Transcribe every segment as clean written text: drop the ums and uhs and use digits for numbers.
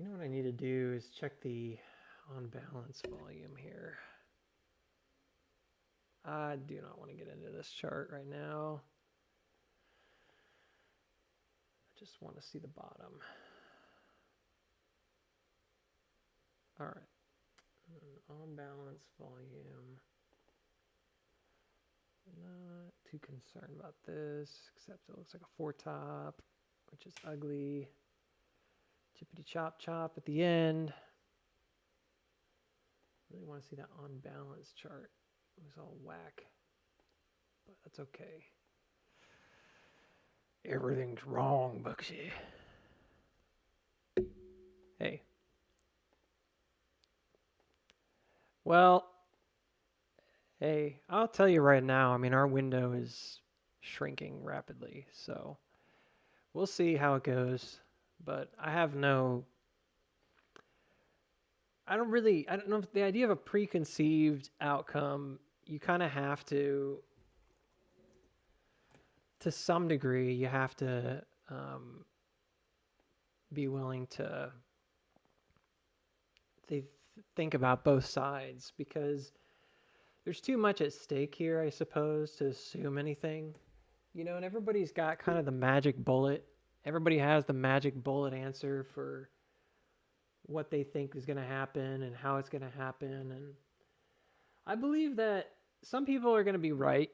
You know what I need to do is check the on balance volume here. I do not want to get into this chart right now. I just want to see the bottom. All right. On balance volume. Not too concerned about this, except it looks like a four top, which is ugly. Chippity chop chop at the end. Really want to see that on balance chart. It was all whack, but that's okay. Everything's wrong, Buxy. Hey. Well, hey, I'll tell you right now, I mean, our window is shrinking rapidly, so we'll see how it goes. But I don't know if the idea of a preconceived outcome, you kind of have to some degree, you have to be willing to think about both sides, because there's too much at stake here, I suppose, to assume anything. You know, and everybody's got kind of the magic bullet. Everybody has the magic bullet answer for what they think is going to happen and how it's going to happen. And I believe that some people are going to be right,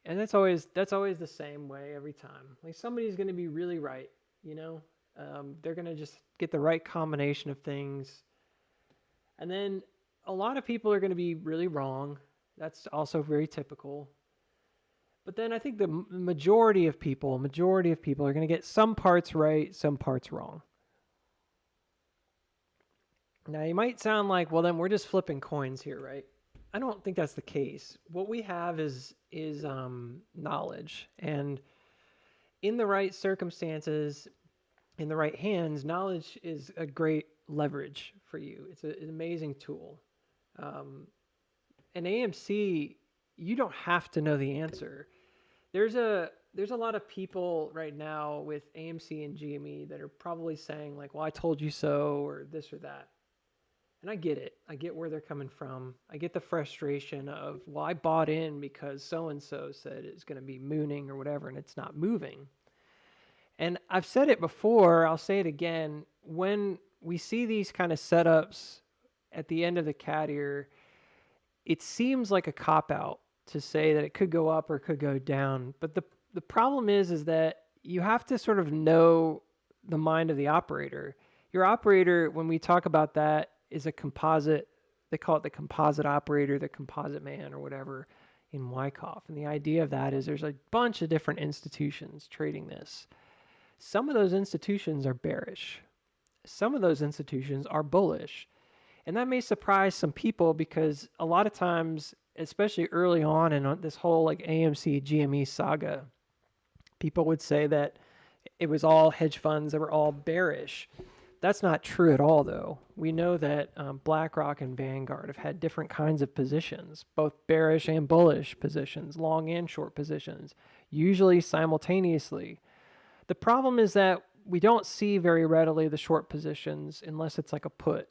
and that's always the same way every time. Like, somebody's going to be really right, you know. They're going to just get the right combination of things, and then a lot of people are going to be really wrong. That's also very typical. But then I think the majority of people are going to get some parts right, some parts wrong. Now, you might sound like, well, then we're just flipping coins here, right? I don't think that's the case. What we have is knowledge, and in the right circumstances, in the right hands, knowledge is a great leverage for you. It's an amazing tool. And AMC, you don't have to know the answer. There's a lot of people right now with AMC and GME that are probably saying like, well, I told you so, or this or that. And I get it. I get where they're coming from. I get the frustration of, well, I bought in because so-and-so said it's going to be mooning or whatever, and it's not moving. And I've said it before, I'll say it again. When we see these kind of setups at the end of the cat ear, it seems like a cop-out to say that it could go up or it could go down. But the problem is that you have to sort of know the mind of the operator. Your operator, when we talk about that, is a composite. They call it the composite operator, the composite man, or whatever in Wyckoff. And the idea of that is there's a bunch of different institutions trading this. Some of those institutions are bearish. Some of those institutions are bullish. And that may surprise some people, because a lot of times, especially early on in this whole like AMC GME saga, people would say that it was all hedge funds that were all bearish. That's not true at all, though. We know that BlackRock and Vanguard have had different kinds of positions, both bearish and bullish positions, long and short positions, usually simultaneously. The problem is that we don't see very readily the short positions unless it's like a put.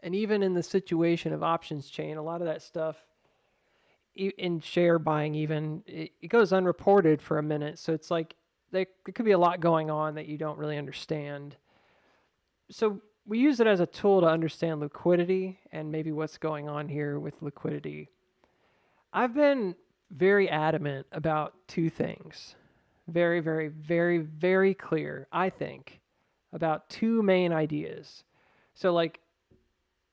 And even in the situation of options chain, a lot of that stuff in share buying, even it goes unreported for a minute. So it's like there could be a lot going on that you don't really understand. So we use it as a tool to understand liquidity and maybe what's going on here with liquidity. I've been very adamant about two things. Very, very, very, very clear, I think, about two main ideas. So like,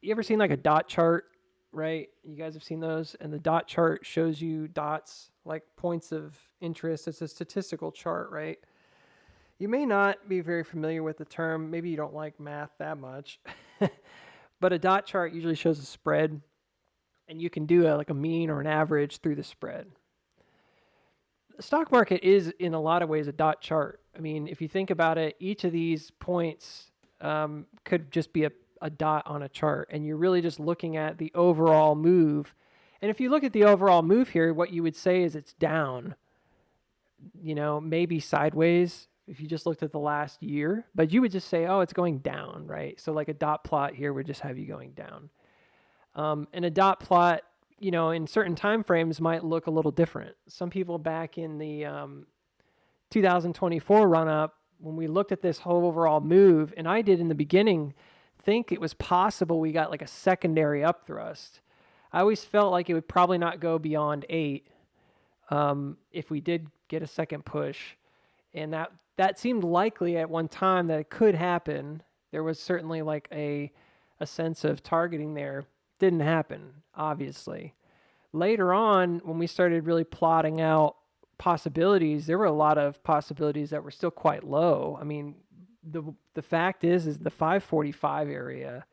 you ever seen like a dot chart, right? You guys have seen those? And the dot chart shows you dots, like points of interest. It's a statistical chart, right? You may not be very familiar with the term. Maybe you don't like math that much. But a dot chart usually shows a spread, and you can do like a mean or an average through the spread. The stock market is, in a lot of ways, a dot chart. I mean, if you think about it, each of these points could just be a dot on a chart, and you're really just looking at the overall move. And if you look at the overall move here, what you would say is it's down, you know, maybe sideways. if you just looked at the last year, but you would just say, oh, it's going down, right? So like a dot plot here would just have you going down. And a dot plot, in certain time frames might look a little different. Some people back in the 2024 run up, when we looked at this whole overall move, and I did in the beginning think it was possible we got like a secondary upthrust. I always felt like it would probably not go beyond 8 if we did get a second push. And that seemed likely at one time that it could happen. There was certainly like a sense of targeting there. Didn't happen, obviously. Later on, when we started really plotting out possibilities, there were a lot of possibilities that were still quite low. I mean, the fact is the 545 area,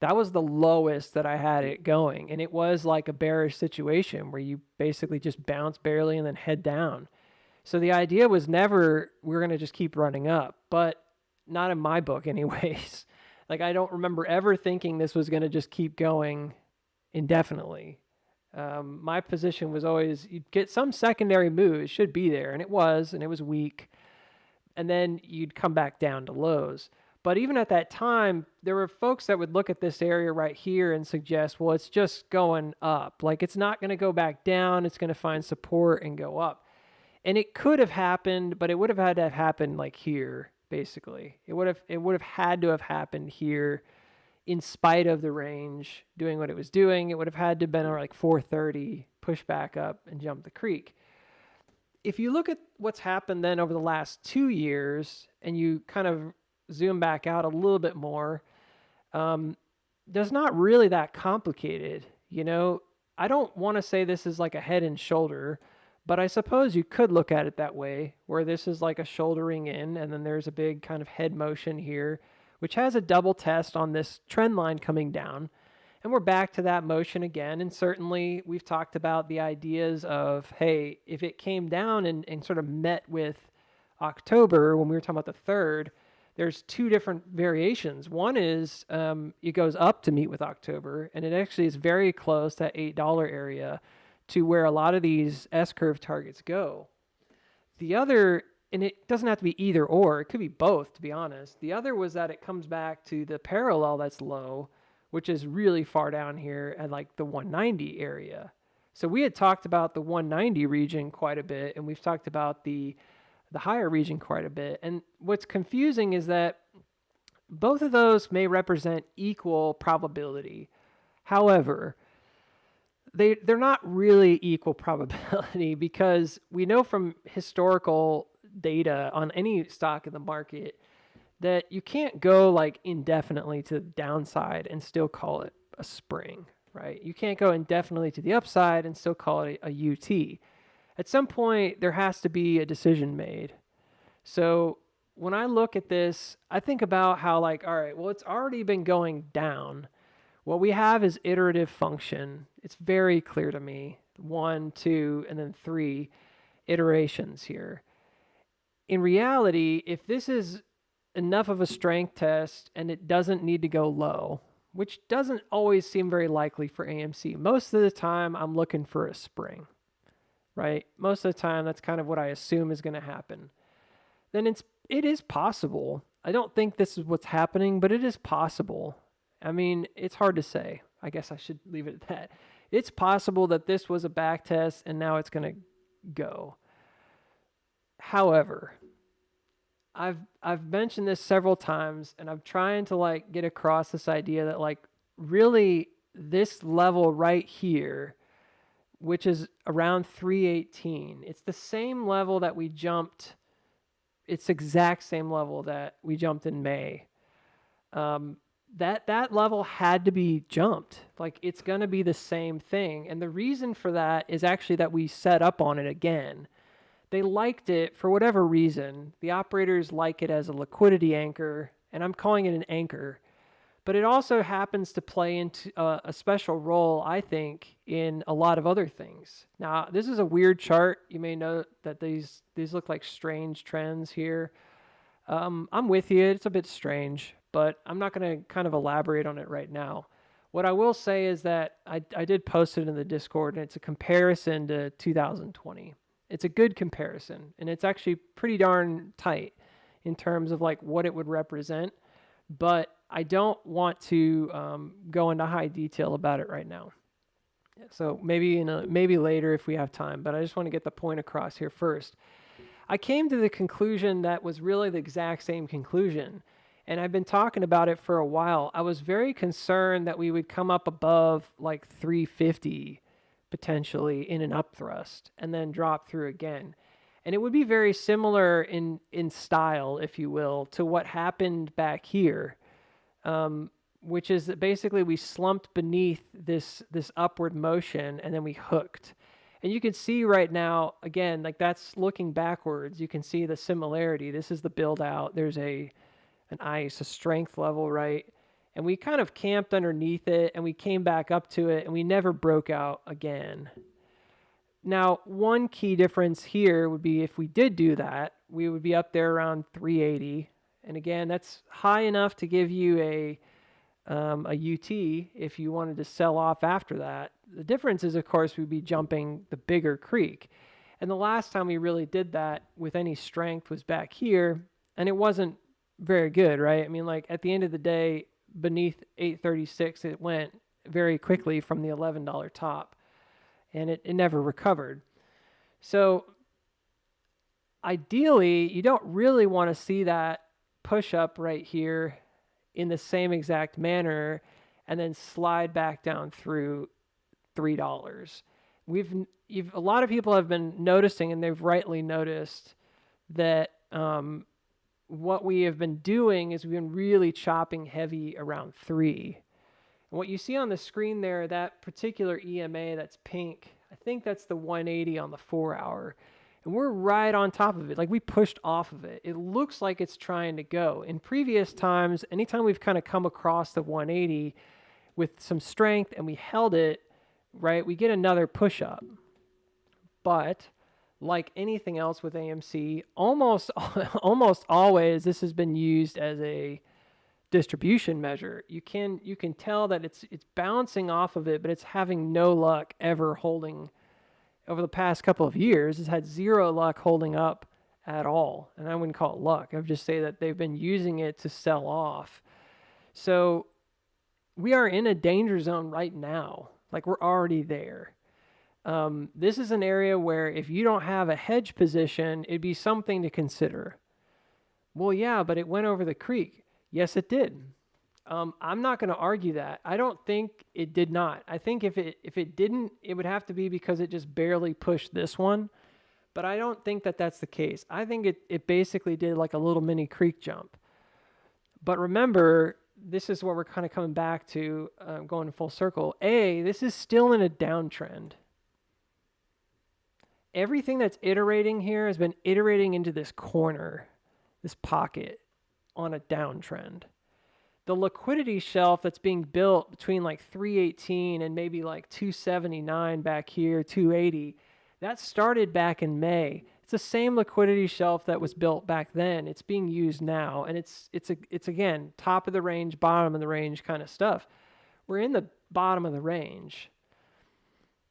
that was the lowest that I had it going. And it was like a bearish situation where you basically just bounce barely and then head down. So the idea was never we're going to just keep running up, but not in my book anyways. Like, I don't remember ever thinking this was going to just keep going indefinitely. My position was always you'd get some secondary move. It should be there, and it was weak. And then you'd come back down to lows. But even at that time, there were folks that would look at this area right here and suggest, well, it's just going up. Like, it's not going to go back down. It's going to find support and go up. And it could have happened, but it would have had to have happened like here, basically. It would have had to have happened here in spite of the range doing what it was doing. It would have had to have been like 430, push back up and jump the creek. If you look at what's happened then over the last 2 years and you kind of zoom back out a little bit more, there's not really that complicated. I don't want to say this is like a head and shoulder, but I suppose you could look at it that way, where this is like a shouldering in, and then there's a big kind of head motion here, which has a double test on this trend line coming down. And we're back to that motion again. And certainly we've talked about the ideas of, hey, if it came down and sort of met with October, when we were talking about the 3rd, there's 2 different variations. One is it goes up to meet with October, and it actually is very close to that $8 area to where a lot of these S-curve targets go. The other, and it doesn't have to be either or, it could be both, to be honest. The other was that it comes back to the parallel that's low, which is really far down here at like the 190 area. So we had talked about the 190 region quite a bit, and we've talked about the higher region quite a bit. And what's confusing is that both of those may represent equal probability. However, they're not really equal probability, because we know from historical data on any stock in the market that you can't go like indefinitely to the downside and still call it a spring, right? You can't go indefinitely to the upside and still call it a UT. At some point, there has to be a decision made. So when I look at this, I think about how like, all right, well, it's already been going down. What we have is iterative function. It's very clear to me. 1, 2, and then 3 iterations here. In reality, if this is enough of a strength test and it doesn't need to go low, which doesn't always seem very likely for AMC. Most of the time, I'm looking for a spring, right? Most of the time, that's kind of what I assume is going to happen. Then it is possible. I don't think this is what's happening, but it is possible. I mean, it's hard to say. I guess I should leave it at that. It's possible that this was a back test and now it's going to go. However, I've mentioned this several times, and I'm trying to like get across this idea that like really this level right here, which is around 318, it's the same level that we jumped. It's the exact same level that we jumped in May. That level had to be jumped. Like, it's going to be the same thing. And the reason for that is actually that we set up on it again. They liked it for whatever reason. The operators like it as a liquidity anchor, and I'm calling it an anchor. But it also happens to play into a special role, I think, in a lot of other things. Now, this is a weird chart. You may note that these look like strange trends here. I'm with you. It's a bit strange, but I'm not going to kind of elaborate on it right now. What I will say is that I did post it in the Discord, and it's a comparison to 2020. It's a good comparison, and it's actually pretty darn tight in terms of like what it would represent. But I don't want to go into high detail about it right now. So maybe later if we have time. But I just want to get the point across here first. I came to the conclusion that was really the exact same conclusion. And I've been talking about it for a while. I was very concerned that we would come up above like 350 potentially in an upthrust and then drop through again. And it would be very similar in style, if you will, to what happened back here, which is that basically we slumped beneath this upward motion and then we hooked. And you can see right now, again, like that's looking backwards. You can see the similarity. This is the build out. There's an ice, a strength level, right? And we kind of camped underneath it and we came back up to it and we never broke out again. Now, one key difference here would be if we did do that, we would be up there around 380. And again, that's high enough to give you a UT if you wanted to sell off after that. The difference is, of course, we'd be jumping the bigger creek. And the last time we really did that with any strength was back here, and it wasn't very good, right? I mean, like at the end of the day, beneath 836, it went very quickly from the $11 top, and it never recovered. So ideally, you don't really want to see that push up right here in the same exact manner and then slide back down through $3. A lot of people have been noticing, and they've rightly noticed, that what we have been doing is we've been really chopping heavy around 3. And what you see on the screen there, that particular EMA that's pink, I think that's the 180 on the 4-hour. And we're right on top of it. Like we pushed off of it. It looks like it's trying to go. In previous times, anytime we've kind of come across the 180 with some strength and we held it, right, we get another push up. But like anything else with AMC, almost always this has been used as a distribution measure. You can tell that it's bouncing off of it, but it's having no luck ever holding. Over the past couple of years, it's had zero luck holding up at all. And I wouldn't call it luck. I would just say that they've been using it to sell off. So we are in a danger zone right now. Like we're already there. This is an area where if you don't have a hedge position, it'd be something to consider. Well, yeah, but it went over the creek. Yes, it did. I'm not going to argue that. I don't think it did not. I think if it didn't, it would have to be because it just barely pushed this one. But I don't think that that's the case. I think it basically did like a little mini creek jump. But remember, this is where we're kind of coming back to going full circle. This is still in a downtrend. Everything that's iterating here has been iterating into this corner, this pocket on a downtrend. The liquidity shelf that's being built between like 318 and maybe like 279 back here, 280, that started back in May. It's the same liquidity shelf that was built back then. It's being used now, and it's again, top of the range, bottom of the range kind of stuff. We're in the bottom of the range,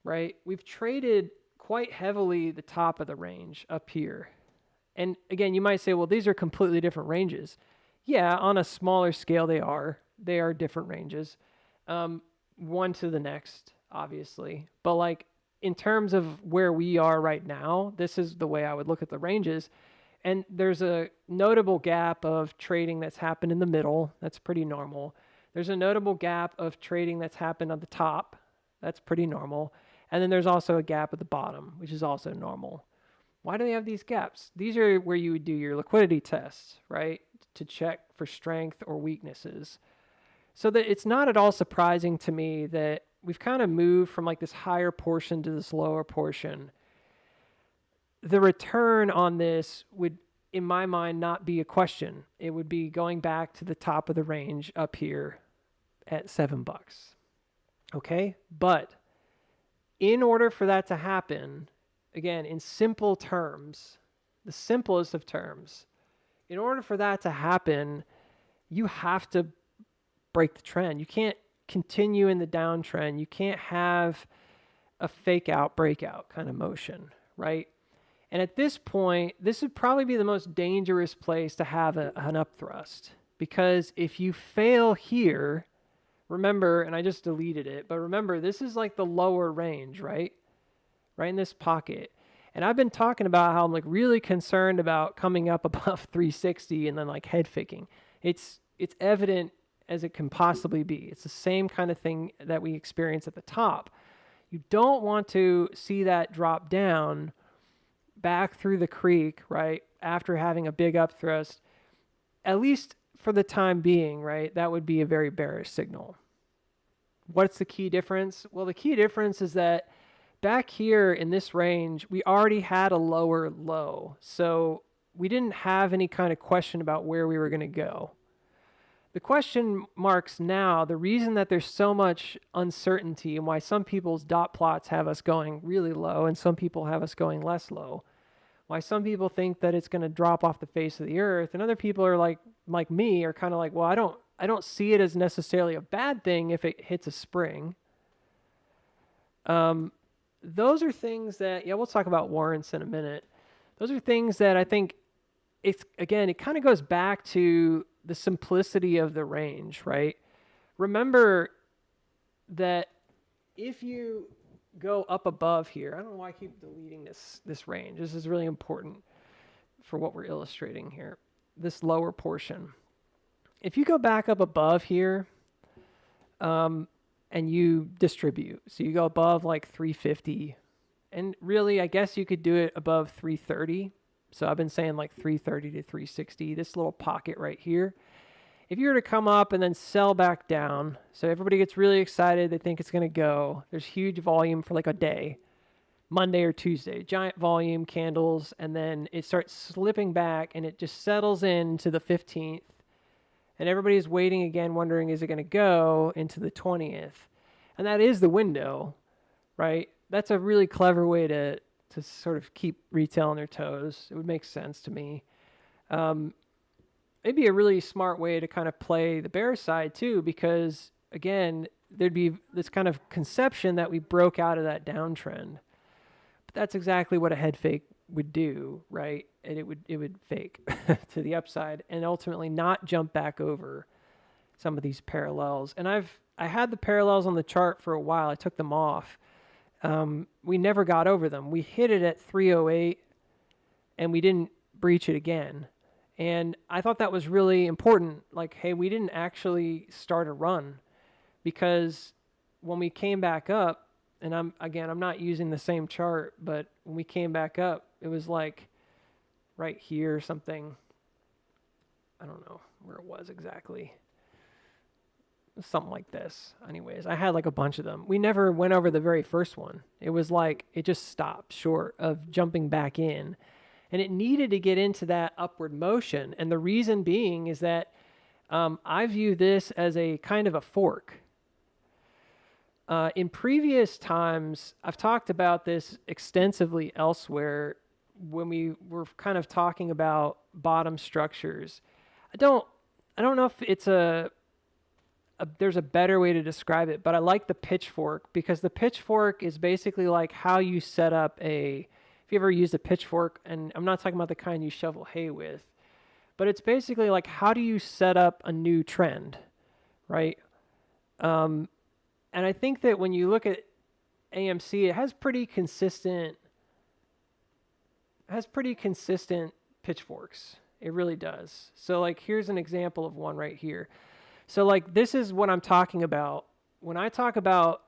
right? We've traded quite heavily the top of the range up here. And again, you might say, well, these are completely different ranges. Yeah, on a smaller scale, they are different ranges, one to the next, obviously. But like in terms of where we are right now, this is the way I would look at the ranges. And there's a notable gap of trading that's happened in the middle. That's pretty normal. There's a notable gap of trading that's happened on the top. That's pretty normal. And then there's also a gap at the bottom, which is also normal. Why do they have these gaps? These are where you would do your liquidity tests, right? To check for strength or weaknesses. So that it's not at all surprising to me that we've kind of moved from like this higher portion to this lower portion. The return on this would, in my mind, not be a question. It would be going back to the top of the range up here at $7. Okay? But in order for that to happen, again, in simple terms, the simplest of terms, in order for that to happen, you have to break the trend. You can't continue in the downtrend. You can't have a fake out, breakout kind of motion, right? And at this point, this would probably be the most dangerous place to have an upthrust, because if you fail here, remember, and I just deleted it, but remember, this is like the lower range, right? Right in this pocket. And I've been talking about how I'm like really concerned about coming up above 360 and then like head faking. It's evident as it can possibly be. It's the same kind of thing that we experience at the top. You don't want to see that drop down back through the creek, right? After having a big upthrust, at least for the time being, right? That would be a very bearish signal. What's the key difference? Well, the key difference is that back here in this range, we already had a lower low. So we didn't have any kind of question about where we were going to go. The question marks now, the reason that there's so much uncertainty and why some people's dot plots have us going really low and some people have us going less low, why some people think that it's going to drop off the face of the earth, and other people are like me are kind of like, well, I don't see it as necessarily a bad thing if it hits a spring. Those are things that, we'll talk about warrants in a minute. Those are things that I think it kind of goes back to the simplicity of the range, right? Remember that if you go up above here, I don't know why I keep deleting this range. This is really important for what we're illustrating here, this lower portion. If you go back up above here, and you distribute, so you go above like 350, and really, I guess you could do it above 330. So I've been saying like 330 to 360, this little pocket right here. If you were to come up and then sell back down, so everybody gets really excited, they think it's going to go. There's huge volume for like a day, Monday or Tuesday, giant volume, candles, and then it starts slipping back and it just settles into the 15th. And everybody's waiting again, wondering, is it going to go into the 20th? And that is the window, right? That's a really clever way to sort of keep retail on their toes. It would make sense to me. It'd be a really smart way to kind of play the bear side too, because again, there'd be this kind of conception that we broke out of that downtrend. But that's exactly what a head fake would do, right? And it would fake to the upside and ultimately not jump back over some of these parallels. And I had the parallels on the chart for a while. I took them off. We never got over them. We hit it at 308 and we didn't breach it again. And I thought that was really important. Like, hey, we didn't actually start a run, because when we came back up, and I'm not using the same chart, but when we came back up, it was like right here or something. I don't know where it was exactly. Something like this. Anyways, I had like a bunch of them. We never went over the very first one. It was like, it just stopped short of jumping back in. And it needed to get into that upward motion. And the reason being is that I view this as a kind of a fork. In previous times, I've talked about this extensively elsewhere when we were kind of talking about bottom structures. I don't know if it's there's a better way to describe it, but I like the pitchfork, because the pitchfork is basically like how you set up if you ever used a pitchfork, and I'm not talking about the kind you shovel hay with, but it's basically like, how do you set up a new trend, right? And I think that when you look at AMC, it has pretty consistent pitchforks. It really does. So like, here's an example of one right here. So like, this is what I'm talking about. When I talk about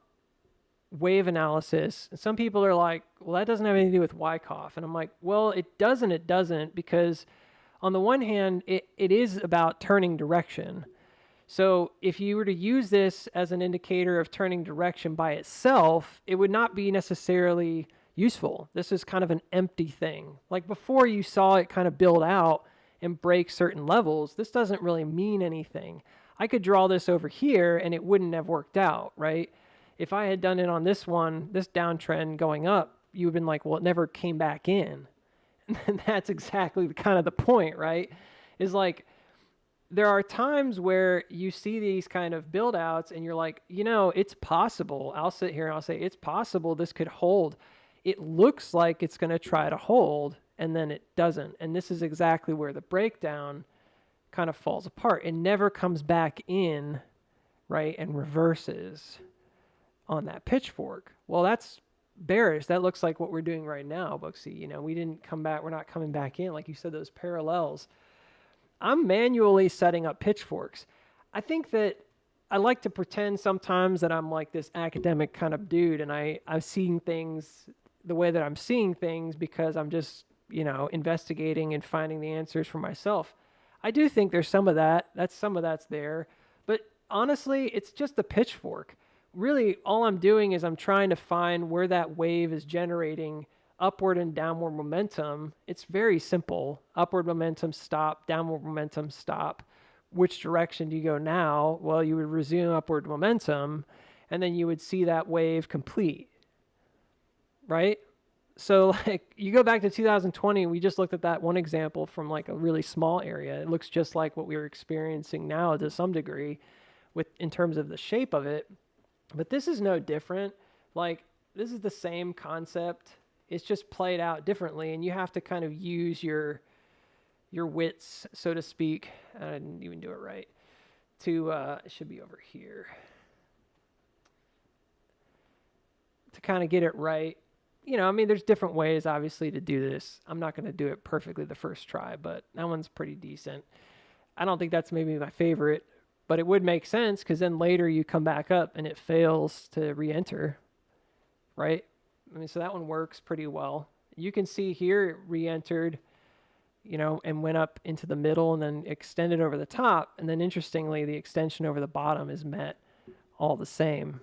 wave analysis, some people are like, well, that doesn't have anything to do with Wyckoff. And I'm like, well, it doesn't, because on the one hand, it is about turning direction. So if you were to use this as an indicator of turning direction by itself, it would not be necessarily useful. This is kind of an empty thing. Like before, you saw it kind of build out and break certain levels. This doesn't really mean anything. I could draw this over here and it wouldn't have worked out, right? If I had done it on this one, this downtrend going up, you would have been like, well, it never came back in. And that's exactly the point, right? Is like, there are times where you see these kind of build outs and you're like, it's possible. I'll sit here and I'll say, it's possible this could hold. it looks like it's going to try to hold, and then it doesn't. And this is exactly where the breakdown kind of falls apart. It never comes back in, right, and reverses on that pitchfork. Well, that's bearish. That looks like what we're doing right now, Booksy. You know, we didn't come back. We're not coming back in. Like you said, those parallels. I'm manually setting up pitchforks. I think that I like to pretend sometimes that I'm like this academic kind of dude, and I'm seeing things the way that I'm seeing things because I'm just, you know, investigating and finding the answers for myself. I do think there's some of that. Some of that's there. But honestly, it's just a pitchfork. Really, all I'm doing is I'm trying to find where that wave is generating upward and downward momentum. It's very simple. Upward momentum, stop. Downward momentum, stop. Which direction do you go now? Well, you would resume upward momentum, and then you would see that wave complete, right? So like you go back to 2020, we just looked at that one example from like a really small area. It looks just like what we were experiencing now to some degree with in terms of the shape of it. But this is no different. Like this is the same concept. It's just played out differently, and you have to kind of use your wits, so to speak. I didn't even do it right. It should be over here. To kind of get it right. You know, I mean, there's different ways, obviously, to do this. I'm not going to do it perfectly the first try, but that one's pretty decent. I don't think that's maybe my favorite, but it would make sense because then later you come back up and it fails to re-enter, right? I mean, so that one works pretty well. You can see here it re-entered, you know, and went up into the middle and then extended over the top. And then interestingly, the extension over the bottom is met all the same.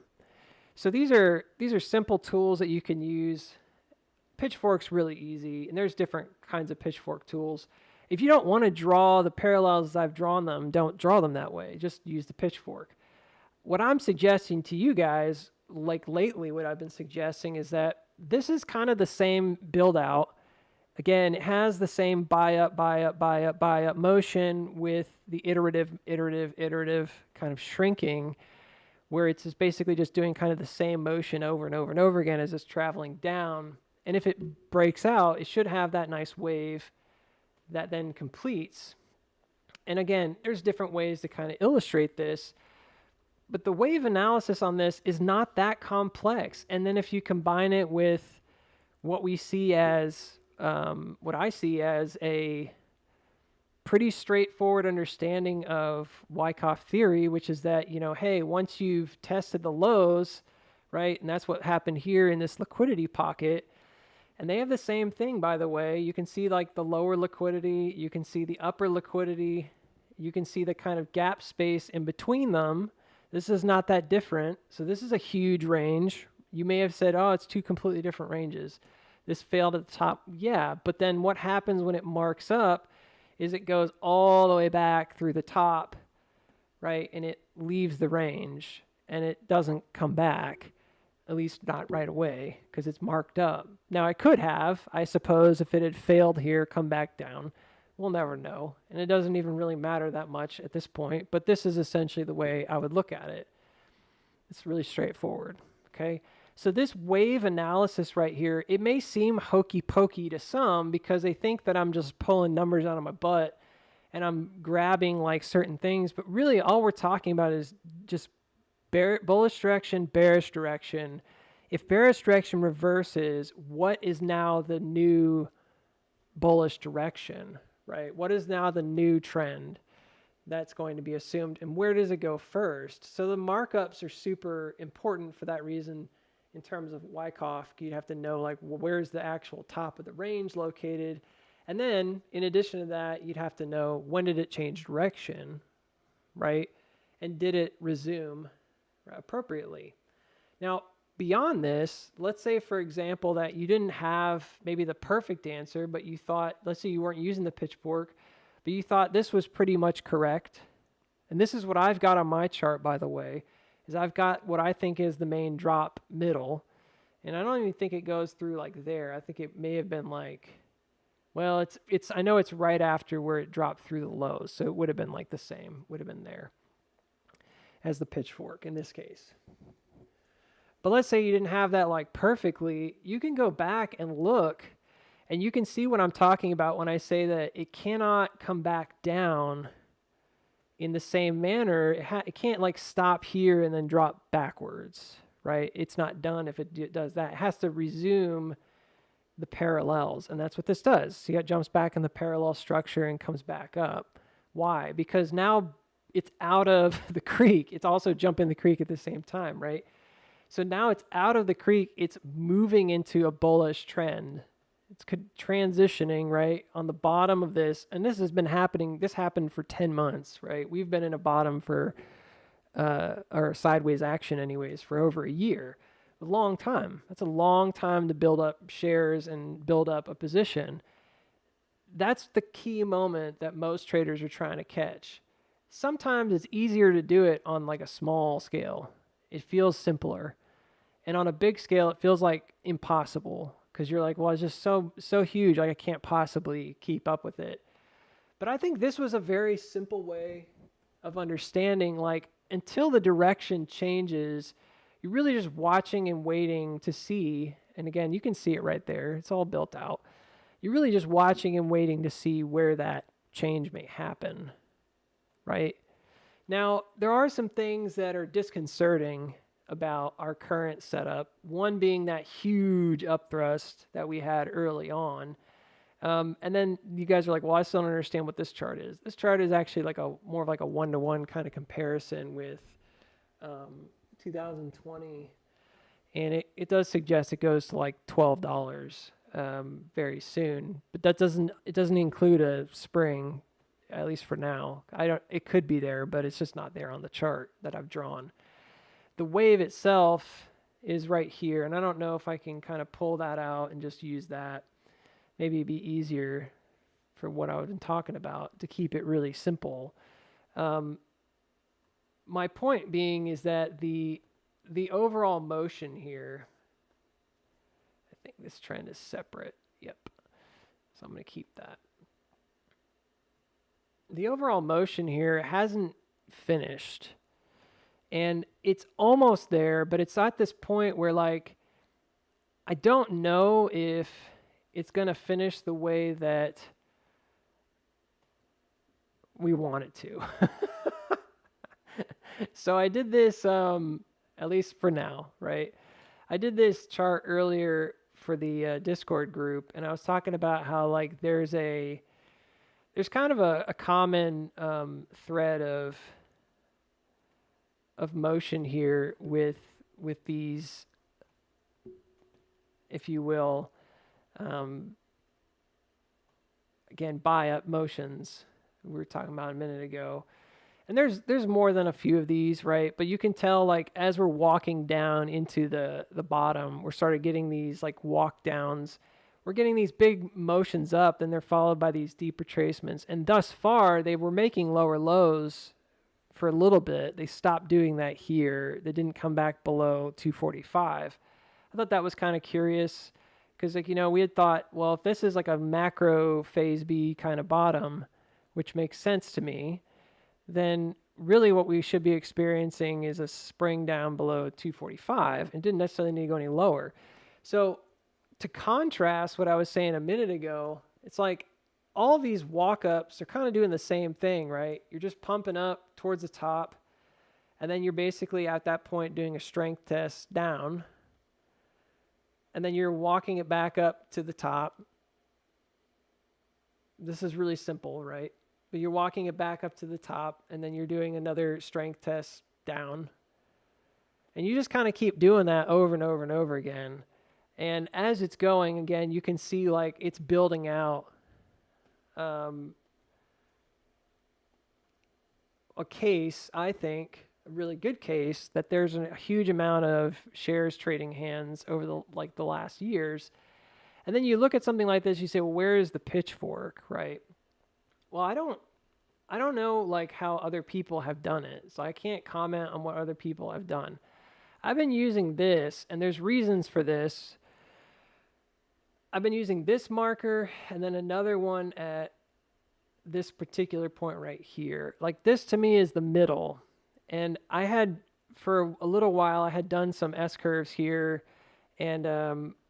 So these are simple tools that you can use. Pitchfork's really easy, and there's different kinds of pitchfork tools. If you don't want to draw the parallels as I've drawn them, don't draw them that way. Just use the pitchfork. What I'm suggesting to you guys, like lately what I've been suggesting is that this is kind of the same build out. Again, it has the same buy up, buy up, buy up, buy up motion with the iterative kind of shrinking, where it's just basically just doing kind of the same motion over and over and over again as it's traveling down. And if it breaks out, it should have that nice wave that then completes. And again, there's different ways to kind of illustrate this, but the wave analysis on this is not that complex. And then if you combine it with what we see as, what I see as a pretty straightforward understanding of Wyckoff theory, which is that, you know, hey, once you've tested the lows, right, and that's what happened here in this liquidity pocket, and they have the same thing, by the way. You can see like the lower liquidity, you can see the upper liquidity, you can see the kind of gap space in between them. This is not that different. So this is a huge range. You may have said, oh, it's two completely different ranges. This failed at the top. Yeah, but then what happens when it marks up is it goes all the way back through the top, right? And it leaves the range and it doesn't come back, at least not right away because it's marked up. Now I could have, I suppose, if it had failed here, come back down. We'll never know. And it doesn't even really matter that much at this point, but this is essentially the way I would look at it. It's really straightforward, okay? So this wave analysis right here, it may seem hokey pokey to some because they think that I'm just pulling numbers out of my butt and I'm grabbing like certain things, but really all we're talking about is just bullish direction, bearish direction. If bearish direction reverses, what is now the new bullish direction, right? What is now the new trend that's going to be assumed, and where does it go first? So the markups are super important for that reason. In terms of Wyckoff, you'd have to know like, well, where's the actual top of the range located? And then in addition to that, you'd have to know when did it change direction, right? And did it resume appropriately? Now, beyond this, let's say, for example, that you didn't have maybe the perfect answer, but you thought, let's say you weren't using the pitchfork, but you thought this was pretty much correct. And this is what I've got on my chart, by the way, is I've got what I think is the main drop middle. And I don't even think it goes through like there. I think it may have been like, well, it's I know it's right after where it dropped through the lows. So it would have been like the same, would have been there as the pitchfork in this case. But let's say you didn't have that like perfectly, you can go back and look and you can see what I'm talking about when I say that it cannot come back down in the same manner. It can't like stop here and then drop backwards, right? It's not done if it does that. It has to resume the parallels, and that's what this does. See, it jumps back in the parallel structure and comes back up. Why? Because now it's out of the creek. It's also jumping the creek at the same time, right? So now it's out of the creek. It's moving into a bullish trend. It's transitioning, right, on the bottom of this. And this has been happening. This happened for 10 months, right? We've been in a bottom for, or sideways action anyways, for over a year. A long time. That's a long time to build up shares and build up a position. That's the key moment that most traders are trying to catch. Sometimes it's easier to do it on like a small scale. It feels simpler. And on a big scale, it feels like impossible because you're like, well, it's just so huge, like I can't possibly keep up with it. But I think this was a very simple way of understanding, like, until the direction changes, you're really just watching and waiting to see. And again, you can see it right there. It's all built out. You're really just watching and waiting to see where that change may happen, right? Now, there are some things that are disconcerting about our current setup. One being that huge upthrust that we had early on. And then you guys are like, well, I still don't understand what this chart is. This chart is actually like more of like a one-to-one kind of comparison with 2020. And it does suggest it goes to like $12 very soon. But it doesn't include a spring, at least for now. It could be there, but it's just not there on the chart that I've drawn. The wave itself is right here, and I don't know if I can kind of pull that out and just use that. Maybe it'd be easier for what I've been talking about to keep it really simple. My point being is that the overall motion here, I think this trend is separate. Yep. So I'm going to keep that. The overall motion here hasn't finished. And it's almost there, but it's at this point where, like, I don't know if it's going to finish the way that we want it to. So I did this, at least for now, right? I did this chart earlier for the Discord group, and I was talking about how, like, there's kind of a common thread of motion here with these, if you will, again, buy up motions we were talking about a minute ago. And there's more than a few of these, right? But you can tell, like, as we're walking down into the bottom, we're started getting these like walk downs. We're getting these big motions up, then they're followed by these deep retracements. And thus far, they were making lower lows for a little bit. They stopped doing that here. They didn't come back below 245. I thought that was kind of curious because, like, we had thought, well, if this is like a macro phase B kind of bottom, which makes sense to me, then really what we should be experiencing is a spring down below 245 and didn't necessarily need to go any lower. So to contrast what I was saying a minute ago, it's like all these walk-ups are kind of doing the same thing, right? You're just pumping up towards the top, and then you're basically at that point doing a strength test down, and then you're walking it back up to the top. This is really simple, right? But you're walking it back up to the top, and then you're doing another strength test down. And you just kind of keep doing that over and over and over again. And as it's going, again, you can see, like, it's building out a case, I think, a really good case, that there's a huge amount of shares trading hands over the last years. And then you look at something like this, you say, well, where is the pitchfork, right? Well, I don't know, like, how other people have done it, so I can't comment on what other people have done. I've been using this, and there's reasons for this. I've been using this marker and then another one at this particular point right here. Like, this to me is the middle. And I had for a little while, I had done some S-curves here, and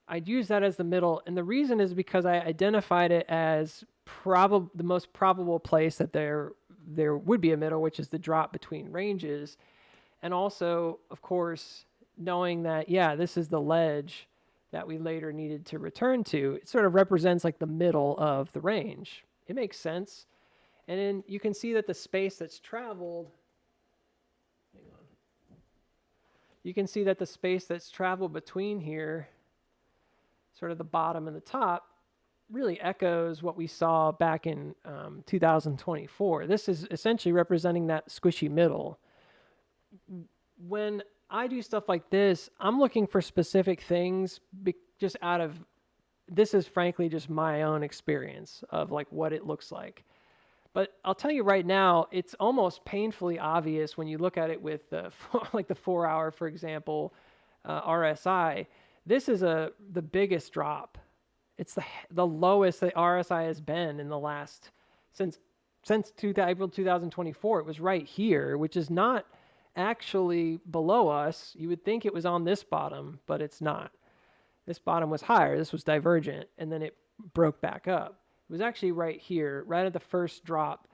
I'd use that as the middle. And the reason is because I identified it as the most probable place that there would be a middle, which is the drop between ranges. And also, of course, knowing that, yeah, this is the ledge that we later needed to return to. It sort of represents like the middle of the range. It makes sense. And then you can see that the space that's traveled, hang on. You can see that the space that's traveled between here, sort of the bottom and the top, really echoes what we saw back in 2024. This is essentially representing that squishy middle. When I do stuff like this, I'm looking for specific things just out of, this is frankly just my own experience of like what it looks like. But I'll tell you right now, it's almost painfully obvious when you look at it with like the 4 hour, for example, RSI. This is the biggest drop. It's the lowest that RSI has been in the last, since April 2024. It was right here, which is not actually below us. You would think it was on this bottom, but it's not. This bottom was higher. This was divergent, and then it broke back up. It was actually right here, right at the first drop,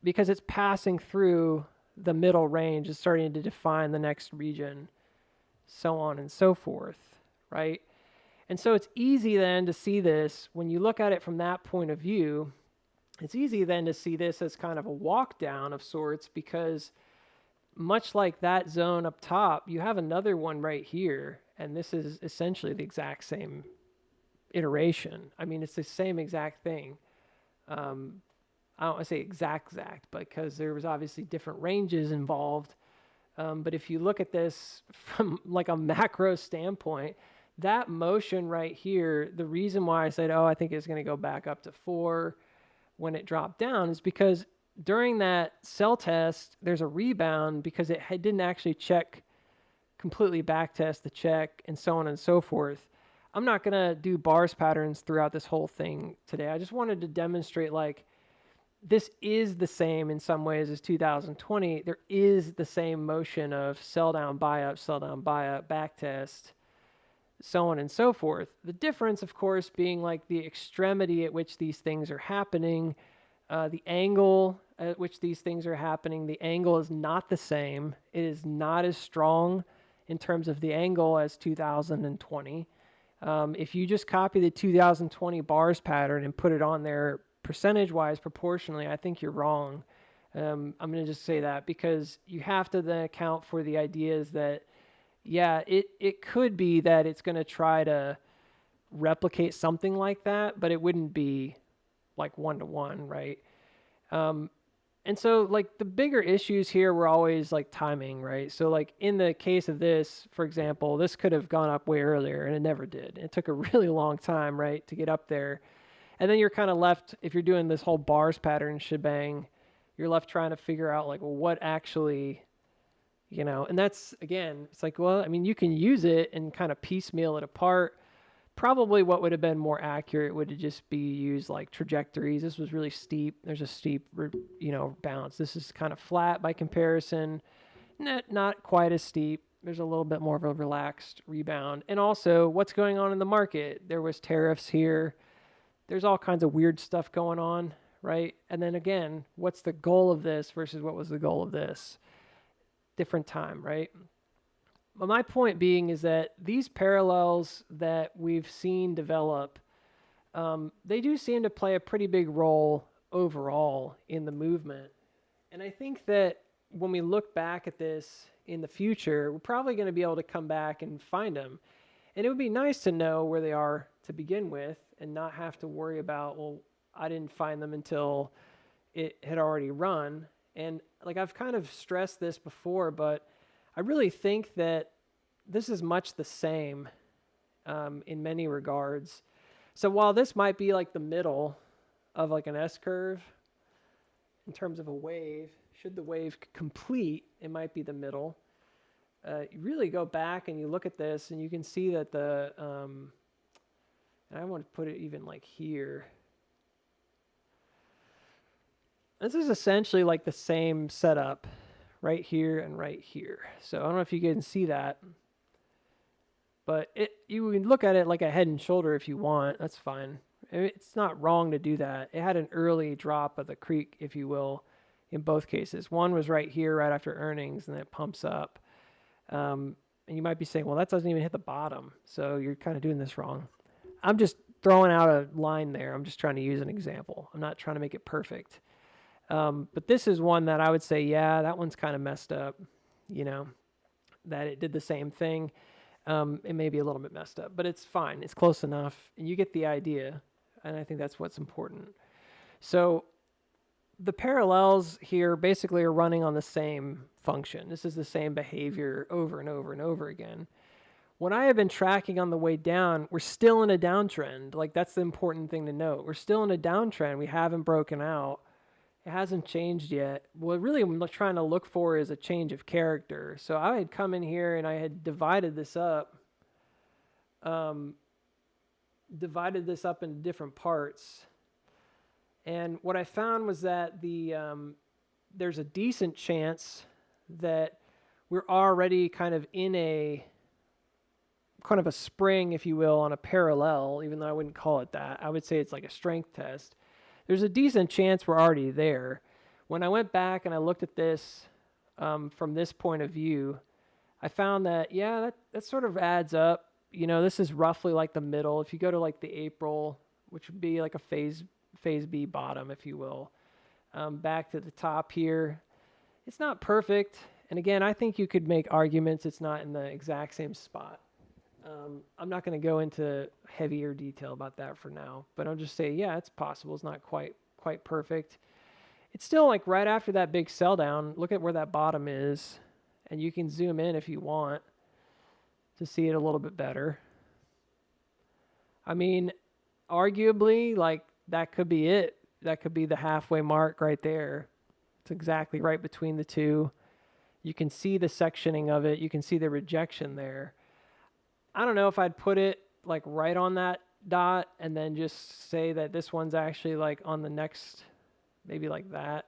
because it's passing through the middle range. It's starting to define the next region, so on and so forth, right? And so it's easy then to see this, when you look at it from that point of view, it's easy then to see this as kind of a walk down of sorts, because much like that zone up top, you have another one right here, and this is essentially the exact same iteration. I mean, it's the same exact thing. I don't want to say exact, because there was obviously different ranges involved. But if you look at this from like a macro standpoint, that motion right here, the reason why I said, oh, I think it's going to go back up to 4 when it dropped down is because during that sell test, there's a rebound because it didn't actually check, completely back test the check, and so on and so forth. I'm not going to do bars patterns throughout this whole thing today. I just wanted to demonstrate like this is the same in some ways as 2020. There is the same motion of sell down, buy up, back test, so on and so forth. The difference, of course, being like the extremity at which these things are happening, the angle at which these things are happening. The angle is not the same. It is not as strong in terms of the angle as 2020. If you just copy the 2020 bars pattern and put it on there percentage-wise proportionally, I think you're wrong. I'm going to just say that because you have to then account for the ideas that, yeah, it could be that it's going to try to replicate something like that, but it wouldn't be like one-to-one, right? And so like the bigger issues here were always like timing, right? So like in the case of this, for example, this could have gone up way earlier and it never did. It took a really long time, right, to get up there. And then you're kind of left, if you're doing this whole bars pattern shebang, you're left trying to figure out like, well, what actually, you know, and that's, again, it's like, well, I mean, you can use it and kind of piecemeal it apart. Probably what would have been more accurate would have just be used like trajectories. This was really steep. There's a steep, you know, bounce. This is kind of flat by comparison. Not quite as steep. There's a little bit more of a relaxed rebound. And also what's going on in the market. There was tariffs here. There's all kinds of weird stuff going on, right? And then again, what's the goal of this versus what was the goal of this? Different time, right? But my point being is that these parallels that we've seen develop, they do seem to play a pretty big role overall in the movement. And I think that when we look back at this in the future, we're probably going to be able to come back and find them. And it would be nice to know where they are to begin with and not have to worry about, well, I didn't find them until it had already run. And like I've kind of stressed this before, but I really think that this is much the same in many regards. So while this might be like the middle of like an S-curve in terms of a wave, should the wave complete, it might be the middle. You really go back and you look at this and you can see that the, and I want to put it even like here. This is essentially like the same setup, right here, and right here. So I don't know if you can see that, but you can look at it like a head and shoulder if you want. That's fine. It's not wrong to do that. It had an early drop of the creek, if you will, in both cases. One was right here, right after earnings, and then it pumps up. And you might be saying, well, that doesn't even hit the bottom, so you're kind of doing this wrong. I'm just throwing out a line there. I'm just trying to use an example. I'm not trying to make it perfect. But this is one that I would say, yeah, that one's kind of messed up, that it did the same thing. It may be a little bit messed up, but it's fine. It's close enough, and you get the idea, and I think that's what's important. So the parallels here basically are running on the same function. This is the same behavior over and over and over again. When I have been tracking on the way down, we're still in a downtrend. Like, that's the important thing to note. We're still in a downtrend. We haven't broken out. It hasn't changed yet. What really I'm trying to look for is a change of character. So I had come in here and I had divided this up into different parts. And what I found was that there's a decent chance that we're already kind of in a kind of a spring, if you will, on a parallel, even though I wouldn't call it that. I would say it's like a strength test. There's a decent chance we're already there. When I went back and I looked at this from this point of view, I found that, yeah, that sort of adds up. This is roughly like the middle. If you go to like the April, which would be like a phase B bottom, if you will, back to the top here, it's not perfect. And again, I think you could make arguments it's not in the exact same spot. I'm not going to go into heavier detail about that for now, but I'll just say, yeah, it's possible. It's not quite perfect. It's still like right after that big sell down. Look at where that bottom is, and you can zoom in if you want to see it a little bit better. I mean, arguably, like, that could be it. That could be the halfway mark right there. It's exactly right between the two. You can see the sectioning of it. You can see the rejection there. I don't know if I'd put it like right on that dot and then just say that this one's actually like on the next, maybe like that,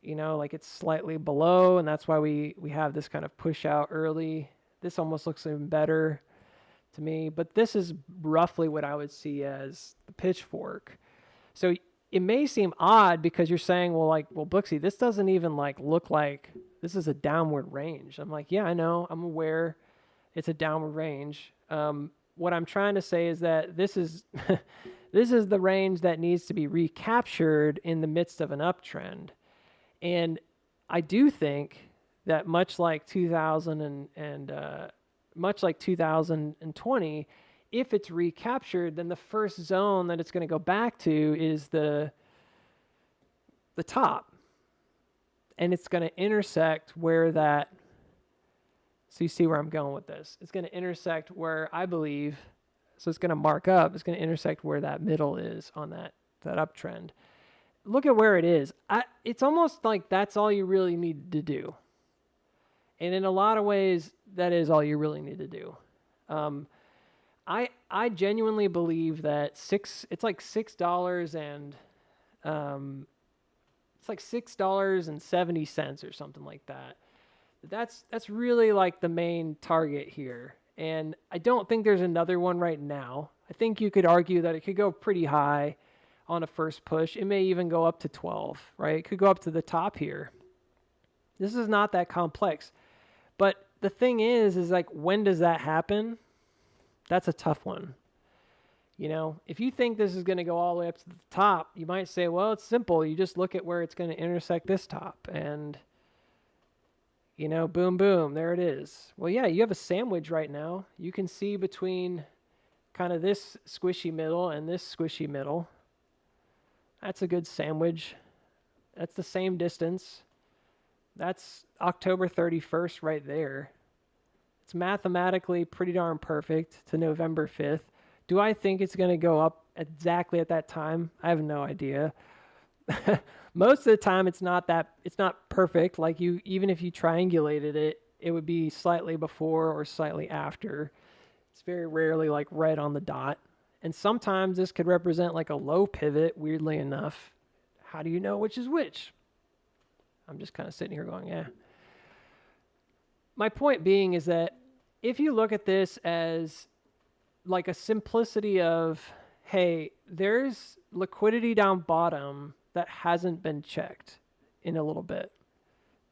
like it's slightly below, and that's why we have this kind of push out early. This almost looks even better to me, but this is roughly what I would see as the pitchfork. So it may seem odd because you're saying, well, Booksy, this doesn't even like look like this is a downward range. I'm like, yeah, I know, I'm aware it's a downward range. What I'm trying to say is that this is this is the range that needs to be recaptured in the midst of an uptrend. And I do think that much like 2020, if it's recaptured, then the first zone that it's going to go back to is the top. And it's going to intersect where that, so you see where I'm going with this. It's going to intersect where I believe, so it's going to mark up, it's going to intersect where that middle is on that uptrend. Look at where it is. It's almost like that's all you really need to do. And in a lot of ways, that is all you really need to do. I genuinely believe that it's like $6 and it's like $6.70 or something like that. That's really like the main target here. And I don't think there's another one right now. I think you could argue that it could go pretty high on a first push. It may even go up to 12, right? It could go up to the top here. This is not that complex. But the thing is like, when does that happen? That's a tough one. If you think this is going to go all the way up to the top, you might say, well, it's simple. You just look at where it's going to intersect this top and, boom, boom, there it is. Well, yeah, you have a sandwich right now. You can see between kind of this squishy middle and this squishy middle. That's a good sandwich. That's the same distance. That's October 31st right there. It's mathematically pretty darn perfect to November 5th. Do I think it's going to go up exactly at that time? I have no idea. Most of the time it's not perfect. Like even if you triangulated it, it would be slightly before or slightly after. It's very rarely like right on the dot. And sometimes this could represent like a low pivot, weirdly enough. How do you know which is which? I'm just kind of sitting here going, yeah. My point being is that if you look at this as like a simplicity of, hey, there's liquidity down bottom that hasn't been checked in a little bit.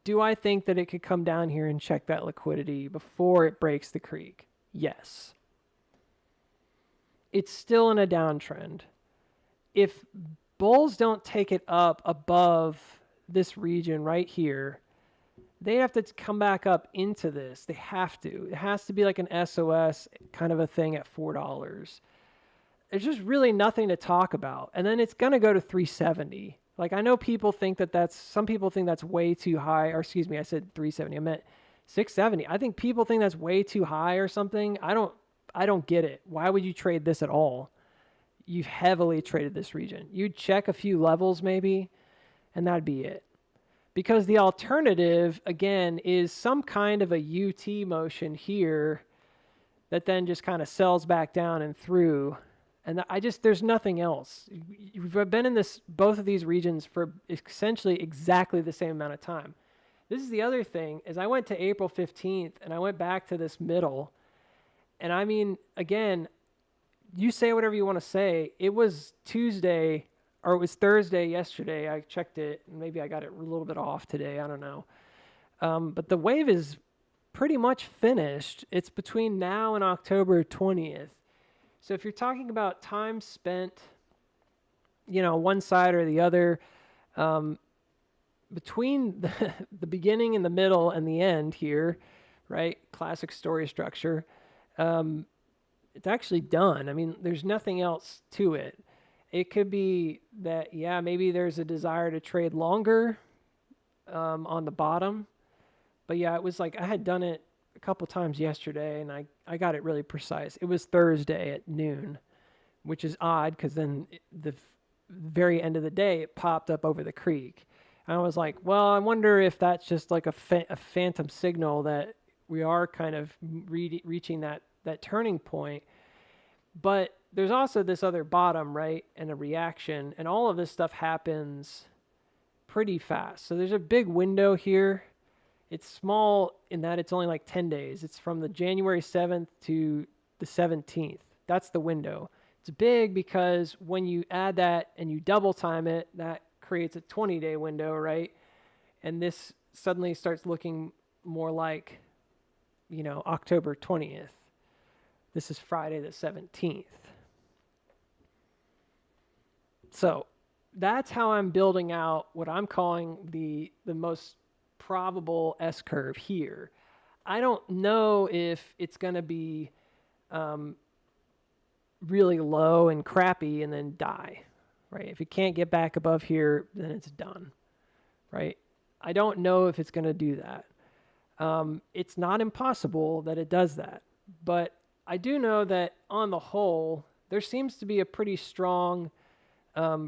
Do I think that it could come down here and check that liquidity before it breaks the creek? Yes. It's still in a downtrend. If bulls don't take it up above this region right here, they have to come back up into this. They have to. It has to be like an SOS kind of a thing at $4. There's just really nothing to talk about. And then it's going to go to 370. Like, I know people think that some people think that's way too high, or excuse me, I said 370. I meant 670. I think people think that's way too high or something. I don't get it. Why would you trade this at all? You've heavily traded this region. You'd check a few levels maybe, and that'd be it. Because the alternative, again, is some kind of a UT motion here that then just kind of sells back down and through. And there's nothing else. You've been in both of these regions for essentially exactly the same amount of time. This is the other thing, is I went to April 15th and I went back to this middle. And I mean, again, you say whatever you want to say. It was Tuesday, or it was Thursday yesterday. I checked it. Maybe I got it a little bit off today. I don't know. But the wave is pretty much finished. It's between now and October 20th. So if you're talking about time spent, one side or the other, between the beginning and the middle and the end here, right? Classic story structure. It's actually done. I mean, there's nothing else to it. It could be that, yeah, maybe there's a desire to trade longer on the bottom. But yeah, it was like I had done it a couple times yesterday, and I got it really precise. It was Thursday at noon, which is odd because then the very end of the day, it popped up over the creek. And I was like, well, I wonder if that's just like a phantom signal that we are kind of reaching that turning point. But there's also this other bottom, right, and a reaction, and all of this stuff happens pretty fast. So there's a big window here. It's small in that it's only like 10 days. It's from the January 7th to the 17th. That's the window. It's big because when you add that and you double time it, that creates a 20-day window, right? And this suddenly starts looking more like, October 20th. This is Friday the 17th. So that's how I'm building out what I'm calling the most probable S-curve here. I don't know if it's going to be really low and crappy and then die, right? If it can't get back above here, then it's done, right? I don't know if it's going to do that. It's not impossible that it does that, but I do know that on the whole, there seems to be a pretty strong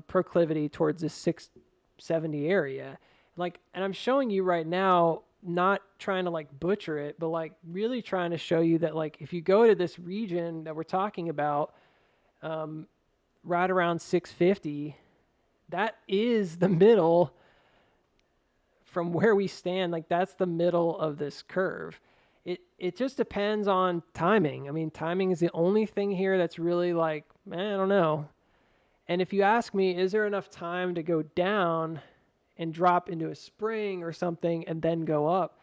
proclivity towards this 670 area. And I'm showing you right now, not trying to butcher it, but really trying to show you that if you go to this region that we're talking about, right around 650, that is the middle from where we stand. That's the middle of this curve. It just depends on timing. I mean, timing is the only thing here that's really I don't know. And if you ask me, is there enough time to go down and drop into a spring or something and then go up?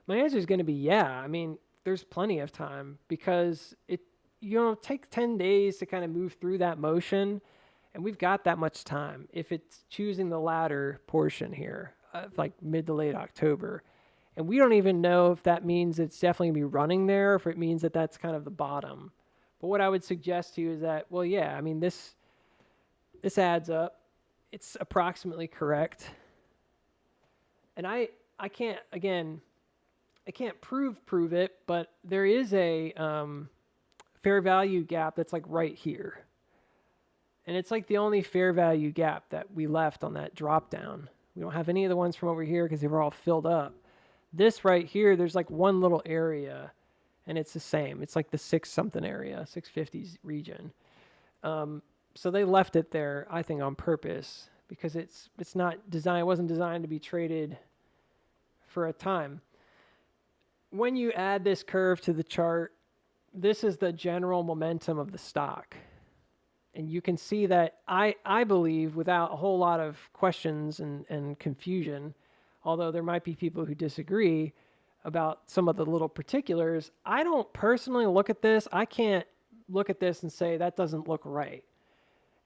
My answer is going to be yeah. I mean, there's plenty of time because it take 10 days to kind of move through that motion, and we've got that much time if it's choosing the latter portion here, mid to late October. And we don't even know if that means it's definitely going to be running there, or if it means that that's kind of the bottom. But what I would suggest to you is that, well, yeah, I mean, this adds up. It's approximately correct. And I can't prove it, but there is a fair value gap that's right here. And it's the only fair value gap that we left on that drop down. We don't have any of the ones from over here because they were all filled up. This right here, there's one little area, and it's the same. It's the 6-something area, 650s region. So they left it there, I think, on purpose because it's not designed. It wasn't designed to be traded for a time. When you add this curve to the chart, this is the general momentum of the stock. And you can see that I believe, without a whole lot of questions and confusion, although there might be people who disagree about some of the little particulars, I don't personally look at this. I can't look at this and say that doesn't look right.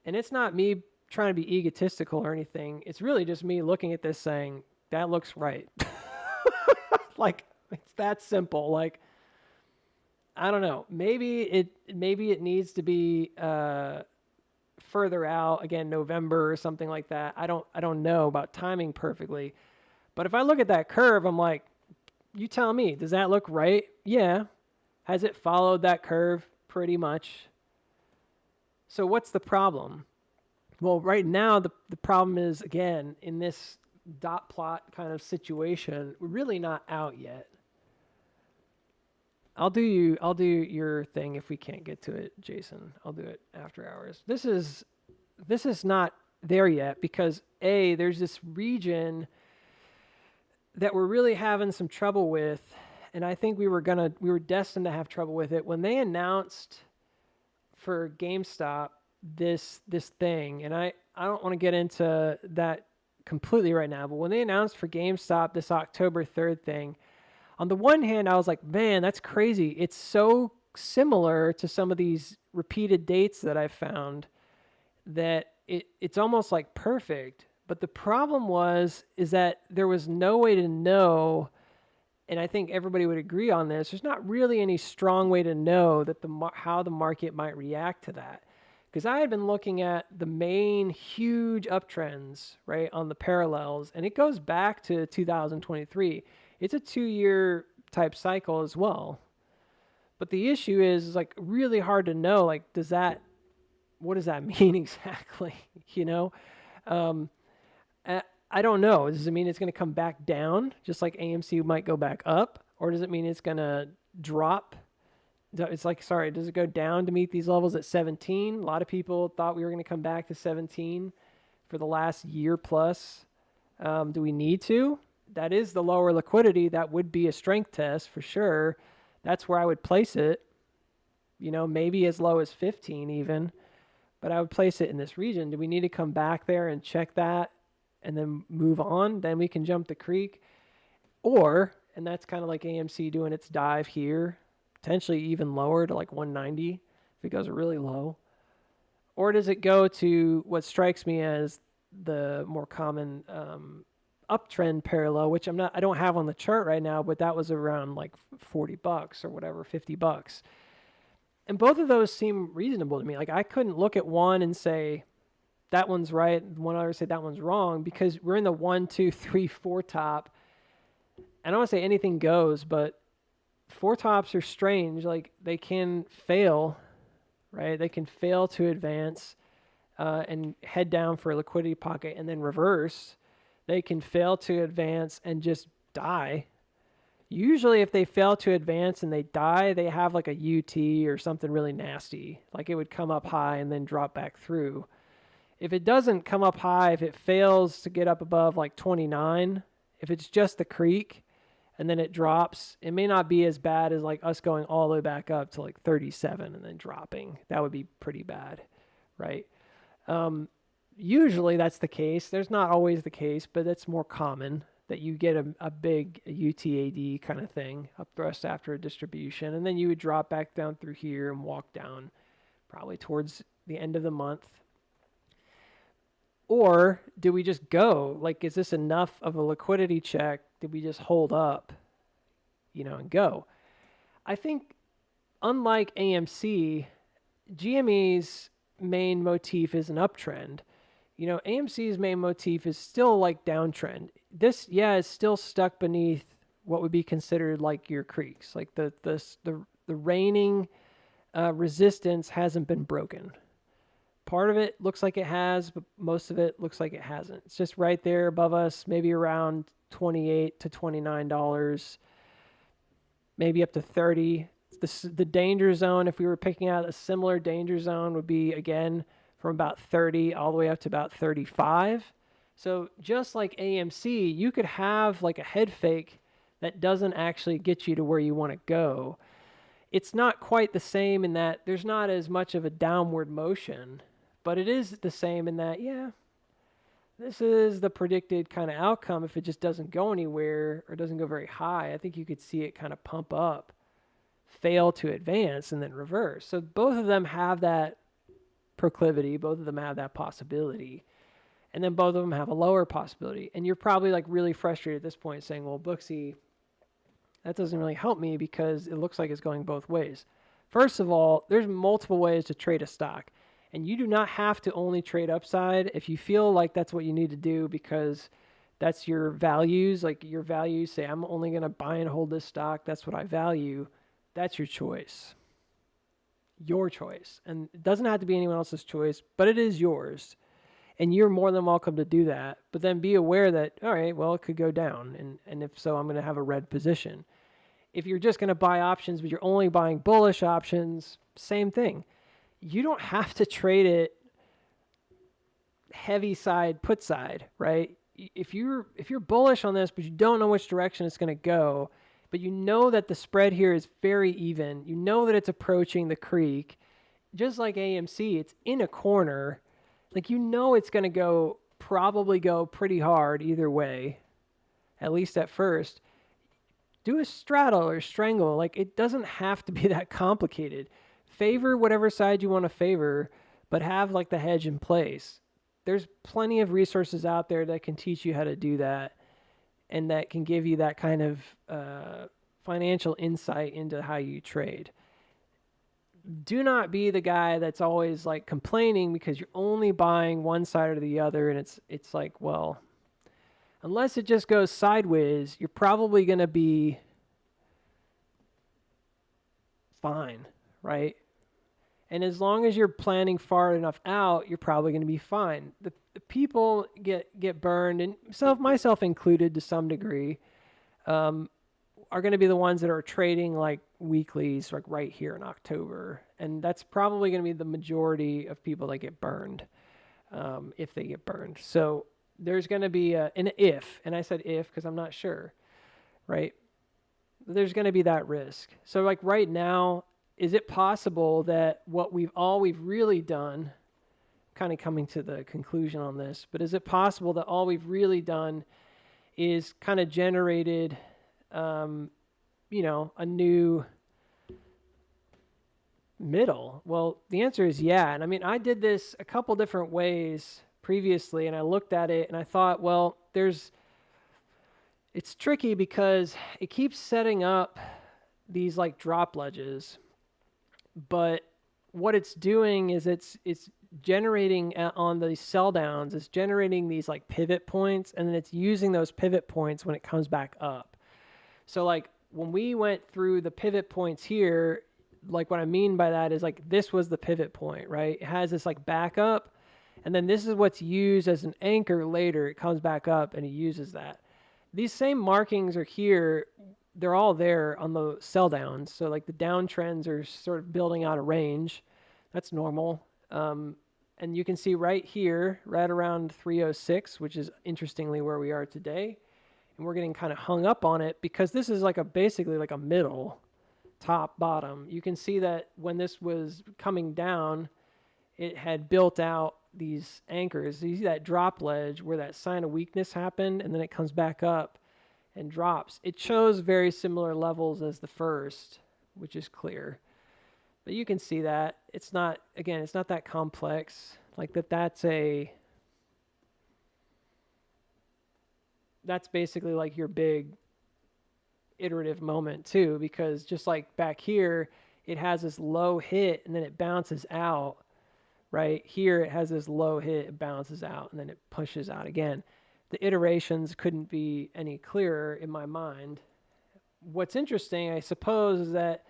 And it's not me trying to be egotistical or anything. It's really just me looking at this saying, that looks right. Like, it's that simple. Like, I don't know. Maybe it needs to be further out, again, November or something like that. I don't know about timing perfectly. But if I look at that curve, I'm like, you tell me, does that look right? Yeah. Has it followed that curve? Pretty much. So what's the problem? Well, right now, the problem is, again, in this dot plot kind of situation, we're really not out yet. I'll do your thing if we can't get to it, Jason. I'll do it after hours. This is not there yet because there's this region that we're really having some trouble with, and I think we were destined to have trouble with it when they announced for GameStop this thing, and I don't want to get into that completely right now, but when they announced for GameStop this October 3rd thing, on the one hand, I was like, man, that's crazy. It's so similar to some of these repeated dates that I've found that it's almost like perfect. But the problem is that there was no way to know, and I think everybody would agree on this, there's not really any strong way to know that how the market might react to that. Because I had been looking at the main huge uptrends, right, on the parallels, and it goes back to 2023. It's a 2-year type cycle as well. But the issue is like really hard to know, like, what does that mean exactly? You know? I don't know. Does it mean it's going to come back down, just like AMC might go back up? Or does it mean it's going to drop? It's like, does it go down to meet these levels at 17? A lot of people thought we were going to come back to 17 for the last year plus. Do we need to? That is the lower liquidity. That would be a strength test for sure. That's where I would place it. You know, maybe as low as 15 even. But I would place it in this region. Do we need to come back there and check that and then move on? Then we can jump the creek. Or, and that's kind of like AMC doing its dive here, potentially even lower to like 190 if it goes really low. Or does it go to what strikes me as the more common uptrend parallel, which I don't have on the chart right now, but that was around like $40 or whatever, $50. And both of those seem reasonable to me. Like, I couldn't look at one and say that one's right, one other say that one's wrong, because we're in the 1, 2, 3, 4 top. I don't want to say anything goes, but 4 tops are strange. Like, they can fail, right? They can fail to advance and head down for a liquidity pocket and then reverse. They can fail to advance and just die. Usually if they fail to advance and they die, they have like a UT or something really nasty. Like, it would come up high and then drop back through. If it doesn't come up high, if it fails to get up above like 29, if it's just the creek and then it drops, it may not be as bad as like us going all the way back up to like 37 and then dropping. That would be pretty bad, right? Usually that's the case. There's not always the case, but it's more common that you get a big UTAD kind of thing, up thrust after a distribution, and then you would drop back down through here and walk down probably towards the end of the month. Or do we just go? Like, is this enough of a liquidity check? Did we just hold up, and go? I think, unlike AMC, GME's main motif is an uptrend. AMC's main motif is still like downtrend. This, is still stuck beneath what would be considered like your creeks. Like the reigning resistance hasn't been broken. Part of it looks like it has, but most of it looks like it hasn't. It's just right there above us, maybe around $28 to $29, maybe up to 30. The danger zone, if we were picking out a similar danger zone, would be, again, from about 30 all the way up to about 35. So just like AMC, you could have like a head fake that doesn't actually get you to where you want to go. It's not quite the same in that there's not as much of a downward motion, but it is the same in that, yeah, this is the predicted kind of outcome if it just doesn't go anywhere or doesn't go very high. I think you could see it kind of pump up, fail to advance, and then reverse. So both of them have that proclivity, both of them have that possibility, and then both of them have a lower possibility. And you're probably like really frustrated at this point saying, well, Booksy, that doesn't really help me because it looks like it's going both ways. First of all, there's multiple ways to trade a stock. And you do not have to only trade upside if you feel like that's what you need to do because that's your values. Like your values say, I'm only going to buy and hold this stock. That's what I value. That's your choice. Your choice. And it doesn't have to be anyone else's choice, but it is yours. And you're more than welcome to do that. But then be aware that, all right, well, it could go down. And if so, I'm going to have a red position. If you're just going to buy options, but you're only buying bullish options, same thing. You don't have to trade it heavy side, put side, right? If you're bullish on this, but you don't know which direction it's going to go, but you know that the spread here is very even, you know that it's approaching the creek, just like AMC, it's in a corner, like you know it's going to probably go pretty hard either way, at least at first. Do a straddle or strangle. Like it doesn't have to be that complicated. Favor whatever side you want to favor, but have like the hedge in place. There's plenty of resources out there that can teach you how to do that and that can give you that kind of financial insight into how you trade. Do not be the guy that's always like complaining because you're only buying one side or the other, and it's like, well, unless it just goes sideways, you're probably going to be fine, right? And as long as you're planning far enough out, you're probably going to be fine. The people get burned, and myself included to some degree, are going to be the ones that are trading like weeklies, like right here in October. And that's probably going to be the majority of people that get burned, if they get burned. So there's going to be an if, and I said if because I'm not sure, right? There's going to be that risk. So like right now, is it possible that what we've really done, kind of coming to the conclusion on this, but is it possible that all we've really done is kind of generated, a new middle? Well, the answer is yeah. And I mean, I did this a couple different ways previously, and I looked at it and I thought, well, it's tricky because it keeps setting up these like drop ledges. But what it's doing is it's generating on the sell downs, it's generating these like pivot points, and then it's using those pivot points when it comes back up. So like when we went through the pivot points here, like what I mean by that is like this was the pivot point, right? It has this like backup, and then this is what's used as an anchor later. It comes back up and it uses that. These same markings are here. They're all there on the sell downs. So like the downtrends are sort of building out a range. That's normal. And you can see right here, right around 306, which is interestingly where we are today. And we're getting kind of hung up on it because this is like basically like a middle, top, bottom. You can see that when this was coming down, it had built out these anchors. You see that drop ledge where that sign of weakness happened, and then it comes back up and drops. It shows very similar levels as the first, which is clear. But you can see that it's not that complex. Like that's basically like your big iterative moment too, because just like back here, it has this low hit and then it bounces out. Right here, it has this low hit, it bounces out, and then it pushes out again. The iterations couldn't be any clearer in my mind. What's interesting, I suppose, is that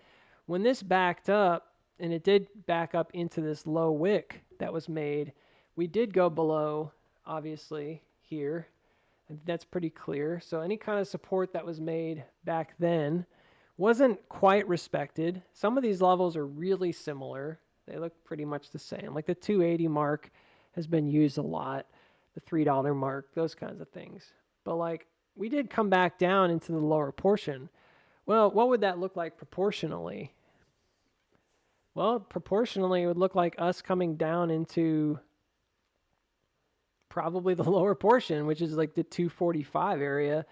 when this backed up, and it did back up into this low wick that was made, we did go below, obviously, here. And that's pretty clear. So any kind of support that was made back then wasn't quite respected. Some of these levels are really similar. They look pretty much the same. Like the 280 mark has been used a lot. The $3 mark, those kinds of things. But like we did come back down into the lower portion. Well, what would that look like proportionally? Well, proportionally, it would look like us coming down into probably the lower portion, which is like the 245 area.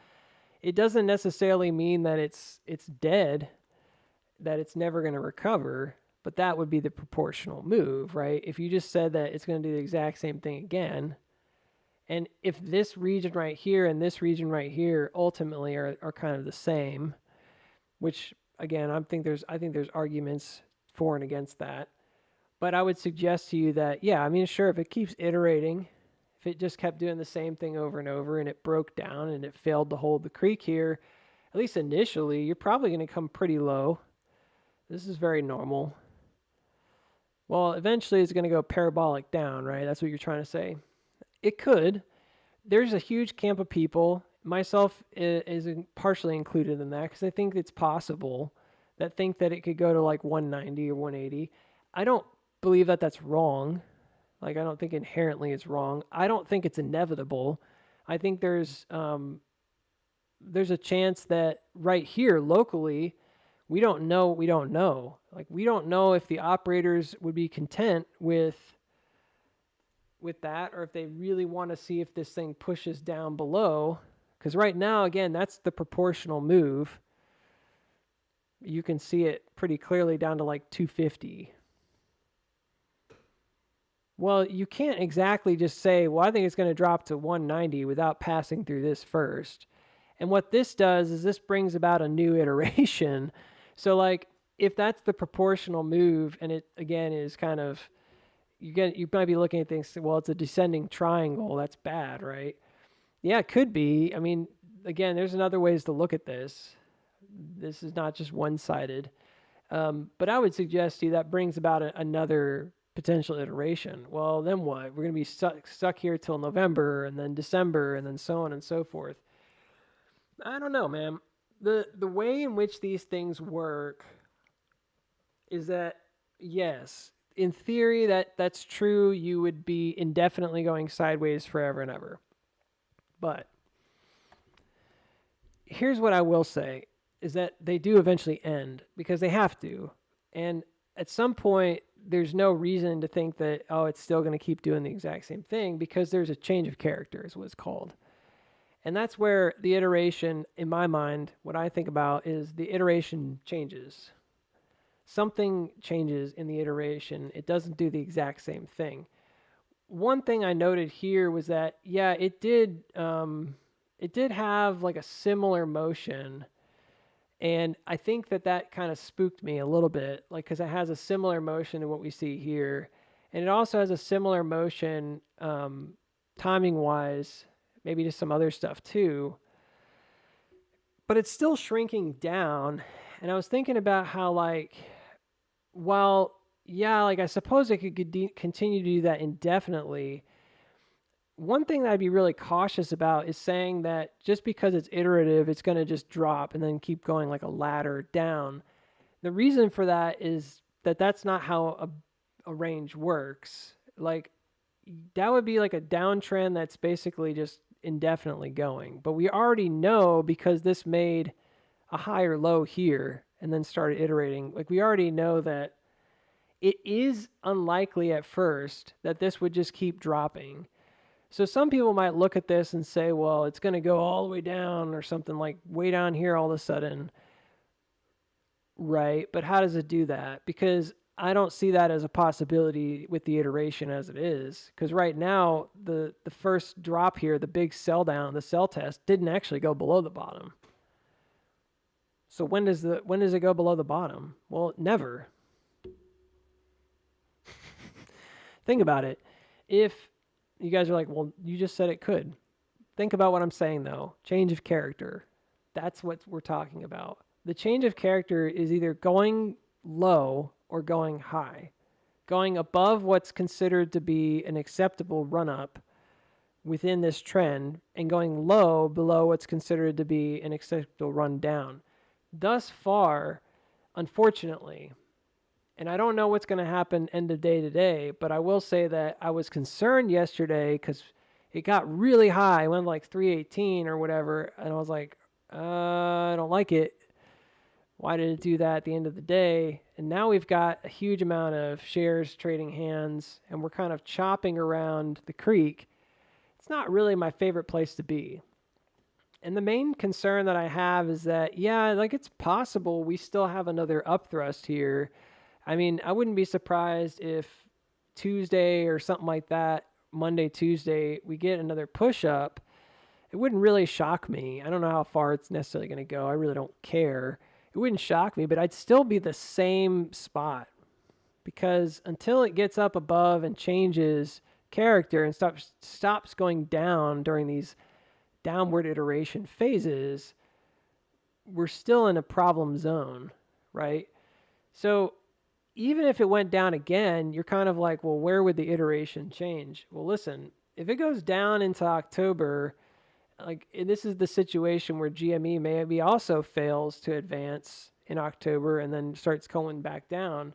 It doesn't necessarily mean that it's dead, that it's never going to recover, but that would be the proportional move, right? If you just said that it's going to do the exact same thing again, and if this region right here and this region right here ultimately are kind of the same, which again, I think there's arguments for and against that. But I would suggest to you that, yeah, I mean, sure, if it keeps iterating, if it just kept doing the same thing over and over and it broke down and it failed to hold the creek here, at least initially, you're probably going to come pretty low. This is very normal. Well, eventually it's going to go parabolic down, right? That's what you're trying to say. It could. There's a huge camp of people, myself is partially included in that, because I think it's possible, that think that it could go to like 190 or 180. I don't believe that that's wrong. Like, I don't think inherently it's wrong. I don't think it's inevitable. I think there's a chance that right here locally, we don't know what we don't know. Like, we don't know if the operators would be content with that, or if they really want to see if this thing pushes down below. Because right now, again, that's the proportional move. You can see it pretty clearly down to like 250. Well, you can't exactly just say, well, I think it's going to drop to 190 without passing through this first. And what this does is this brings about a new iteration. So like, if that's the proportional move, and it again is kind of, you might be looking at things, well, it's a descending triangle. That's bad, right? Yeah, it could be. I mean, again, there's other ways to look at this. This is not just one-sided. But I would suggest to you that brings about another potential iteration. Well, then what? We're going to be stuck here till November, and then December, and then so on and so forth. I don't know, man. The way in which these things work is that, yes, in theory, that's true. You would be indefinitely going sideways forever and ever. But here's what I will say, is that they do eventually end, because they have to. And at some point, there's no reason to think that, oh, it's still going to keep doing the exact same thing, because there's a change of character is what it's called. And that's where the iteration, in my mind, what I think about is the iteration changes. Something changes in the iteration. It doesn't do the exact same thing. One thing I noted here was that, yeah, it did have like a similar motion. And I think that kind of spooked me a little bit, like, because it has a similar motion to what we see here. And it also has a similar motion timing-wise, maybe to some other stuff too. But it's still shrinking down. And I was thinking about how, like, while, yeah, like, I suppose it could continue to do that indefinitely. One thing that I'd be really cautious about is saying that just because it's iterative, it's going to just drop and then keep going like a ladder down. The reason for that is that that's not how a range works. Like, that would be like a downtrend that's basically just indefinitely going. But we already know, because this made a higher low here and then started iterating, like, we already know that it is unlikely at first that this would just keep dropping. So some people might look at this and say, well, it's going to go all the way down, or something like way down here all of a sudden. Right? But how does it do that? Because I don't see that as a possibility with the iteration as it is. Because right now, the first drop here, the big sell down, the sell test, didn't actually go below the bottom. So when does it go below the bottom? Well, never. Think about it. If you guys are like, well, you just said it could. Think about what I'm saying, though. Change of character. That's what we're talking about. The change of character is either going low or going high. Going above what's considered to be an acceptable run-up within this trend, and going low below what's considered to be an acceptable run down. Thus far, unfortunately, and I don't know what's going to happen end of day today, but I will say that I was concerned yesterday because it got really high, went like 318 or whatever, and I was like, I don't like it. Why did it do that at the end of the day? And now we've got a huge amount of shares trading hands, and we're kind of chopping around the creek. It's not really my favorite place to be. And the main concern that I have is that, yeah, like it's possible we still have another upthrust here. I mean, I wouldn't be surprised if Tuesday or something like that, Monday, Tuesday, we get another push up. It wouldn't really shock me. I don't know how far it's necessarily going to go. I really don't care. It wouldn't shock me, but I'd still be the same spot because until it gets up above and changes character and stops going down during these downward iteration phases, we're still in a problem zone, right? So even if it went down again, you're kind of like, well, where would the iteration change? Well, listen, if it goes down into October, like this is the situation where GME maybe also fails to advance in October and then starts going back down.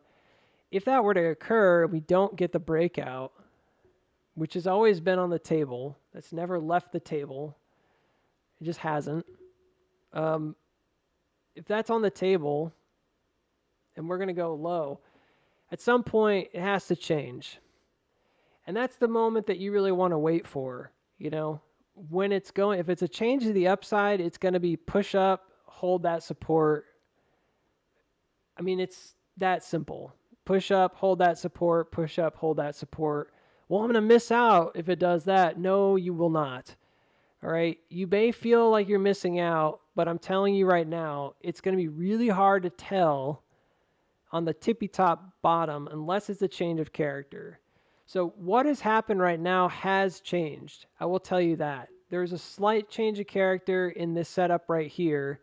If that were to occur, we don't get the breakout, which has always been on the table. That's never left the table. It just hasn't. If that's on the table and we're going to go low, at some point it has to change. And that's the moment that you really want to wait for, you know? When it's going, if it's a change to the upside, it's going to be push up, hold that support. I mean, it's that simple. Push up, hold that support, push up, hold that support. Well, I'm going to miss out if it does that. No, you will not. All right. You may feel like you're missing out, but I'm telling you right now, it's going to be really hard to tell on the tippy top bottom unless it's a change of character. So what has happened right now has changed. I will tell you that. There's a slight change of character in this setup right here,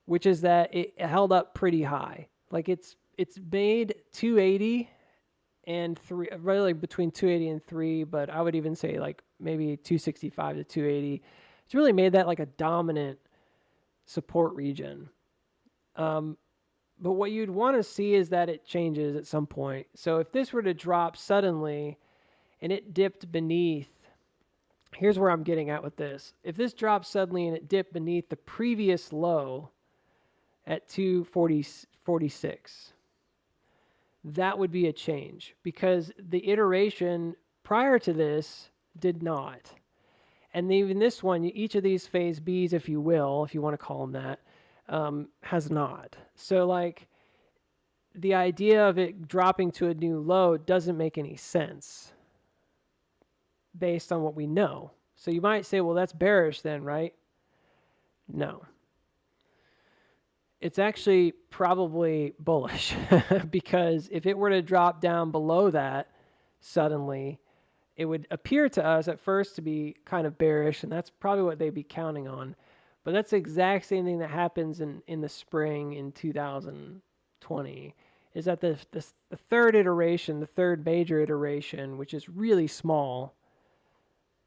which is that it held up pretty high. Like it's made 280 and 3, really between 280 and 3, but I would even say like maybe 265 to 280. It's really made that like a dominant support region. But what you'd want to see is that it changes at some point. So if this were to drop suddenly and it dipped beneath, here's where I'm getting at with this. If this dropped suddenly and it dipped beneath the previous low at 246, that would be a change because the iteration prior to this did not. And even this one, each of these phase Bs, if you will, if you want to call them that, has not. So like the idea of it dropping to a new low doesn't make any sense based on what we know. So you might say, well, that's bearish then, right? No. It's actually probably bullish because if it were to drop down below that suddenly, it would appear to us at first to be kind of bearish, and that's probably what they'd be counting on. But that's the exact same thing that happens in the spring in 2020, is that the third iteration, the third major iteration, which is really small,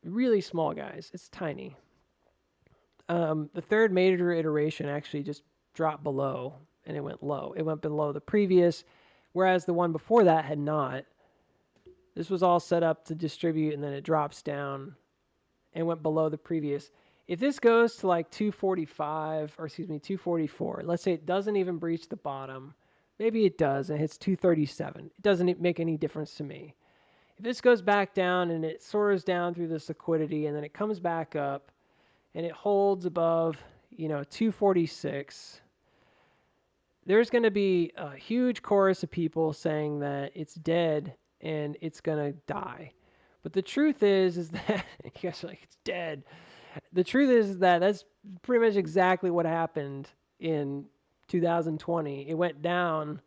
guys. It's tiny. The third major iteration actually just dropped below, and it went low. It went below the previous, whereas the one before that had not. This was all set up to distribute, and then it drops down and went below the previous. If this goes to like 244, let's say it doesn't even breach the bottom. Maybe it does and it hits 237. It doesn't make any difference to me. If this goes back down and it soars down through this liquidity and then it comes back up and it holds above, 246, there's going to be a huge chorus of people saying that it's dead and it's going to die. But the truth is that, you guys are like, it's dead. The truth is that that's pretty much exactly what happened in 2020. It went down,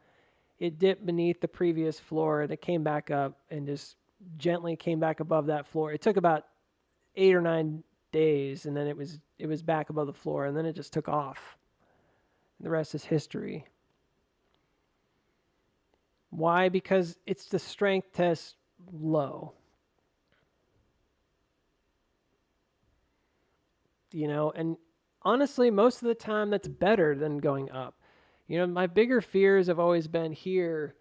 it dipped beneath the previous floor, and it came back up and just gently came back above that floor. It took about 8 or 9 days, and then it was back above the floor, and then it just took off. The rest is history. Why? Because it's the strength test low. And honestly, most of the time that's better than going up. My bigger fears have always been here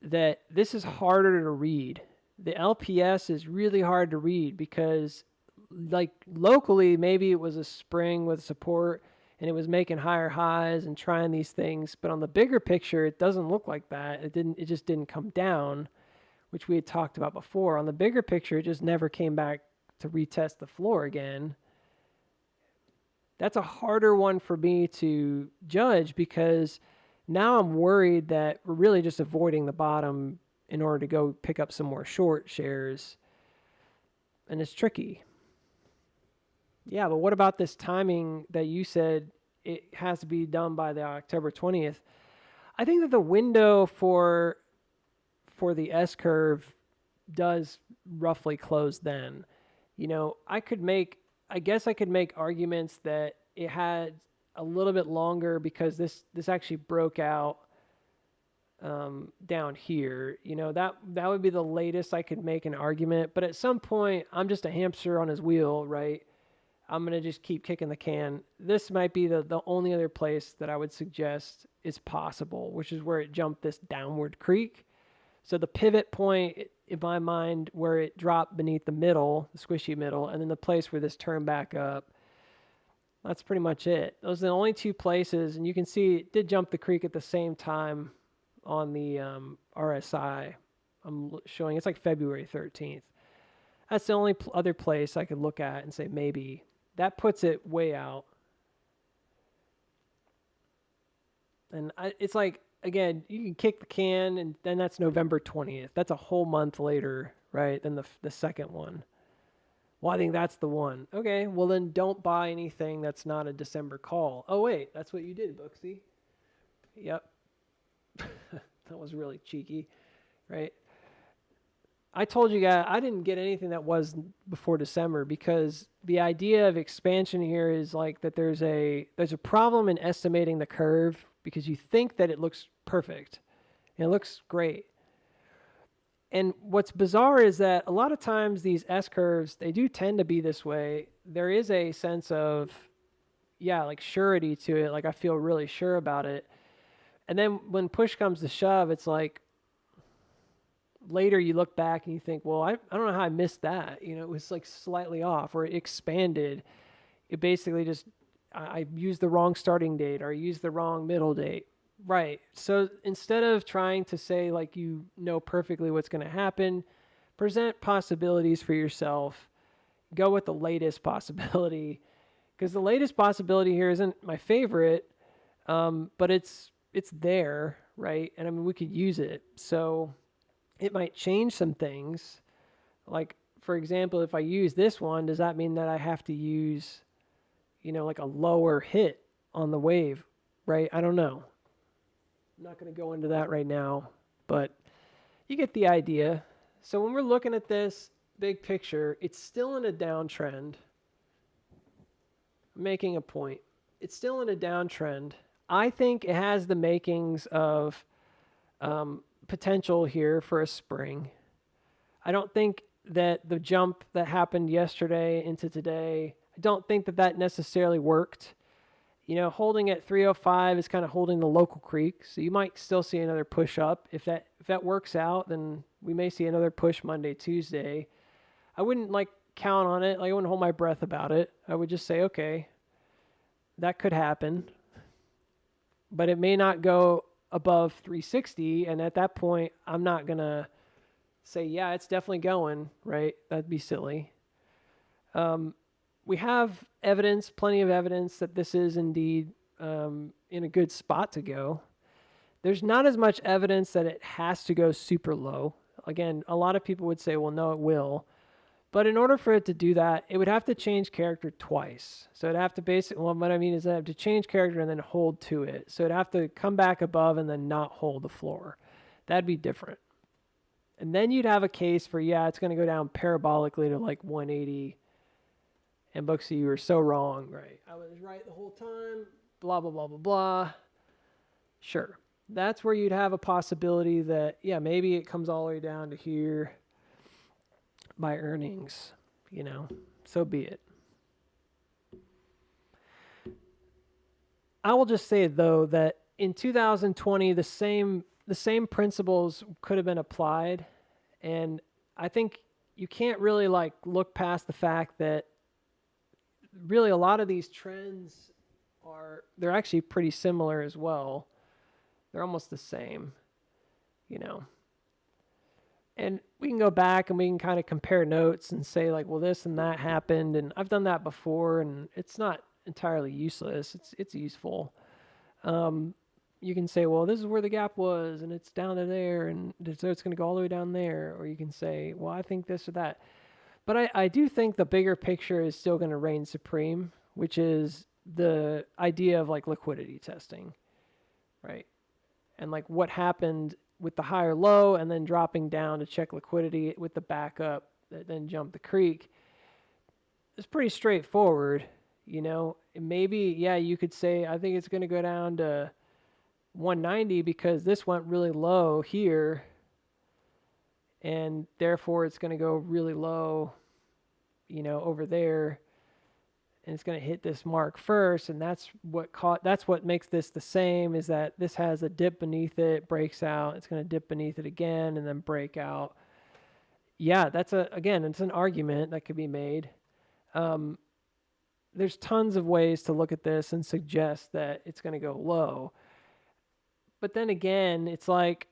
that this is harder to read. the LPS is really hard to read because, like, locally, maybe it was a spring with support and it was making higher highs and trying these things. But on the bigger picture, it doesn't look like that. It just didn't come down, which we had talked about before. On the bigger picture, it just never came back to retest the floor again. That's a harder one for me to judge because now I'm worried that we're really just avoiding the bottom in order to go pick up some more short shares. And it's tricky. Yeah, but what about this timing that you said it has to be done by the October 20th? I think that the window for the S curve does roughly close then. You know, I guess I could make arguments that it had a little bit longer because this actually broke out down here. You know, that would be the latest I could make an argument. But at some point, I'm just a hamster on his wheel, right? I'm going to just keep kicking the can. This might be the only other place that I would suggest is possible, which is where it jumped this downward creek. So the pivot point, in my mind, where it dropped beneath the middle, the squishy middle, and then the place where this turned back up, that's pretty much it. Those are the only two places, and you can see it did jump the creek at the same time on the RSI. I'm showing it's like February 13th. That's the only other place I could look at and say maybe. That puts it way out. And it's like, again, you can kick the can, and then that's November 20th. That's a whole month later, right, than the second one. Well, I think that's the one. Okay, well then don't buy anything that's not a December call. Oh, wait, that's what you did, Booksy. Yep. That was really cheeky, right? I told you guys I didn't get anything that was before December because the idea of expansion here is like that there's a problem in estimating the curve because you think that it looks perfect and it looks great. And what's bizarre is that a lot of times these S curves, they do tend to be this way. There is a sense of, like surety to it. Like I feel really sure about it. And then when push comes to shove, it's like later you look back and you think, well, I don't know how I missed that. You know, it was like slightly off or it expanded. It basically just, I used the wrong starting date or I used the wrong middle date. Right. So instead of trying to say like you know perfectly what's going to happen, present possibilities for yourself. Go with the latest possibility because the latest possibility here isn't my favorite, but it's there, right? And I mean we could use it. So it might change some things. Like for example, if I use this one, does that mean that I have to use, like a lower hit on the wave, right? I don't know. I'm not going to go into that right now, but you get the idea. So when we're looking at this big picture, it's still in a downtrend. I'm making a point. It's still in a downtrend. I think it has the makings of potential here for a spring. I don't think that the jump that happened yesterday into today, I don't think that necessarily worked. Holding at 305 is kind of holding the local creek, so you might still see another push up. If that works out, then we may see another push Monday, Tuesday. I wouldn't count on it. I wouldn't hold my breath about it. I would just say, okay, that could happen, but it may not go above 360, and at that point, I'm not gonna say, yeah, it's definitely going, right? That'd be silly. We have evidence, plenty of evidence that this is indeed in a good spot to go. There's not as much evidence that it has to go super low. Again, a lot of people would say, well, no, it will. But in order for it to do that, it would have to change character twice. So it'd have to what I mean is it'd have to change character and then hold to it. So it'd have to come back above and then not hold the floor. That'd be different. And then you'd have a case for, it's going to go down parabolically to 180. And Booksy, you were so wrong, right? I was right the whole time, blah, blah, blah, blah, blah. Sure. That's where you'd have a possibility that, maybe it comes all the way down to here by earnings, so be it. I will just say, though, that in 2020, the same principles could have been applied, and I think you can't really like look past the fact that really a lot of these trends they're actually pretty similar as well. They're almost the same, you know. And we can go back and we can kind of compare notes and say like, well, this and that happened, and I've done that before, and it's not entirely useless. It's useful. Um, you can say, well, this is where the gap was, and it's down to there, and so it's going to go all the way down there. Or you can say, well, I think this or that. But I do think the bigger picture is still going to reign supreme, which is the idea of like liquidity testing, right? And like what happened with the higher low and then dropping down to check liquidity with the backup that then jumped the creek. It's pretty straightforward, you know. Maybe, yeah, you could say, I think it's going to go down to 190 because this went really low here, and therefore it's going to go really low, you know, over there, and it's going to hit this mark first, and that's what makes this the same, is that this has a dip beneath it, breaks out, it's going to dip beneath it again and then break out. Yeah, it's an argument that could be made. There's tons of ways to look at this and suggest that it's going to go low. But then again, it's like,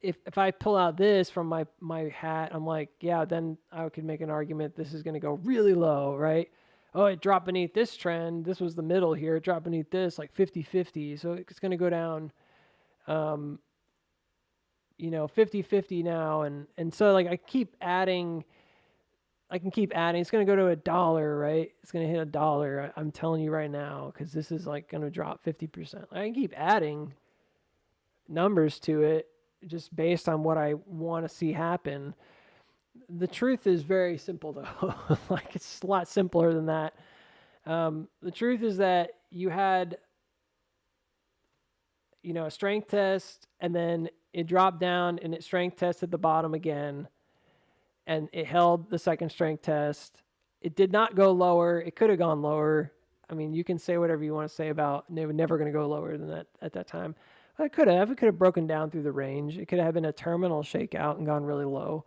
if I pull out this from my hat, I'm like, yeah, then I could make an argument this is going to go really low, right? Oh, it dropped beneath this trend. This was the middle here. It dropped beneath this, like 50-50. So it's going to go down, 50-50 now. And so like I can keep adding. It's going to go to $1, right? It's going to hit $1. I'm telling you right now, because this is like going to drop 50%. I can keep adding numbers to it just based on what I want to see happen. The truth is very simple, though. Like, it's a lot simpler than that. The truth is that you had, a strength test, and then it dropped down and it strength tested the bottom again, and it held the second strength test. It did not go lower. It could have gone lower. I mean, you can say whatever you want to say about they were never going to go lower than that at that time. But it could have. It could have broken down through the range. It could have been a terminal shakeout and gone really low.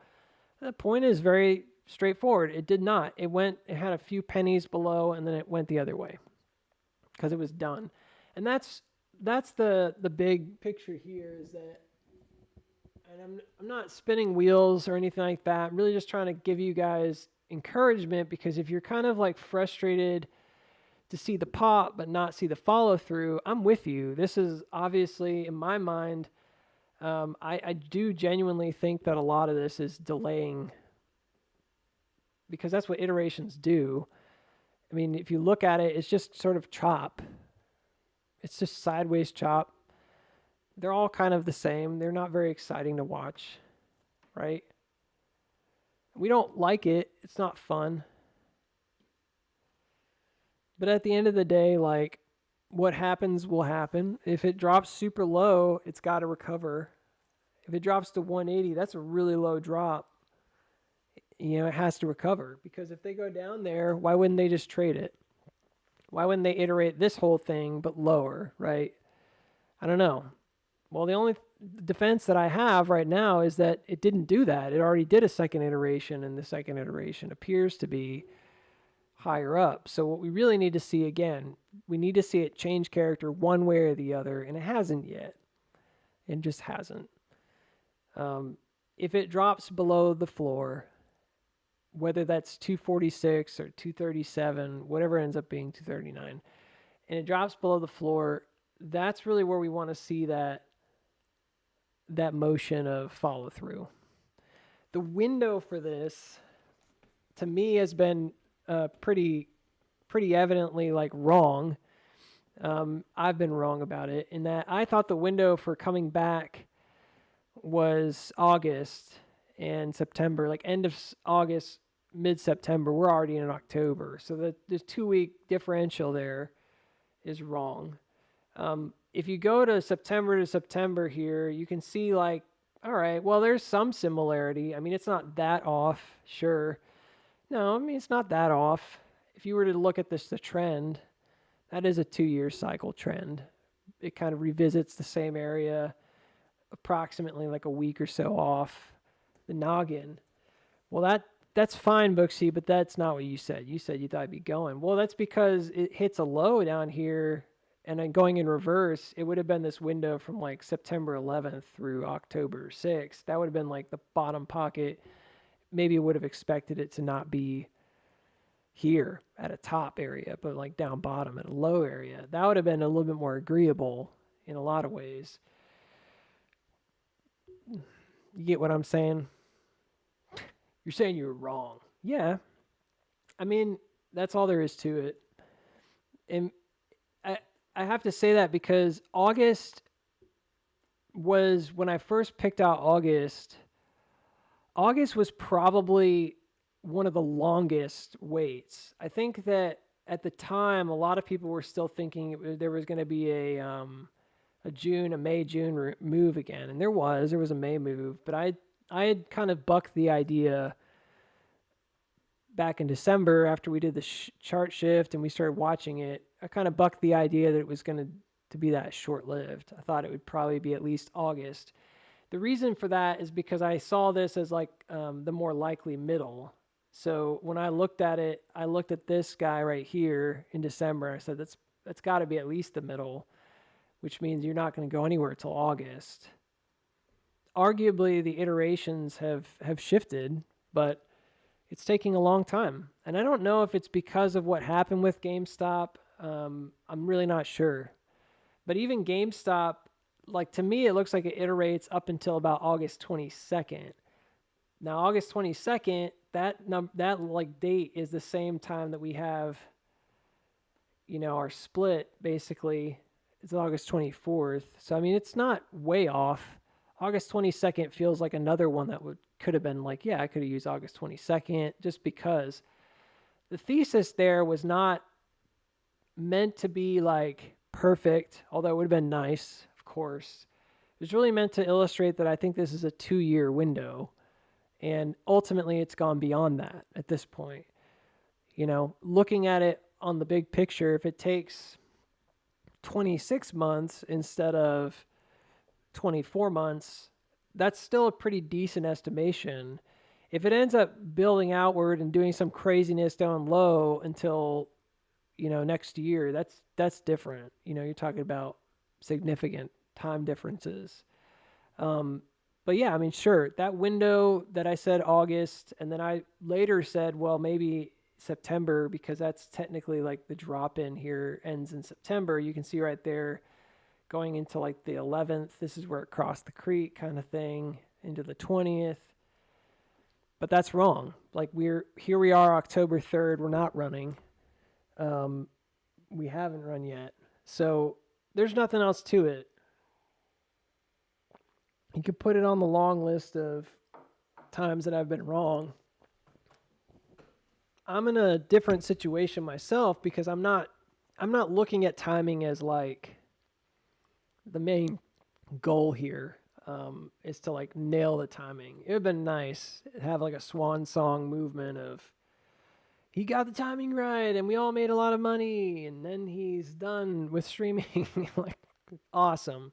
The point is very straightforward. It did not. It had a few pennies below, and then it went the other way because it was done. And that's the big picture here, is that, and I'm not spinning wheels or anything like that. I'm really just trying to give you guys encouragement, because if you're kind of like frustrated to see the pop but not see the follow through, I'm with you. This is obviously, in my mind, I do genuinely think that a lot of this is delaying, because that's what iterations do. I mean, if you look at it, it's just sort of chop. It's just sideways chop. They're all kind of the same. They're not very exciting to watch, right? We don't like it. It's not fun. But at the end of the day, like, what happens will happen. If it drops super low, it's got to recover. If it drops to 180, that's a really low drop. It has to recover, because if they go down there, why wouldn't they just trade it? Why wouldn't they iterate this whole thing but lower, right? I don't know. Well, the only defense that I have right now is that it didn't do that. It already did a second iteration, and the second iteration appears to be higher up. So what we really need to see, again, we need to see it change character one way or the other, and it hasn't yet. It just hasn't. If it drops below the floor, whether that's 246 or 237, whatever ends up being 239, and it drops below the floor, that's really where we want to see that motion of follow through. The window for this, to me, has been pretty evidently like wrong. I've been wrong about it, in that I thought the window for coming back was August and September, like end of August, mid-September. We're already in October, so the 2-week differential there is wrong. If you go to September here, you can see, like, all right, well, there's some similarity. I mean, it's not that off, sure. No, I mean, it's not that off. If you were to look at the trend, that is a 2-year cycle trend. It kind of revisits the same area, approximately like a week or so off. the noggin. Well, that's fine, Booksy, but that's not what you said. You said you thought it'd be going. Well, that's because it hits a low down here, and then going in reverse, it would have been this window from like September 11th through October 6th. That would have been like the bottom pocket. Maybe would have expected it to not be here at a top area, but like down bottom at a low area. That would have been a little bit more agreeable in a lot of ways. You get what I'm saying? You're saying you were wrong. Yeah. I mean, that's all there is to it. And I have to say that because August was, when I first picked out August was probably one of the longest waits. I think that at the time, a lot of people were still thinking there was going to be a May-June move again. And there was a May move, but I had kind of bucked the idea back in December after we did the chart shift and we started watching it. I kind of bucked the idea that it was going to be that short-lived. I thought it would probably be at least August. The reason for that is because I saw this as like the more likely middle. So when I looked at it, I looked at this guy right here in December. I said, that's got to be at least the middle, which means you're not going to go anywhere till August. Arguably, the iterations have shifted, but it's taking a long time. And I don't know if it's because of what happened with GameStop. I'm really not sure. But even GameStop, like to me, it looks like it iterates up until about August 22nd. Now, August 22nd, that like date is the same time that we have, our split basically. It's August 24th. So, I mean, it's not way off. August 22nd feels like another one that could have been like, yeah, I could have used August 22nd just because the thesis there was not meant to be like perfect, although it would have been nice, of course. It was really meant to illustrate that I think this is a 2-year window. And ultimately, it's gone beyond that at this point. Looking at it on the big picture, if it takes 26 months instead of 24 months, that's still a pretty decent estimation. If it ends up building outward and doing some craziness down low until, next year, that's different. You're talking about significant time differences. But yeah, I mean, sure, that window that I said August, and then I later said, well, maybe September, because that's technically like the drop in here ends in September. You can see right there going into like the 11th. This is where it crossed the creek kind of thing into the 20th. But that's wrong. Like here we are October 3rd. We're not running. We haven't run yet. So there's nothing else to it. You could put it on the long list of times that I've been wrong. I'm in a different situation myself because I'm not looking at timing as like the main goal here. Is to like nail the timing. It would have been nice to have like a swan song movement of he got the timing right and we all made a lot of money and then he's done with streaming. Like awesome.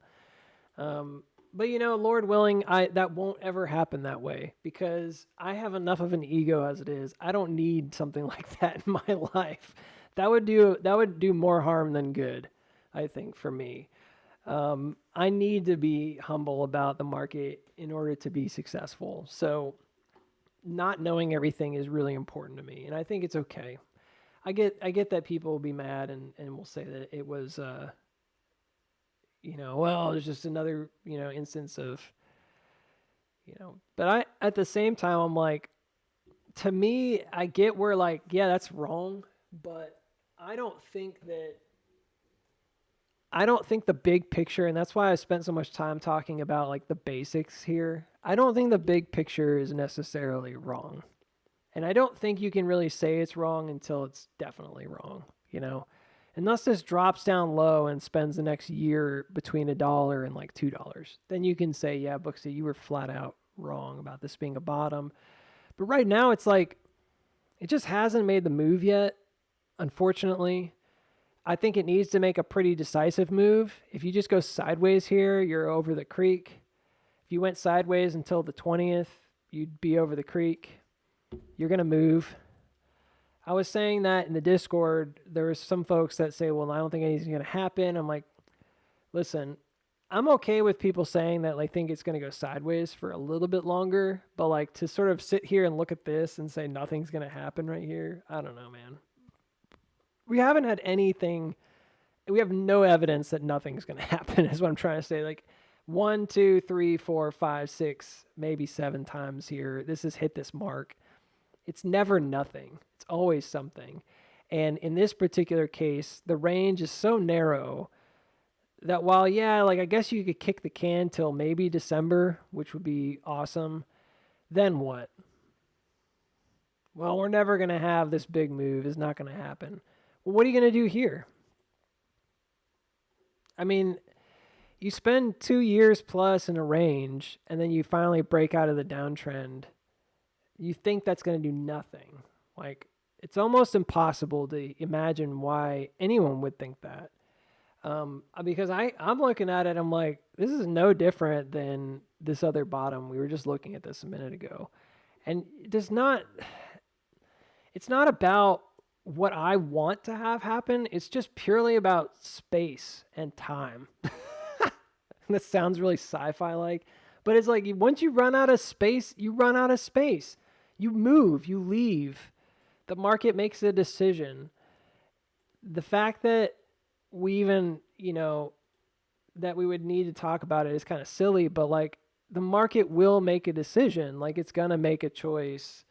But Lord willing, that won't ever happen that way because I have enough of an ego as it is. I don't need something like that in my life. That would do more harm than good, I think, for me. I need to be humble about the market in order to be successful. So not knowing everything is really important to me, and I think it's okay. I get that people will be mad and will say that it was well, it's just another, instance of, but at the same time, I'm like, to me, I get where like, yeah, that's wrong, but I don't think the big picture, and that's why I spent so much time talking about like the basics here. I don't think the big picture is necessarily wrong. And I don't think you can really say it's wrong until it's definitely wrong, Unless this drops down low and spends the next year between $1 and like $2, then you can say, yeah, Booksy, you were flat out wrong about this being a bottom. But right now it's like, it just hasn't made the move yet, unfortunately. I think it needs to make a pretty decisive move. If you just go sideways here, you're over the creek. If you went sideways until the 20th, you'd be over the creek. You're going to move. I was saying that in the Discord. There was some folks that say, well, I don't think anything's going to happen. I'm like, listen, I'm okay with people saying that like think it's going to go sideways for a little bit longer, but like to sort of sit here and look at this and say nothing's going to happen right here, I don't know, man. We haven't had anything. We have no evidence that nothing's going to happen is what I'm trying to say. Like 1, 2, 3, 4, 5, 6, maybe 7 times here. This has hit this mark. It's never nothing. It's always something. And in this particular case, the range is so narrow that while, yeah, like I guess you could kick the can till maybe December, which would be awesome, then what? Well, we're never going to have this big move. It's not going to happen. Well, what are you going to do here? I mean, you spend 2 years plus in a range, and then you finally break out of the downtrend. You think that's going to do nothing. Like, it's almost impossible to imagine why anyone would think that. Because I'm looking at it, I'm like, this is no different than this other bottom. We were just looking at this a minute ago. And it's not about what I want to have happen. It's just purely about space and time. That sounds really sci-fi like, but it's like once you run out of space, you run out of space. You move, you leave. The market makes a decision. The fact that we even, that we would need to talk about it is kind of silly, but like the market will make a decision. Like it's going to make a choice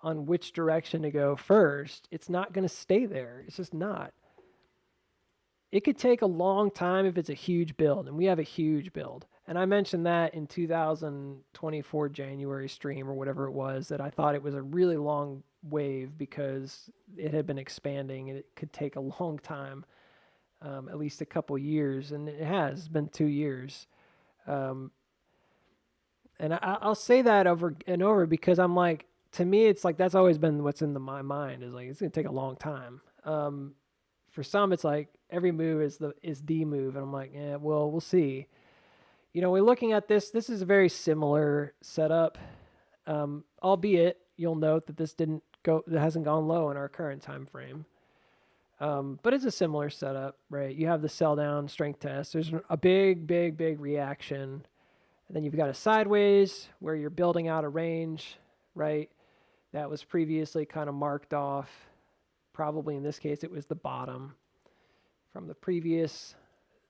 on which direction to go first. It's not going to stay there. It's just not. It could take a long time if it's a huge build, and we have a huge build. And I mentioned that in 2024 January stream or whatever it was, that I thought it was a really long wave because it had been expanding and it could take a long time, at least a couple years, and it has been 2 years. And I'll say that over and over because I'm like, to me, it's like that's always been what's in my mind is like it's gonna take a long time. For some, it's like every move is the move, and I'm like, yeah, well, we'll see. We're looking at this. This is a very similar setup, albeit you'll note that it hasn't gone low in our current time frame. But it's a similar setup, right? You have the sell down strength test. There's a big reaction, and then you've got a sideways where you're building out a range, right? That was previously kind of marked off. Probably in this case, it was the bottom from the previous.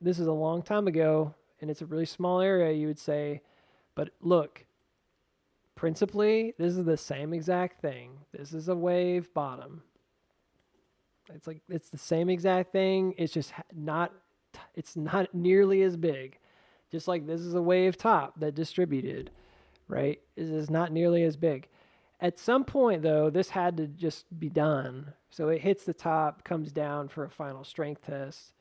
This is a long time ago, and it's a really small area, you would say. But look, principally, this is the same exact thing. This is a wave bottom. It's the same exact thing. It's just it's not nearly as big. Just like this is a wave top that distributed, right? It is not nearly as big. At some point, though, this had to just be done. So it hits the top, comes down for a final strength test,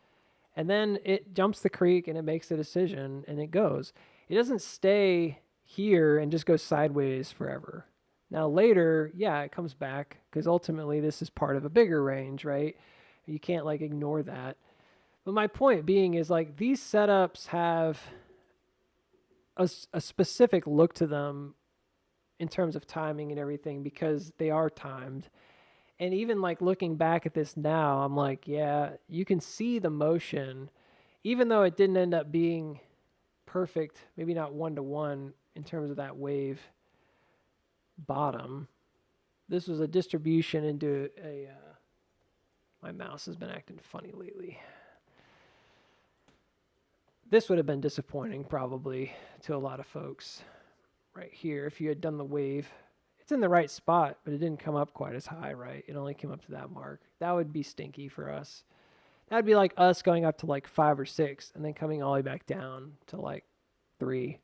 and then it jumps the creek and it makes a decision and it goes. It doesn't stay here and just go sideways forever. Now later, yeah, it comes back because ultimately this is part of a bigger range, right? You can't like ignore that. But my point being is like these setups have a specific look to them in terms of timing and everything because they are timed. And even like looking back at this now, I'm like, yeah, you can see the motion, even though it didn't end up being perfect, maybe not 1-to-1 in terms of that wave bottom. This was a distribution into my mouse has been acting funny lately. This would have been disappointing probably to a lot of folks. Right here, if you had done the wave, it's in the right spot, but it didn't come up quite as high, right? It only came up to that mark. That would be stinky for us. That'd be like us going up to like 5 or 6 and then coming all the way back down to like 3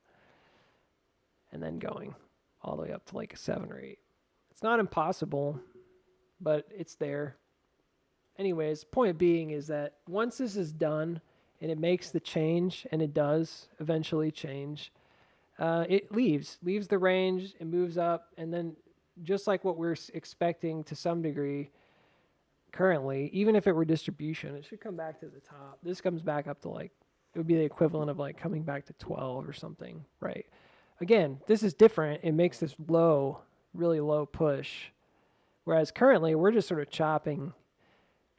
and then going all the way up to like a 7 or 8. It's not impossible, but it's there. Anyways, point being is that once this is done and it makes the change, and it does eventually change, it leaves the range, it moves up, and then just like what we're expecting to some degree currently, even if it were distribution, it should come back to the top. This comes back up to like, it would be the equivalent of like coming back to 12 or something, right? Again, this is different. It makes this low, really low push. Whereas currently, we're just sort of chopping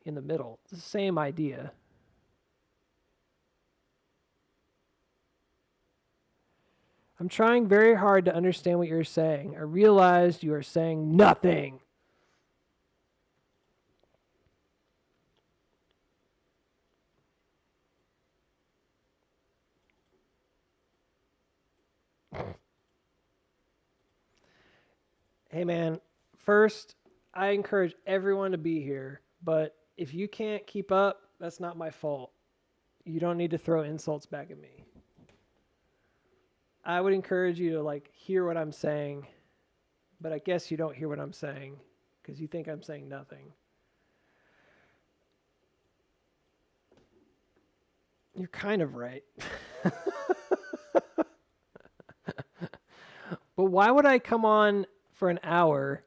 in the middle. It's the same idea. I'm trying very hard to understand what you're saying. I realized you are saying nothing. Hey man, first, I encourage everyone to be here, but if you can't keep up, that's not my fault. You don't need to throw insults back at me. I would encourage you to like hear what I'm saying, but I guess you don't hear what I'm saying because you think I'm saying nothing. You're kind of right. But why would I come on for an hour?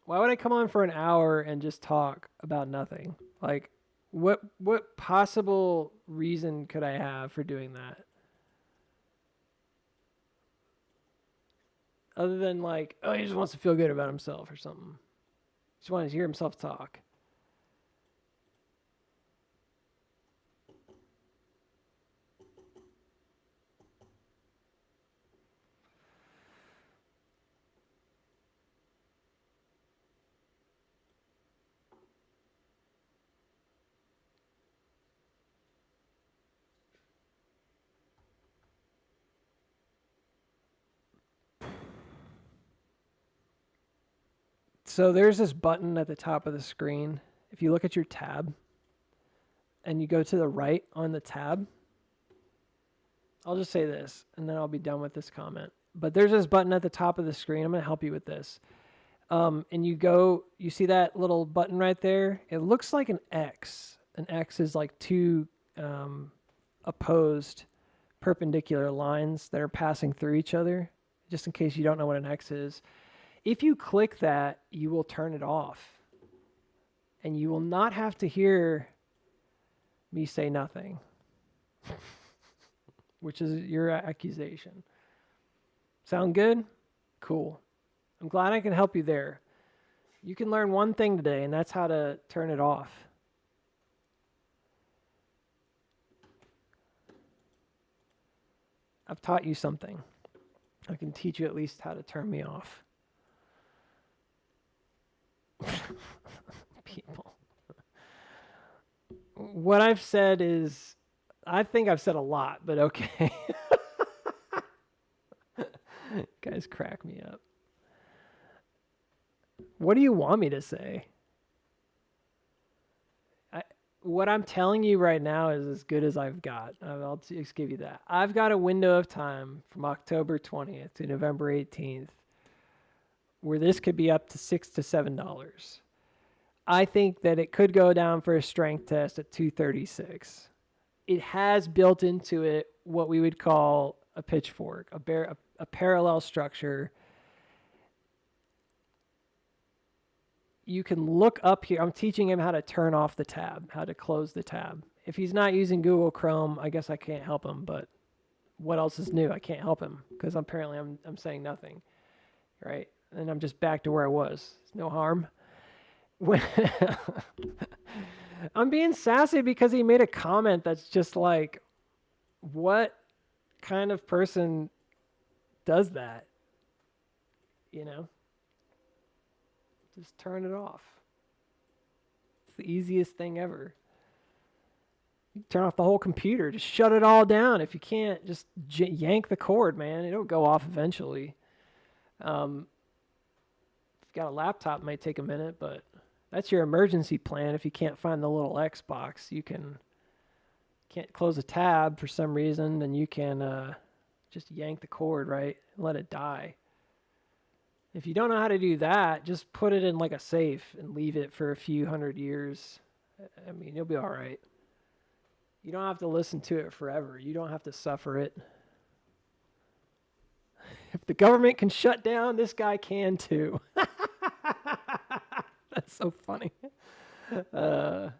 Why would I come on for an hour and just talk about nothing? Like, what possible reason could I have for doing that? Other than like, oh, he just wants to feel good about himself or something. Just wants to hear himself talk. So there's this button at the top of the screen. If you look at your tab and you go to the right on the tab, I'll just say this and then I'll be done with this comment. But there's this button at the top of the screen. I'm going to help you with this. And you see that little button right there? It looks like an X. An X is like two opposed perpendicular lines that are passing through each other, just in case you don't know what an X is. If you click that, you will turn it off. And you will not have to hear me say nothing, which is your accusation. Sound good? Cool. I'm glad I can help you there. You can learn one thing today, and that's how to turn it off. I've taught you something. I can teach you at least how to turn me off. People. What I've said is, I think I've said a lot, but okay. Guys crack me up. What do you want me to say? What I'm telling you right now is as good as I've got. I'll just give you that. I've got a window of time from October 20th to November 18th where this could be up to $6 to $7. I think that it could go down for a strength test at 236. It has built into it what we would call a pitchfork, a parallel structure. You can look up here. I'm teaching him how to turn off the tab, how to close the tab. If he's not using Google Chrome, I guess I can't help him, but what else is new? I can't help him because apparently I'm saying nothing, right? And I'm just back to where I was. It's no harm. I'm being sassy because he made a comment that's just like, what kind of person does that? You know? Just turn it off. It's the easiest thing ever. You turn off the whole computer. Just shut it all down. If you can't, just yank the cord, man. It'll go off eventually. If you've got a laptop, it might take a minute, but that's your emergency plan. If you can't find the little Xbox, you can't close a tab for some reason, then you can just yank the cord, right? And let it die. If you don't know how to do that, just put it in like a safe and leave it for a few hundred years. I mean, you'll be all right. You don't have to listen to it forever. You don't have to suffer it. If the government can shut down, this guy can too. That's so funny. Yeah.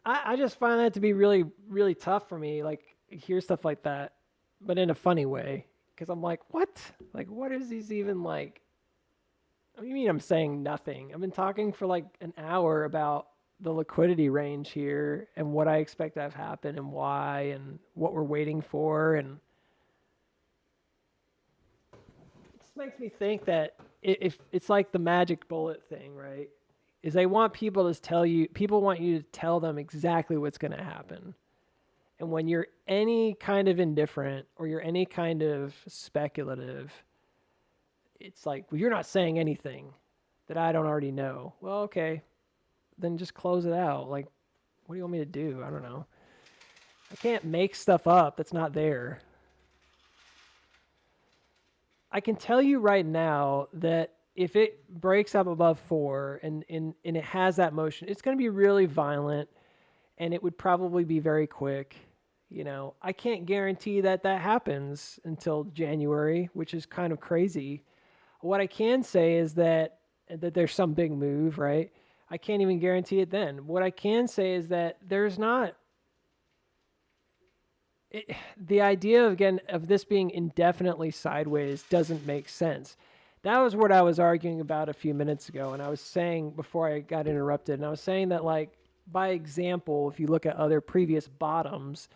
I just find that to be really, really tough for me. Like, hear stuff like that. but in a funny way. Because I'm like, what? Like, what is these even like? What do you mean I'm saying nothing? I've been talking for like an hour about the liquidity range here and what I expect to have happen and why and what we're waiting for. And it just makes me think that if it's like the magic bullet thing, right? Is they want people to tell you, people want you to tell them exactly what's going to happen. And when you're any kind of indifferent or you're any kind of speculative, it's like, well, you're not saying anything that I don't already know. Well, okay, then just close it out. Like, what do you want me to do? I don't know. I can't make stuff up that's not there. I can tell you right now that if it breaks up above 4 and it has that motion, it's going to be really violent and it would probably be very quick. You know, I can't guarantee that that happens until January, which is kind of crazy. What I can say is that there's some big move, right? I can't even guarantee it then. What I can say is that there's not the idea again of this being indefinitely sideways doesn't make sense. That was what I was arguing about a few minutes ago, and I was saying before I got interrupted, and I was saying that, like, by example, if you look at other previous bottoms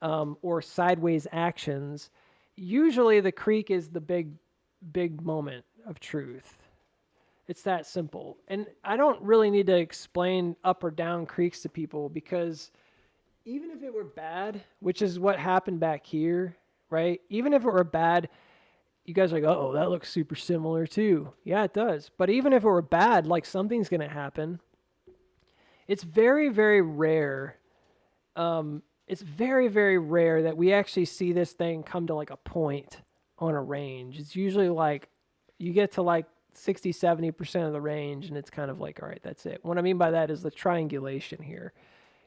or sideways actions, usually the creek is the big moment of truth. It's that simple. And I don't really need to explain up or down creeks to people because even if it were bad, which is what happened back here, right? Even if it were bad, you guys are like, oh, that looks super similar too. Yeah, it does. But even if it were bad, like something's going to happen. It's very, very rare. It's very, very rare that we actually see this thing come to like a point on a range. It's usually like you get to like 60, 70% of the range and it's kind of like, all right, that's it. What I mean by that is the triangulation here.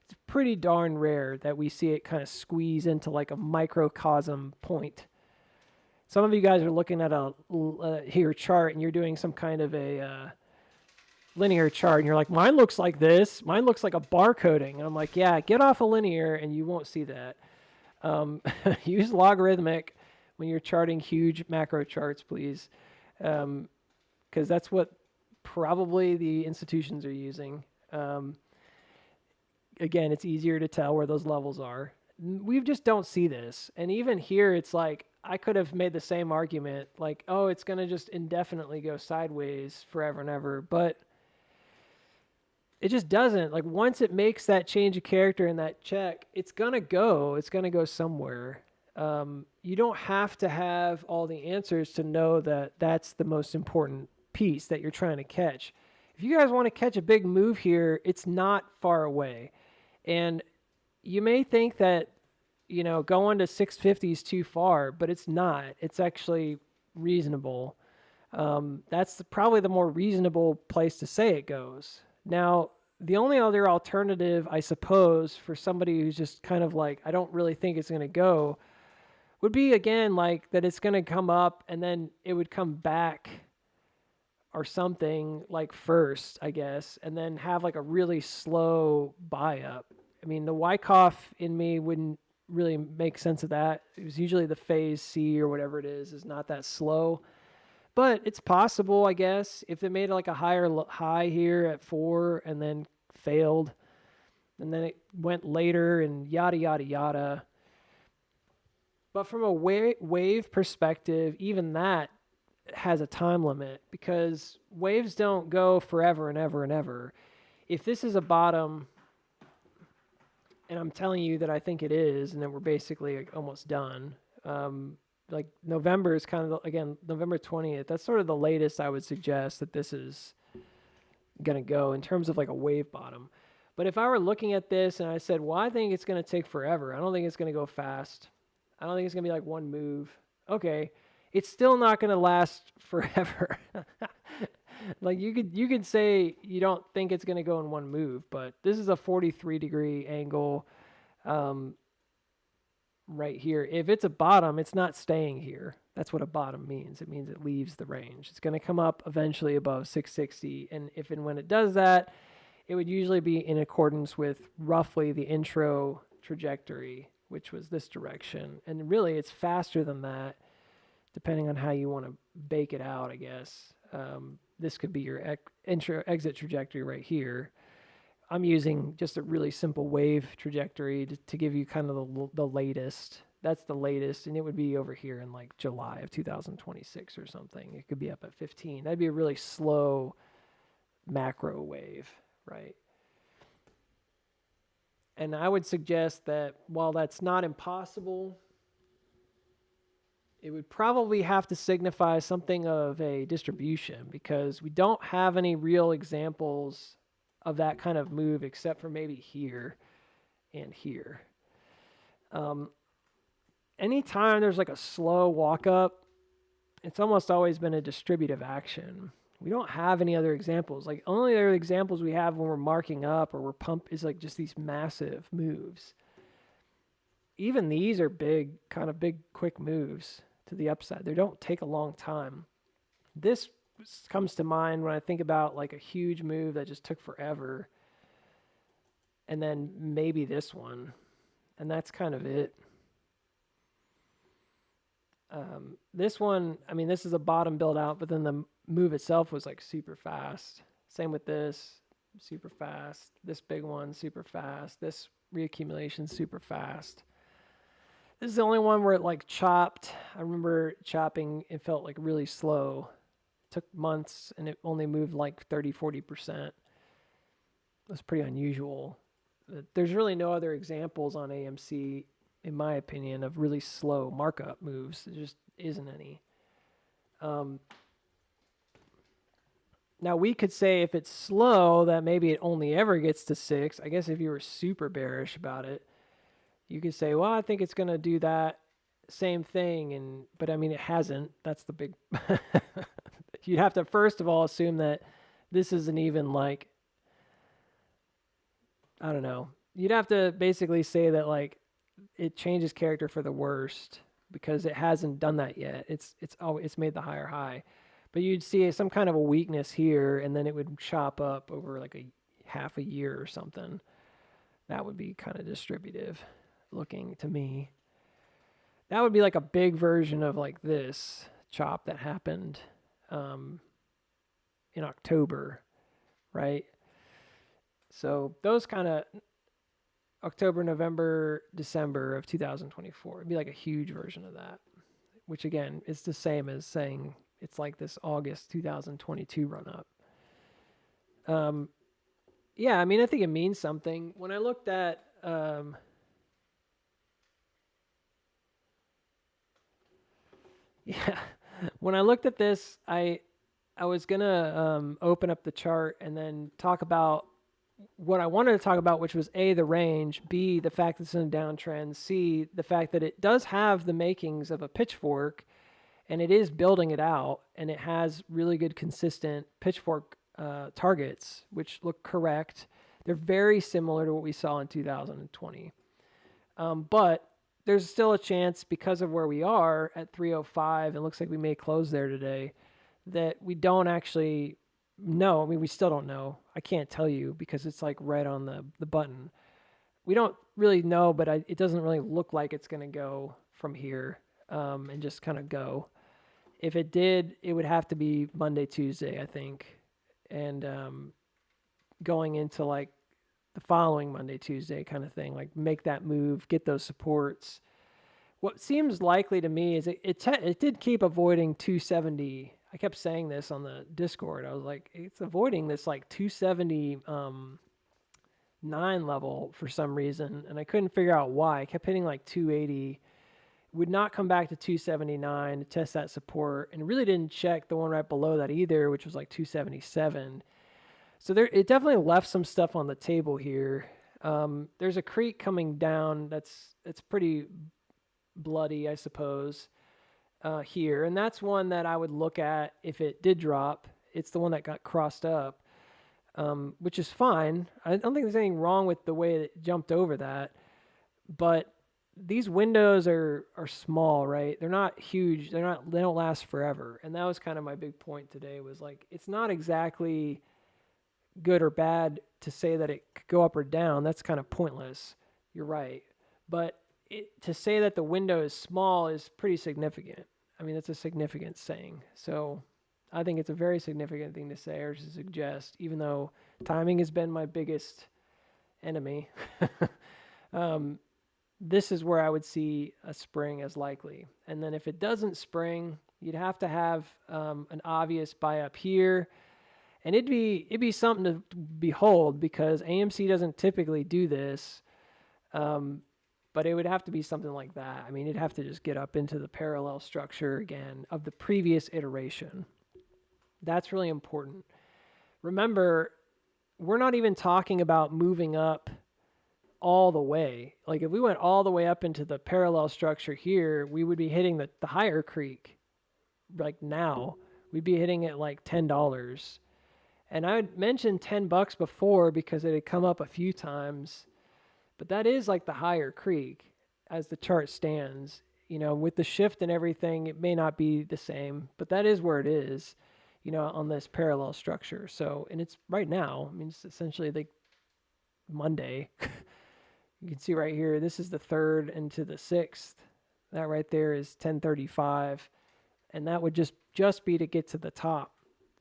It's pretty darn rare that we see it kind of squeeze into like a microcosm point. Some of you guys are looking at a here chart and you're doing some kind of a linear chart and you're like, mine looks like this. Mine looks like a bar coding. And I'm like, yeah, get off a linear and you won't see that. Use logarithmic when you're charting huge macro charts, please. Because that's what probably the institutions are using. Again, it's easier to tell where those levels are. We just don't see this. And even here, it's like, I could have made the same argument, like, oh, it's going to just indefinitely go sideways forever and ever. But it just doesn't. Like, once it makes that change of character in that check, it's going to go somewhere. You don't have to have all the answers to know that that's the most important piece that you're trying to catch. If you guys want to catch a big move here, it's not far away. And you may think that, you know, going to 650 is too far, but it's not. It's actually reasonable. That's probably the more reasonable place to say it goes. Now, the only other alternative, I suppose, for somebody who's just kind of like, I don't really think it's going to go, would be, again, like that it's going to come up and then it would come back or something like first, I guess, and then have like a really slow buy up. I mean, the Wyckoff in me wouldn't really make sense of that. It was usually the phase C or whatever it is not that slow. But it's possible, I guess, if it made like a higher high here at 4 and then failed, and then it went later and yada, yada, yada. But from a wave perspective, even that has a time limit because waves don't go forever and ever and ever. If this is a bottom, and I'm telling you that I think it is, and then we're basically like almost done. Like November is kind of, again, November 20th. That's sort of the latest I would suggest that this is going to go in terms of like a wave bottom. But if I were looking at this and I said, well, I think it's going to take forever. I don't think it's going to go fast. I don't think it's going to be like one move. Okay. It's still not going to last forever. Like you could say you don't think it's going to go in one move, but this is a 43-degree angle right here. If it's a bottom, it's not staying here. That's what a bottom means. It means it leaves the range. It's going to come up eventually above 660, and if and when it does that, it would usually be in accordance with roughly the intro trajectory which was this direction. And really, it's faster than that, depending on how you want to bake it out, I guess. This could be your exit trajectory right here. I'm using just a really simple wave trajectory to give you kind of the latest. That's the latest, and it would be over here in like July of 2026 or something. It could be up at 15. That'd be a really slow macro wave, right? And I would suggest that while that's not impossible, it would probably have to signify something of a distribution, because we don't have any real examples of that kind of move except for maybe here and here. Anytime there's like a slow walk up, it's almost always been a distributive action. We don't have any other examples. Like, only other examples we have when we're marking up or we're pump is like just these massive moves. Even these are big, kind of big, quick moves to the upside. They don't take a long time. This comes to mind when I think about like a huge move that just took forever. And then maybe this one. And that's kind of it. This one, I mean, this is a bottom build out, but then the move itself was like super fast. Same with this, super fast. This big one, super fast. This reaccumulation, super fast. This is the only one where it like chopped. I remember chopping, it felt like really slow. It took months and it only moved like 30-40%. It was pretty unusual. There's really no other examples on AMC, in my opinion, of really slow markup moves. There just isn't any. Now, we could say if it's slow, that maybe it only ever gets to 6. I guess if you were super bearish about it, you could say, well, I think it's going to do that same thing. But I mean, it hasn't. That's the big... You'd have to, first of all, assume that this isn't even like... I don't know. You'd have to basically say that like it changes character for the worst, because it hasn't done that yet. It's made the higher high. But you'd see some kind of a weakness here, and then it would chop up over like a half a year or something. That would be kind of distributive looking to me. That would be like a big version of like this chop that happened in October, right? So those kind of October, November, December of 2024. It'd be like a huge version of that, which again, is the same as saying it's like this August 2022 run up. Yeah, I mean, I think it means something. When I looked at, when I looked at this, I was gonna open up the chart and then talk about what I wanted to talk about, which was A, the range, B, the fact that it's in a downtrend, C, the fact that it does have the makings of a pitchfork, and it is building it out, and it has really good consistent pitchfork targets, which look correct. They're very similar to what we saw in 2020. But there's still a chance, because of where we are at 305, it looks like we may close there today, that we don't actually know. I mean, we still don't know. I can't tell you because it's like right on the button. We don't really know, but it doesn't really look like it's going to go from here and just kind of go. If it did, it would have to be Monday, Tuesday, I think. And going into like the following Monday, Tuesday kind of thing, like make that move, get those supports. What seems likely to me is it did keep avoiding 270. I kept saying this on the Discord. I was like, it's avoiding this like 279 level for some reason, and I couldn't figure out why. I kept hitting like 280. Would not come back to 279 to test that support, and really didn't check the one right below that either, which was like 277. So it definitely left some stuff on the table here. There's a creek coming down it's pretty bloody, I suppose, here, and that's one that I would look at if it did drop. It's the one that got crossed up, which is fine. I don't think there's anything wrong with the way it jumped over that, but these windows are small, right? They're not huge. They don't last forever. And that was kind of my big point today, was like, it's not exactly good or bad to say that it could go up or down. That's kind of pointless. You're right. But to say that the window is small is pretty significant. I mean, that's a significant saying. So I think it's a very significant thing to say or to suggest, even though timing has been my biggest enemy. This is where I would see a spring as likely. And then if it doesn't spring, you'd have to have an obvious buy up here. And it'd be something to behold because AMC doesn't typically do this. But it would have to be something like that. I mean, it'd have to just get up into the parallel structure again of the previous iteration. That's really important. Remember, we're not even talking about moving up all the way. Like if we went all the way up into the parallel structure here, we would be hitting the higher creek. Like now, we'd be hitting it like $10. And I had mentioned $10 before because it had come up a few times. But that is like the higher creek as the chart stands. You know, with the shift and everything, it may not be the same, but that is where it is, you know, on this parallel structure. So, and it's right now, I mean, it's essentially like Monday. You can see right here, this is the 3rd into the 6th. That right there is 1035. And that would just be to get to the top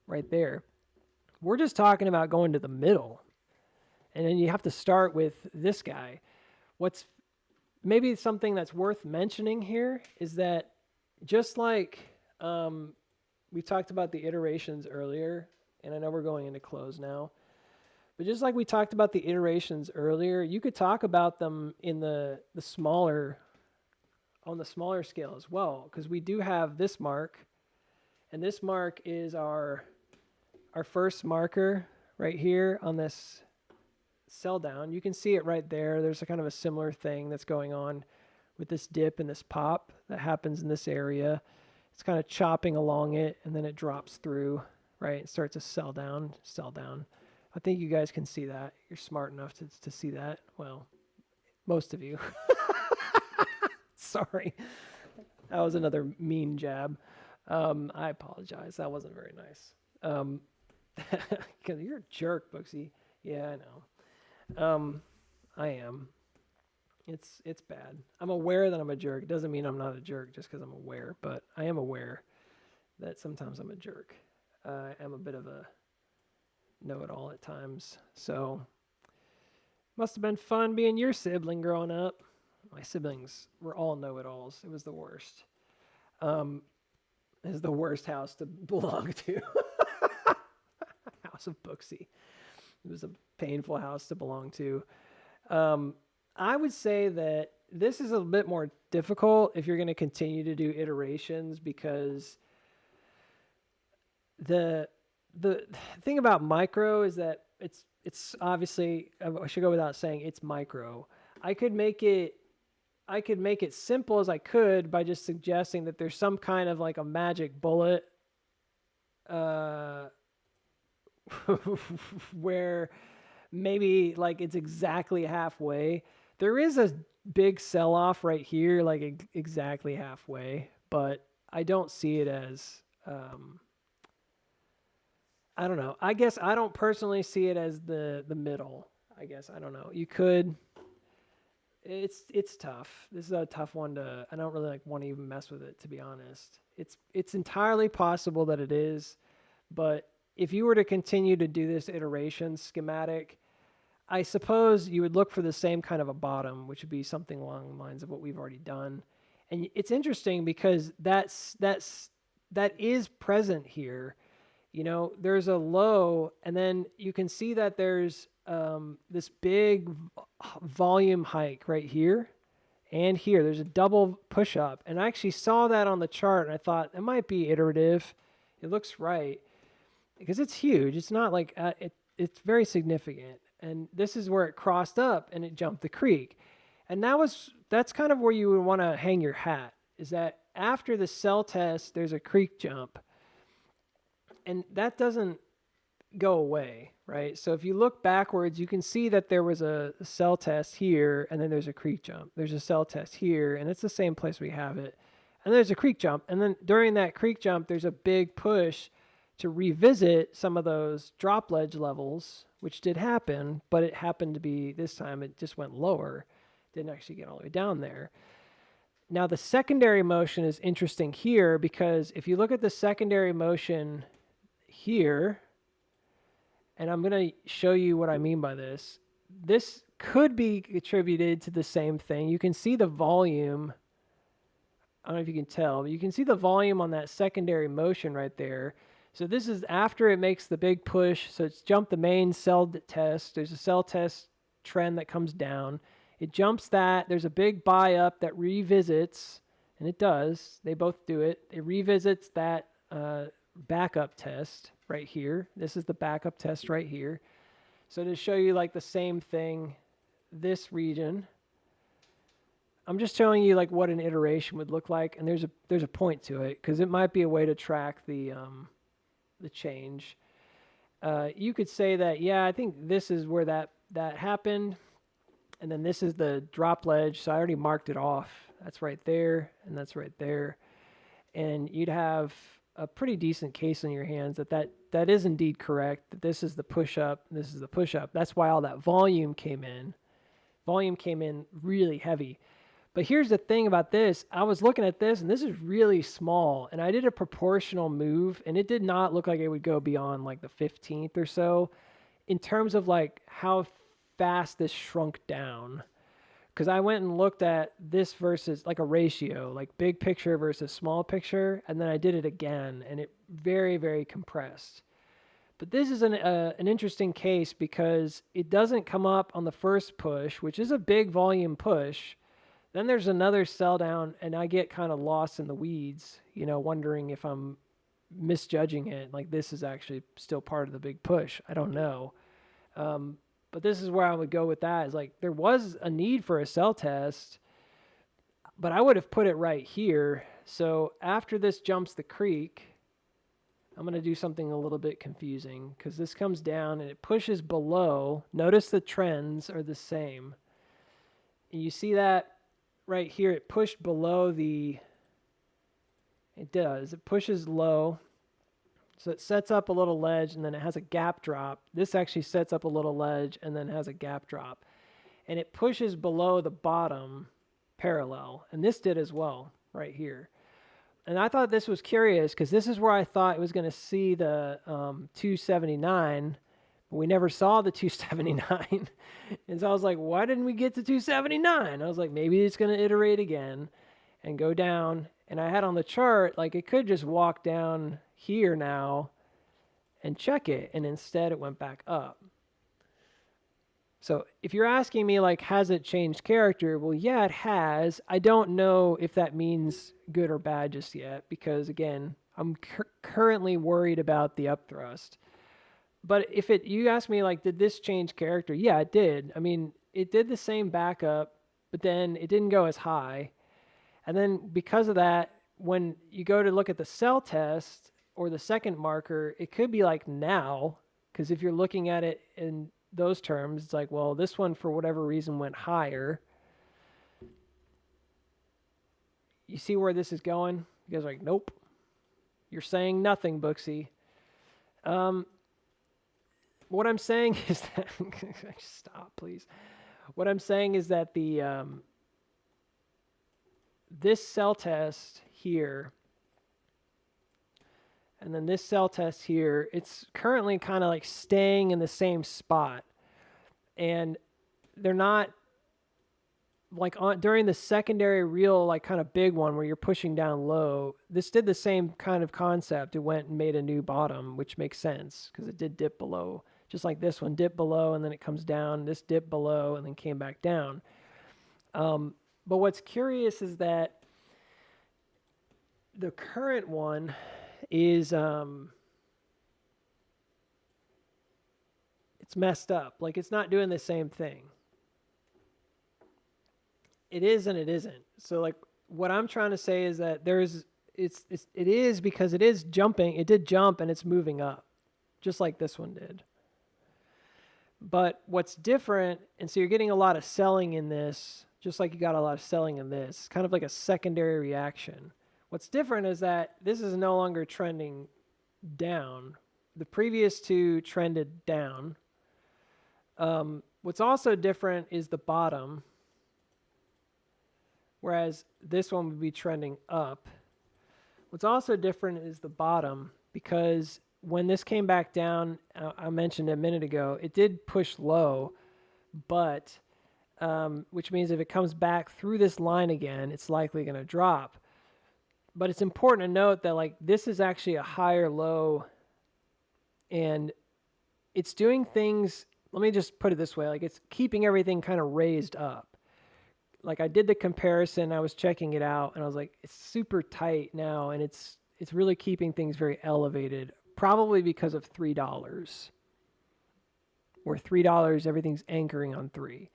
right there. We're just talking about going to the middle. And then you have to start with this guy. What's maybe something that's worth mentioning here is that just like we talked about the iterations earlier, and I know we're going into close now, but just like we talked about the iterations earlier, you could talk about them in the smaller, on the smaller scale as well, because we do have this mark, and this mark is our first marker right here on this sell down. You can see it right there. There's a kind of a similar thing that's going on with this dip and this pop that happens in this area. It's kind of chopping along it and then it drops through, right? It starts to sell down. I think you guys can see that. You're smart enough to see that. Well, most of you. Sorry. That was another mean jab. I apologize. That wasn't very nice. Because you're a jerk, Booksy. Yeah, I know. I am. It's bad. I'm aware that I'm a jerk. It doesn't mean I'm not a jerk just because I'm aware, but I am aware that sometimes I'm a jerk. I am a bit of a know-it-all at times. So, must have been fun being your sibling growing up. My siblings were all know-it-alls. It was the worst. It is the worst house to belong to. House of Booksy. It was a painful house to belong to. I would say that this is a bit more difficult if you're going to continue to do iterations because the thing about micro is that it's obviously, I should go without saying, it's micro. I could make it simple as I could by just suggesting that there's some kind of like a magic bullet where maybe like it's exactly halfway. There is a big sell-off right here, like exactly halfway, but I don't see it as, I don't know. I guess I don't personally see it as the middle. I guess, I don't know. You could, it's tough. This is a tough one I don't really like want to even mess with it, to be honest. It's entirely possible that it is, but if you were to continue to do this iteration schematic, I suppose you would look for the same kind of a bottom, which would be something along the lines of what we've already done. And it's interesting because that is present here. You know, there's a low, and then you can see that there's this big volume hike right here and here. There's a double push up, and I actually saw that on the chart, and I thought it might be iterative. It looks right. Because it's huge. It's not like, it's very significant. And this is where it crossed up and it jumped the creek. And that's kind of where you would want to hang your hat, is that after the sell test, there's a creek jump. And that doesn't go away, right? So if you look backwards, you can see that there was a sell test here, and then there's a creek jump. There's a sell test here, and it's the same place we have it. And there's a creek jump. And then during that creek jump, there's a big push to revisit some of those drop ledge levels, which did happen, but it happened to be, this time it just went lower. Didn't actually get all the way down there. Now the secondary motion is interesting here because if you look at the secondary motion here, and I'm going to show you what I mean by this. This could be attributed to the same thing. You can see the volume. I don't know if you can tell, but you can see the volume on that secondary motion right there. So this is after it makes the big push. So it's jumped the main cell test. There's a cell test trend that comes down. It jumps that. There's a big buy up that revisits, and it does. They both do it. It revisits that backup test right here. This is the backup test right here. So to show you like the same thing, this region, I'm just showing you like what an iteration would look like, and there's a point to it because it might be a way to track the change. You could say that, yeah, I think this is where that happened, and then this is the drop ledge. So I already marked it off. That's right there, and that's right there, and you'd have a pretty decent case in your hands that is indeed correct. That this is the push up, this is the push up. That's why all that volume came in. Volume came in really heavy. But here's the thing about this. I was looking at this, and this is really small. And I did a proportional move, and it did not look like it would go beyond like the 15th or so in terms of like how fast this shrunk down. Because I went and looked at this versus like a ratio, like big picture versus small picture, and then I did it again, and it very, very compressed. But this is an interesting case because it doesn't come up on the first push, which is a big volume push. Then there's another sell down, and I get kind of lost in the weeds, wondering if I'm misjudging it. Like this is actually still part of the big push. I don't know. But this is where I would go with that. Is like there was a need for a sell test, but I would have put it right here. So after this jumps the creek, I'm going to do something a little bit confusing because this comes down and it pushes below. Notice the trends are the same. And you see that right here, it pushed below it pushes low. So it sets up a little ledge, and then it has a gap drop. This actually sets up a little ledge and then has a gap drop. And it pushes below the bottom parallel. And this did as well right here. And I thought this was curious because this is where I thought it was going to see the 279, but we never saw the 279. And so I was like, why didn't we get to 279? I was like, maybe it's going to iterate again and go down. And I had on the chart, like it could just walk down here now and check it, and instead it went back up. So if you're asking me like, has it changed character? Well, yeah, it has. I don't know if that means good or bad just yet because again, I'm currently worried about the upthrust. But if you ask me like, did this change character? Yeah, it did. I mean, it did the same backup, but then it didn't go as high. And then because of that, when you go to look at the cell test or the second marker, it could be like now, because if you're looking at it in those terms, it's like, well, this one for whatever reason went higher. You see where this is going? You guys are like, nope. You're saying nothing, Booksy. What I'm saying is that stop, please. What I'm saying is that the this cell test here and then this cell test here, it's currently kind of like staying in the same spot, and they're not like during the secondary real like kind of big one where you're pushing down low. This did the same kind of concept. It went and made a new bottom, which makes sense because it did dip below, just like this one dipped below and then it comes down. This dipped below and then came back down. But what's curious is that the current one is it's messed up. Like it's not doing the same thing. It is and it isn't. So like what I'm trying to say is that it is because it is jumping. It did jump and it's moving up, just like this one did. But what's different, and so you're getting a lot of selling in this, just like you got a lot of selling in this, kind of like a secondary reaction. What's different is that this is no longer trending down. The previous two trended down. What's also different is the bottom. whereas this one would be trending up. What's also different is the bottom, because when this came back down, I mentioned a minute ago, it did push low, but which means if it comes back through this line again, it's likely going to drop. But it's important to note that like this is actually a higher low, and it's doing things, let me just put it this way, like it's keeping everything kind of raised up. Like I did the comparison, I was checking it out, and I was like, it's super tight now, and it's really keeping things very elevated, probably because of $3. Where $3, everything's anchoring on 3.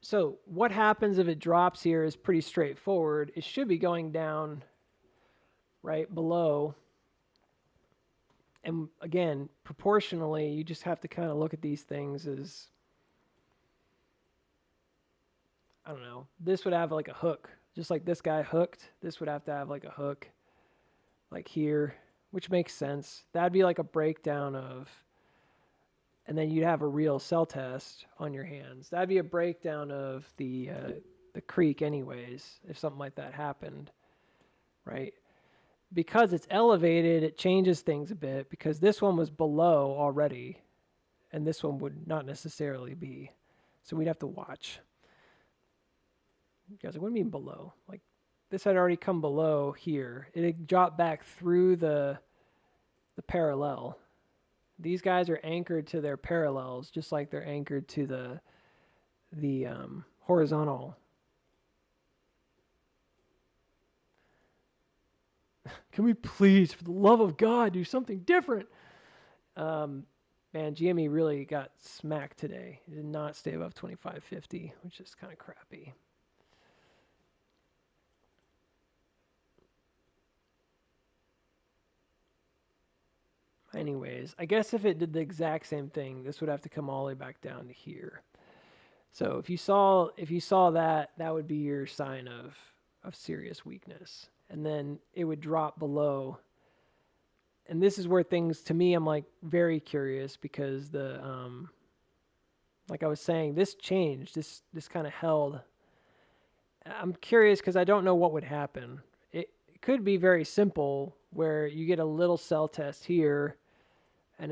So what happens if it drops here is pretty straightforward. It should be going down right below. And again, proportionally, you just have to kind of look at these things as, I don't know, this would have like a hook. Just like this guy hooked, this would have to have like a hook like here, which makes sense. That'd be like a breakdown of, and then you'd have a real cell test on your hands. That'd be a breakdown of the creek anyways, if something like that happened, right? Because it's elevated, it changes things a bit, because this one was below already, and this one would not necessarily be. So we'd have to watch. You guys, what do you mean below? Like, this had already come below here. It had dropped back through the parallel. These guys are anchored to their parallels, just like they're anchored to the horizontal. Can we please, for the love of God, do something different? Man, GME really got smacked today. It did not stay above 25.50, which is kind of crappy. Anyways, I guess if it did the exact same thing, this would have to come all the way back down to here. So if you saw that, that would be your sign of serious weakness. And then it would drop below. And this is where things, to me, I'm like very curious, because the like I was saying, this changed. This kind of held. I'm curious because I don't know what would happen. It could be very simple, where you get a little cell test here, and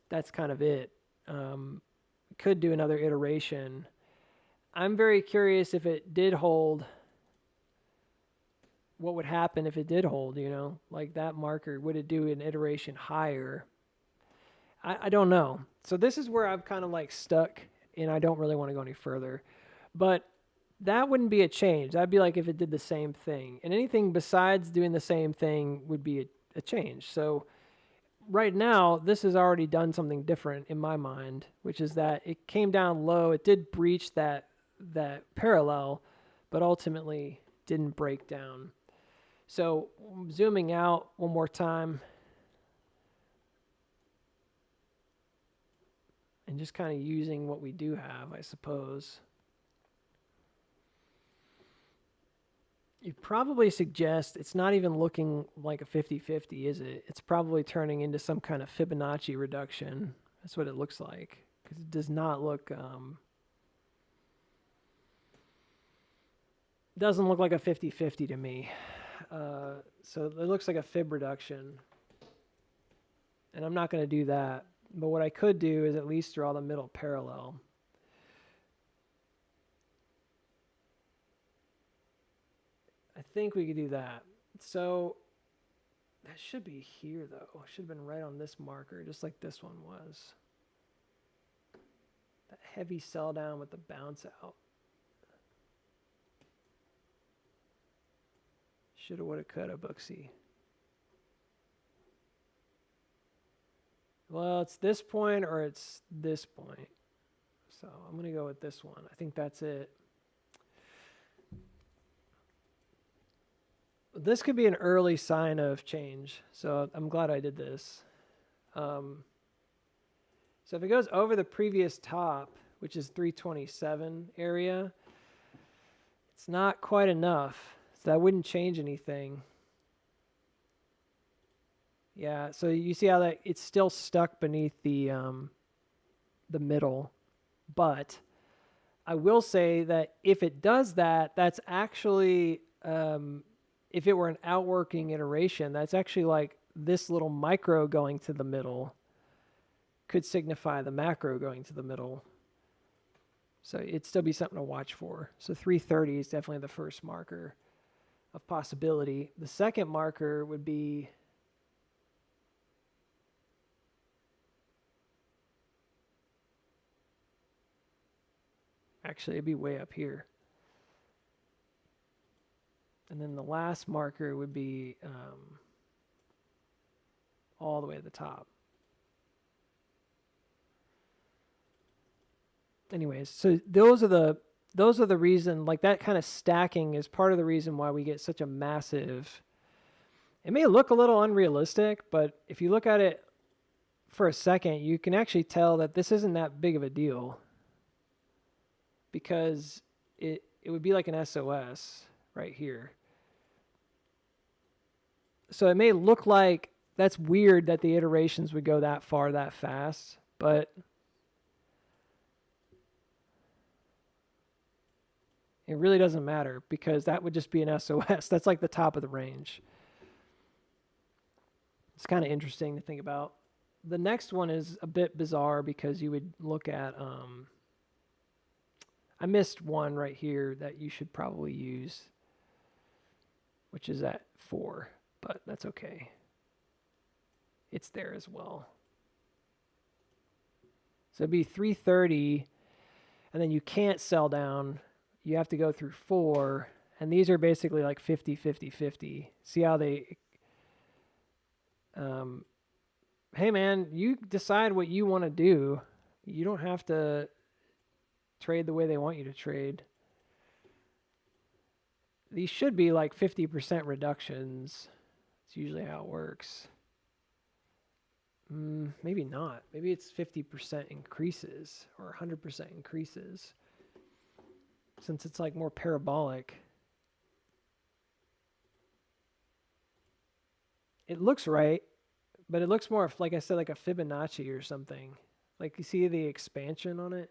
that's kind of it. Could do another iteration. I'm very curious if it did hold. What would happen if it did hold, like that marker? Would it do an iteration higher? I don't know. So this is where I'm kind of like stuck, and I don't really want to go any further. But that wouldn't be a change. That'd be like if it did the same thing. And anything besides doing the same thing would be a change. So right now, this has already done something different in my mind, which is that it came down low. It did breach that parallel, but ultimately didn't break down. So zooming out one more time, and just kind of using what we do have, I suppose. You'd probably suggest it's not even looking like a 50-50, is it? It's probably turning into some kind of Fibonacci reduction. That's what it looks like, because it does not look... doesn't look like a 50-50 to me. So it looks like a fib reduction. And I'm not going to do that. But what I could do is at least draw the middle parallel. I think we could do that. So that should be here, though. It should have been right on this marker, just like this one was. That heavy sell down with the bounce out. Shoulda, woulda, coulda, Booksy. Well, it's this point or it's this point. So I'm going to go with this one. I think that's it. This could be an early sign of change. So I'm glad I did this. So if it goes over the previous top, which is 327 area, it's not quite enough. So that wouldn't change anything. Yeah, so you see how that it's still stuck beneath the middle, but I will say that if it does that, that's actually, if it were an outworking iteration, that's actually like this little micro going to the middle could signify the macro going to the middle. So it'd still be something to watch for. So 330 is definitely the first marker of possibility. The second marker would be actually it'd be way up here. And then the last marker would be all the way at the top. Anyways, so those are the reason, like that kind of stacking is part of the reason why we get such a massive, it may look a little unrealistic, but if you look at it for a second, you can actually tell that this isn't that big of a deal, because it would be like an SOS right here. So it may look like that's weird that the iterations would go that far that fast, but it really doesn't matter, because that would just be an SOS. That's like the top of the range. It's kind of interesting to think about. The next one is a bit bizarre, because you would look at, I missed one right here that you should probably use, which is at 4, but that's okay. It's there as well. So it'd be 330, and then you can't sell down. You have to go through 4, and these are basically like 50, 50, 50. See how they, hey man, you decide what you want to do. You don't have to trade the way they want you to trade. These should be like 50% reductions. It's usually how it works. Maybe not. Maybe it's 50% increases or 100% increases, since it's like more parabolic. It looks right, but it looks more, like I said, like a Fibonacci or something. Like you see the expansion on it?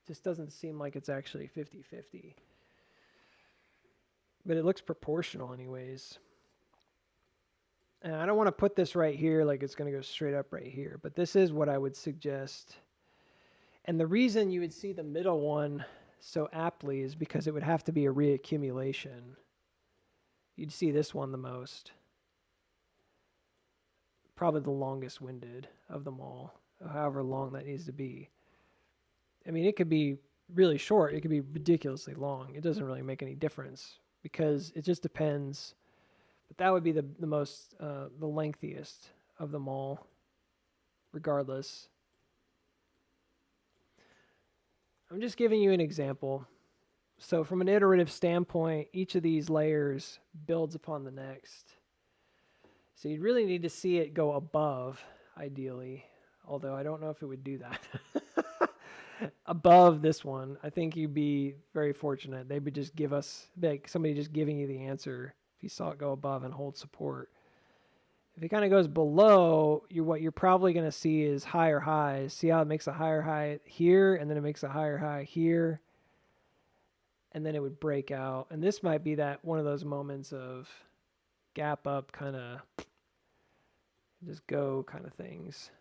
It just doesn't seem like it's actually 50-50. But it looks proportional anyways. And I don't want to put this right here like it's going to go straight up right here, but this is what I would suggest. And the reason you would see the middle one so aptly is because it would have to be a reaccumulation. You'd see this one the most. Probably the longest winded of them all, however long that needs to be. I mean, it could be really short. It could be ridiculously long. It doesn't really make any difference, because it just depends. But that would be the most, the lengthiest of them all, regardless. I'm just giving you an example. So from an iterative standpoint, each of these layers builds upon the next. So you'd really need to see it go above, ideally, although I don't know if it would do that. Above this one, I think you'd be very fortunate. They would just give us, like somebody just giving you the answer if you saw it go above and hold support. If it kind of goes below, what you're probably going to see is higher highs. See how it makes a higher high here, and then it makes a higher high here, and then it would break out. And this might be that one of those moments of gap up, kind of just go kind of things.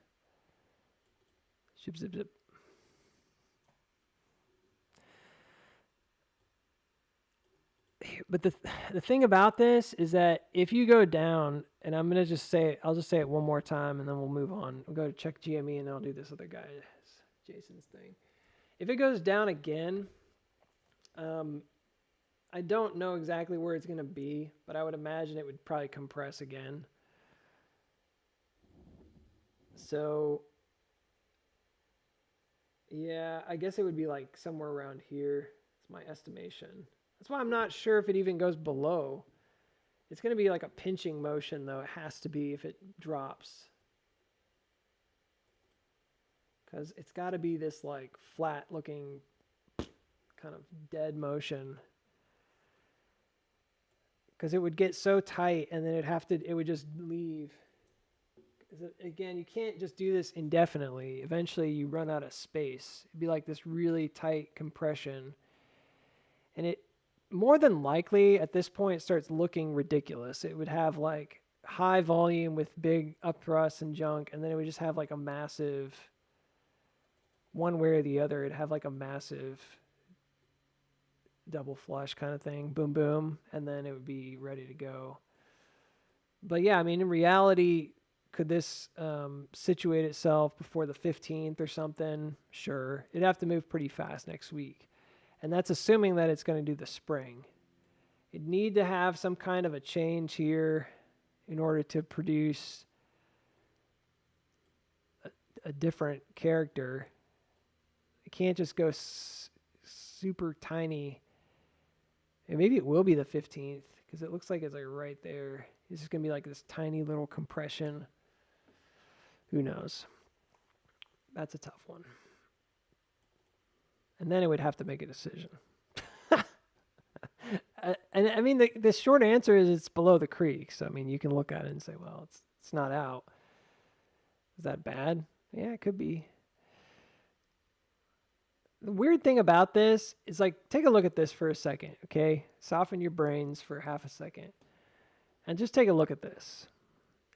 Zip, zip, zip. But the thing about this is that if you go down, and I'm going to just say, I'll just say it one more time and then we'll move on. We'll go to check GME and I'll do this other guy, Jason's thing. If it goes down again, I don't know exactly where it's going to be, but I would imagine it would probably compress again. So, yeah, I guess it would be like somewhere around here. It's my estimation. That's why I'm not sure if it even goes below. It's going to be like a pinching motion, though. It has to be if it drops. Because it's got to be this like flat looking kind of dead motion. Because it would get so tight and then it would just leave. Again, you can't just do this indefinitely. Eventually, you run out of space. It'd be like this really tight compression. And it, more than likely, at this point, starts looking ridiculous. It would have like high volume with big upthrusts and junk, and then it would just have like a massive, one way or the other, it'd have like a massive double flush kind of thing, boom, boom, and then it would be ready to go. But yeah, I mean, in reality, could this situate itself before the 15th or something? Sure. It'd have to move pretty fast next week. And that's assuming that it's going to do the spring. It'd need to have some kind of a change here in order to produce a different character. It can't just go super tiny. And maybe it will be the 15th because it looks like it's like right there. It's just going to be like this tiny little compression. Who knows? That's a tough one. And then it would have to make a decision. And I mean, the short answer is it's below the creek. So, I mean, you can look at it and say, well, it's not out. Is that bad? Yeah, it could be. The weird thing about this is, like, take a look at this for a second, okay? Soften your brains for half a second. And just take a look at this.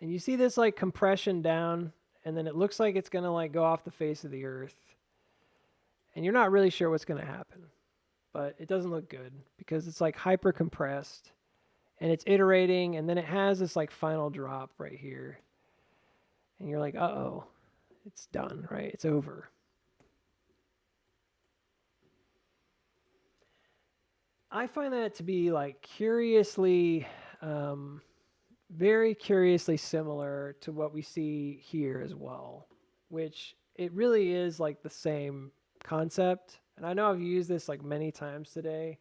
And you see this, like, compression down, and then it looks like it's going to, like, go off the face of the earth. And you're not really sure what's going to happen. But it doesn't look good because it's, like, hyper compressed. And it's iterating, and then it has this, like, final drop right here. And you're like, uh-oh, it's done, right? It's over. I find that to be, like, curiously, very curiously similar to what we see here as well, which it really is, like, the same concept. And I know I've used this, like, many times today,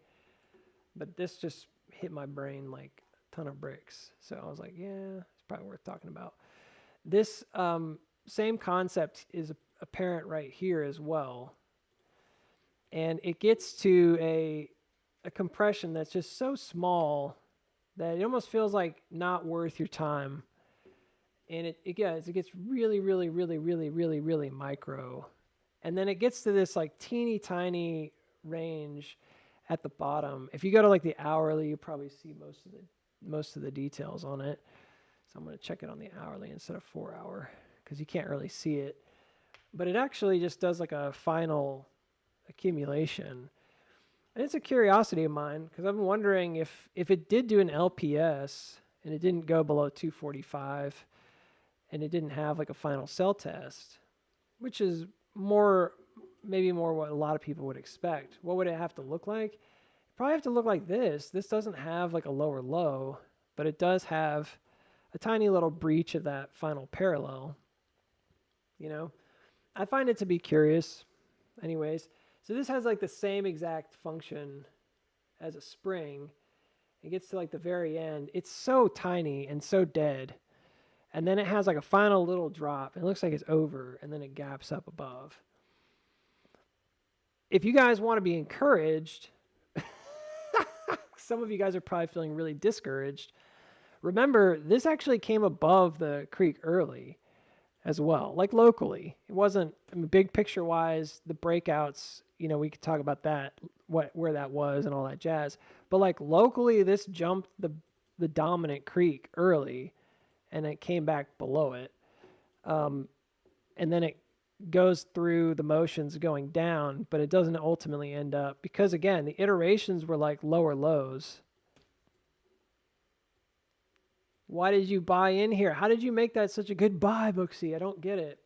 but this just hit my brain like a ton of bricks. So I was like, yeah, it's probably worth talking about. This same concept is apparent right here as well. And it gets to a compression that's just so small that it almost feels like not worth your time. And it gets really, really, really, really, really, really micro. And then it gets to this like teeny tiny range at the bottom. If you go to like the hourly, you probably see most of the details on it. So I'm going to check it on the hourly instead of 4 hour because you can't really see it. But it actually just does like a final accumulation. And it's a curiosity of mine because I'm wondering if it did do an LPS and it didn't go below 245 and it didn't have like a final cell test, which is maybe more what a lot of people would expect. What would it have to look like? It probably have to look like this. This doesn't have like a lower low, but it does have a tiny little breach of that final parallel. You know, I find it to be curious. Anyways, so this has like the same exact function as a spring. It gets to like the very end. It's so tiny and so dead. And then it has like a final little drop. It looks like it's over, and then it gaps up above. If you guys want to be encouraged, some of you guys are probably feeling really discouraged. Remember, this actually came above the creek early as well, like locally. It wasn't, I mean, big picture wise, the breakouts, you know, we could talk about that, where that was and all that jazz. But like locally, this jumped the dominant creek early, and it came back below it. And then it goes through the motions going down, but it doesn't ultimately end up, because again, the iterations were like lower lows. Why did you buy in here? How did you make that such a good buy, Booksy? I don't get it.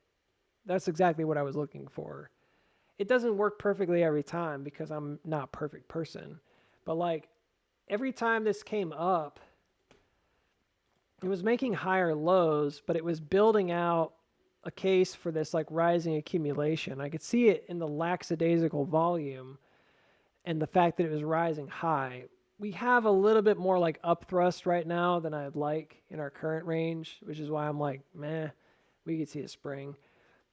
That's exactly what I was looking for. It doesn't work perfectly every time because I'm not a perfect person. But like every time this came up, it was making higher lows, but it was building out a case for this like rising accumulation. I could see it in the lackadaisical volume and the fact that it was rising high. We have a little bit more like upthrust right now than I'd like in our current range, which is why I'm like, meh, we could see a spring.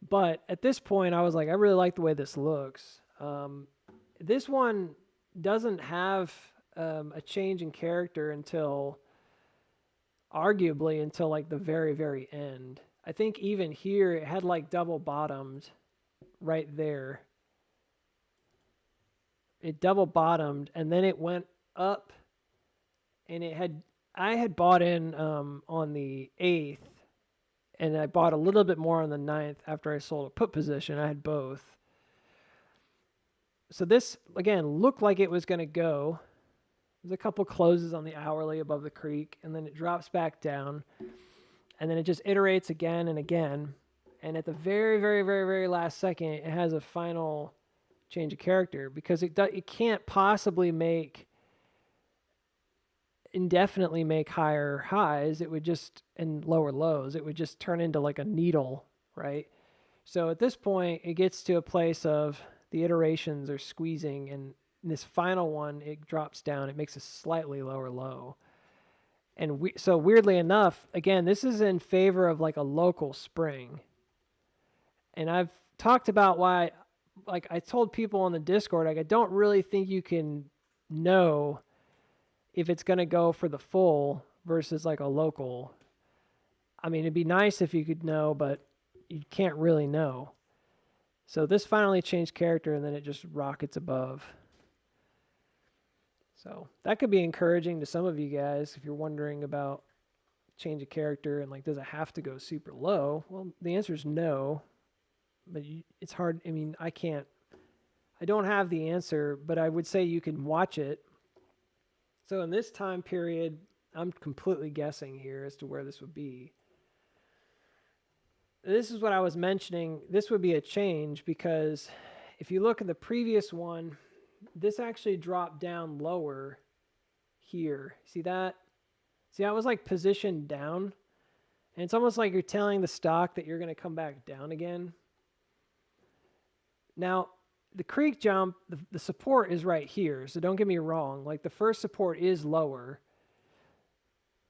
But at this point, I was like, I really like the way this looks. This one doesn't have a change in character until, arguably, until like the very, very end. I think even here it had like double bottomed right there. It double bottomed and then it went up, and I had bought in on the 8th, and I bought a little bit more on the 9th after I sold a put position. I had both. So this, again, looked like it was going to go. There's a couple closes on the hourly above the creek, and then it drops back down, and then it just iterates again and again. And at the very, very, very, very last second, it has a final change of character, because it can't possibly indefinitely make higher highs. It would just, and lower lows, it would just turn into like a needle, right? So at this point, it gets to a place of the iterations are squeezing, and in this final one, it drops down. It makes a slightly lower low. And so weirdly enough, again, this is in favor of like a local spring. And I've talked about why, like I told people on the Discord, like I don't really think you can know if it's going to go for the full versus like a local. I mean, it'd be nice if you could know, but you can't really know. So this finally changed character, and then it just rockets above. So that could be encouraging to some of you guys if you're wondering about change of character and like, does it have to go super low? Well, the answer is no, but it's hard. I mean, I don't have the answer, but I would say you can watch it. So in this time period, I'm completely guessing here as to where this would be. This is what I was mentioning. This would be a change, because if you look at the previous one, this actually dropped down lower here. See that? See, I was like positioned down, and it's almost like you're telling the stock that you're going to come back down again. Now, the creek jump, the support is right here, so don't get me wrong. Like the first support is lower,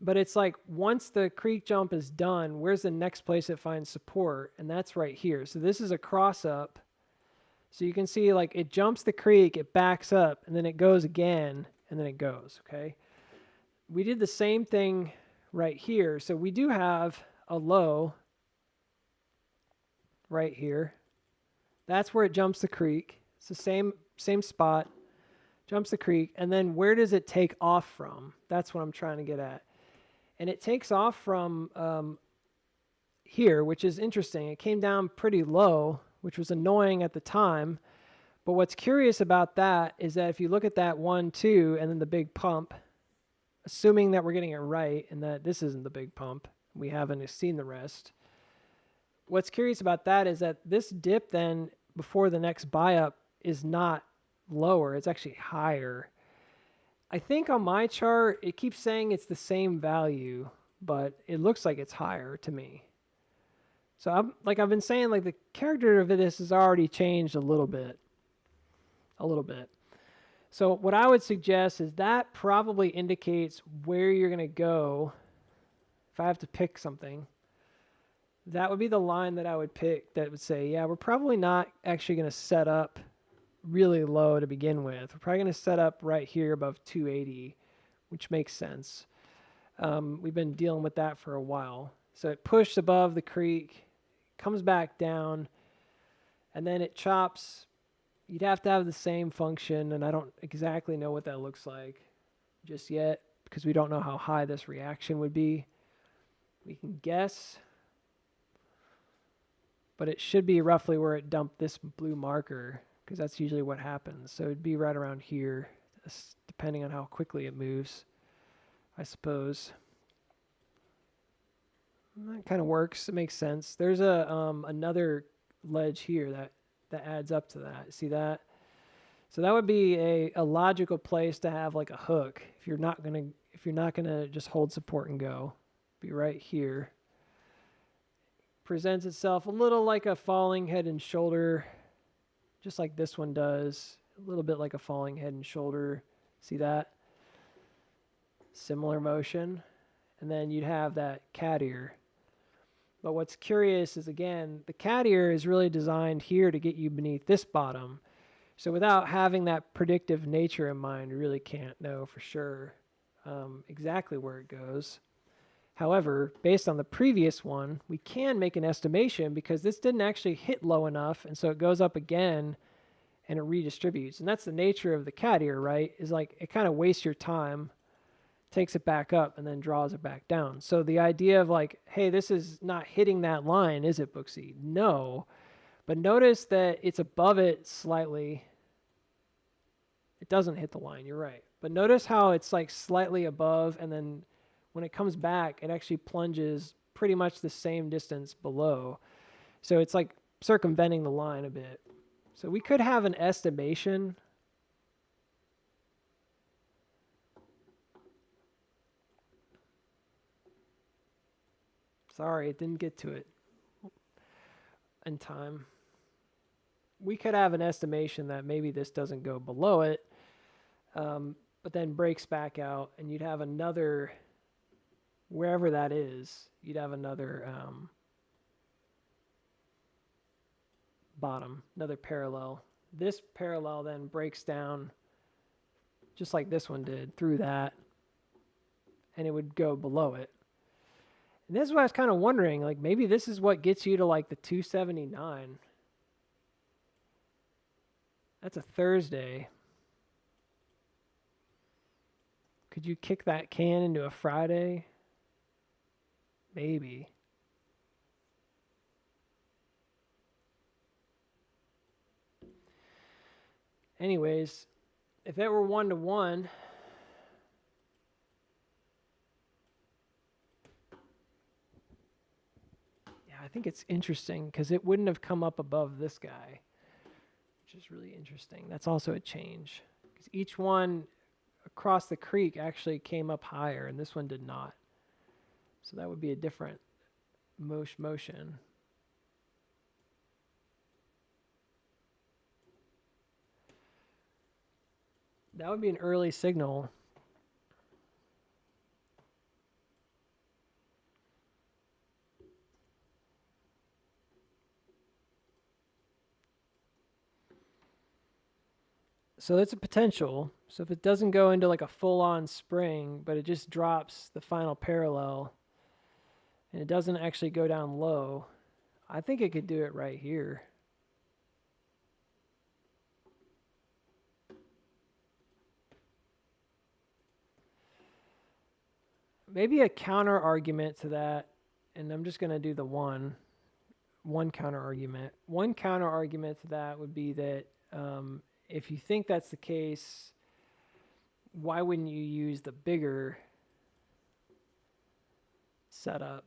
but it's like once the creek jump is done, where's the next place it finds support? And that's right here. So this is a cross up. So you can see like it jumps the creek, it backs up, and then it goes again, and then it goes, okay? We did the same thing right here. So we do have a low right here. That's where it jumps the creek. It's the same spot, jumps the creek, and then where does it take off from? That's what I'm trying to get at. And it takes off from here, which is interesting. It came down pretty low, which was annoying at the time. But what's curious about that is that if you look at that 1, 2, and then the big pump, assuming that we're getting it right and that this isn't the big pump, we haven't seen the rest. What's curious about that is that this dip then before the next buy up is not lower, it's actually higher. I think on my chart, it keeps saying it's the same value, but it looks like it's higher to me. So I've been saying, like the character of this has already changed a little bit. So what I would suggest is that probably indicates where you're going to go. If I have to pick something, that would be the line that I would pick that would say, yeah, we're probably not actually going to set up really low to begin with. We're probably going to set up right here above 280, which makes sense. We've been dealing with that for a while. So it pushed above the creek, comes back down, and then it chops. You'd have to have the same function, and I don't exactly know what that looks like just yet, because we don't know how high this reaction would be. We can guess, but it should be roughly where it dumped this blue marker, because that's usually what happens. So it'd be right around here, depending on how quickly it moves, I suppose. That kind of works. It makes sense. There's another ledge here that adds up to that. See that? So that would be a logical place to have like a hook if you're not gonna just hold support and go. Be right here. Presents itself a little like a falling head and shoulder, just like this one does. A little bit like a falling head and shoulder. See that? Similar motion. And then you'd have that cat ear. But what's curious is, again, the cat ear is really designed here to get you beneath this bottom. So without having that predictive nature in mind, you really can't know for sure exactly where it goes. However, based on the previous one, we can make an estimation because this didn't actually hit low enough, and so it goes up again and it redistributes. And that's the nature of the cat ear, right? Is like it kind of wastes your time, takes it back up, and then draws it back down. So the idea of like, hey, this is not hitting that line, is it, Booksy? No. But notice that it's above it slightly. It doesn't hit the line, you're right. But notice how it's like slightly above, and then when it comes back, it actually plunges pretty much the same distance below. So it's like circumventing the line a bit. So we could have an estimation. Sorry, it didn't get to it in time. We could have an estimation that maybe this doesn't go below it, but then breaks back out, and you'd have another, wherever that is, you'd have another bottom, another parallel. This parallel then breaks down just like this one did through that, and it would go below it. And this is what I was kind of wondering, like maybe this is what gets you to like the 279. That's a Thursday. Could you kick that can into a Friday? Maybe. Anyways, if it were 1-to-1, yeah, I think it's interesting because it wouldn't have come up above this guy, which is really interesting. That's also a change because each one across the creek actually came up higher, and this one did not. So that would be a different motion. That would be an early signal. So that's a potential. So if it doesn't go into like a full-on spring, but it just drops the final parallel, and it doesn't actually go down low, I think it could do it right here. Maybe a counter argument to that, and I'm just going to do the one counter argument. One counter argument to that would be that if you think that's the case, why wouldn't you use the bigger setup?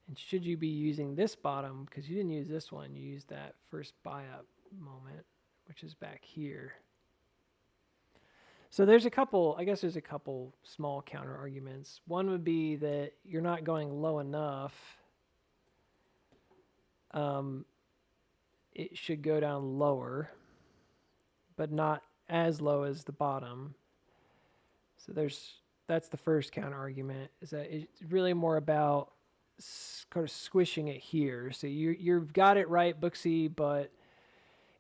And should you be using this bottom, because you didn't use this one, you used that first buy up moment, which is back here. So there's a couple, I guess there's a couple small counter arguments. One would be that you're not going low enough. It should go down lower, but not as low as the bottom. So that's the first counter argument, is that it's really more about kind of squishing it here. So you've got it right, Booksy, but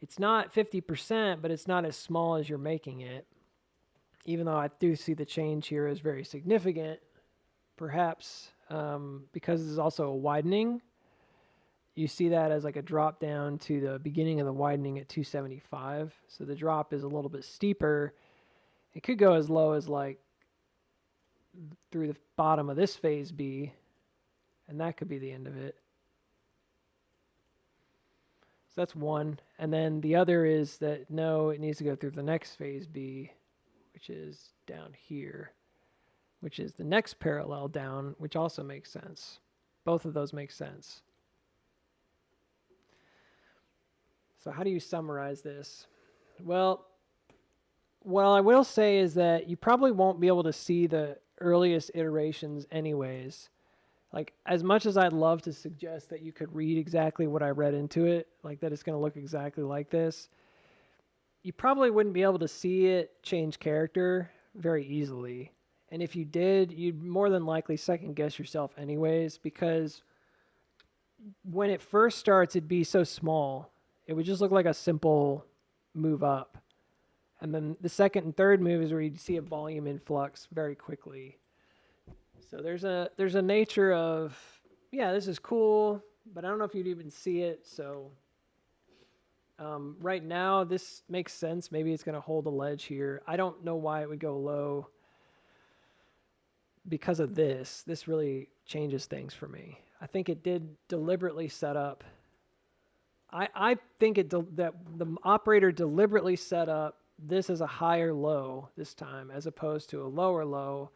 it's not 50%, but it's not as small as you're making it. Even though I do see the change here is very significant, perhaps because there's also a widening. You see that as like a drop down to the beginning of the widening at 275. So the drop is a little bit steeper. It could go as low as like through the bottom of this phase B, and that could be the end of it. So that's one. And then the other is that no, it needs to go through the next phase B, which is down here, which is the next parallel down, which also makes sense. Both of those make sense. So how do you summarize this? Well, what I will say is that you probably won't be able to see the earliest iterations anyways. Like, as much as I'd love to suggest that you could read exactly what I read into it, like that it's going to look exactly like this, you probably wouldn't be able to see it change character very easily. And if you did, you'd more than likely second guess yourself anyways, because when it first starts, it'd be so small. It would just look like a simple move up. And then the second and third move is where you see a volume influx very quickly. So there's a nature of, yeah, this is cool, but I don't know if you'd even see it. So right now, this makes sense. Maybe it's going to hold a ledge here. I don't know why it would go low because of this. This really changes things for me. I think it did deliberately set up. I think that the operator deliberately set up this as a higher low this time as opposed to a lower low.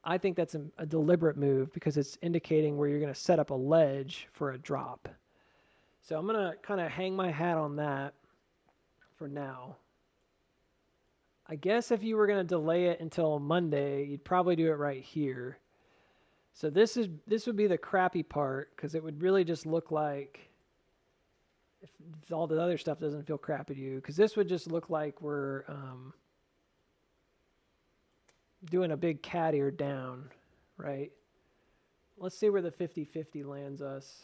I think that's a deliberate move because it's indicating where you're going to set up a ledge for a drop. So I'm going to kind of hang my hat on that for now. I guess if you were going to delay it until Monday, you'd probably do it right here. So this would be the crappy part because it would really just look like, if all the other stuff doesn't feel crappy to you, because this would just look like we're doing a big cat ear down, right? Let's see where the 50-50 lands us.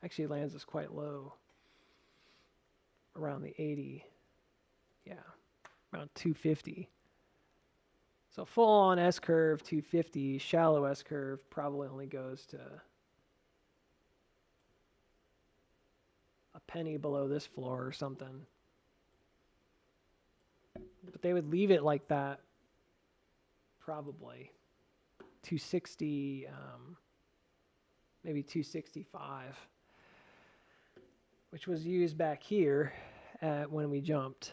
Actually lands us quite low, around the 80. Yeah, around 250. So full on S curve 250, shallow S curve probably only goes to a penny below this floor or something. But they would leave it like that probably 260, maybe 265, which was used back here when we jumped.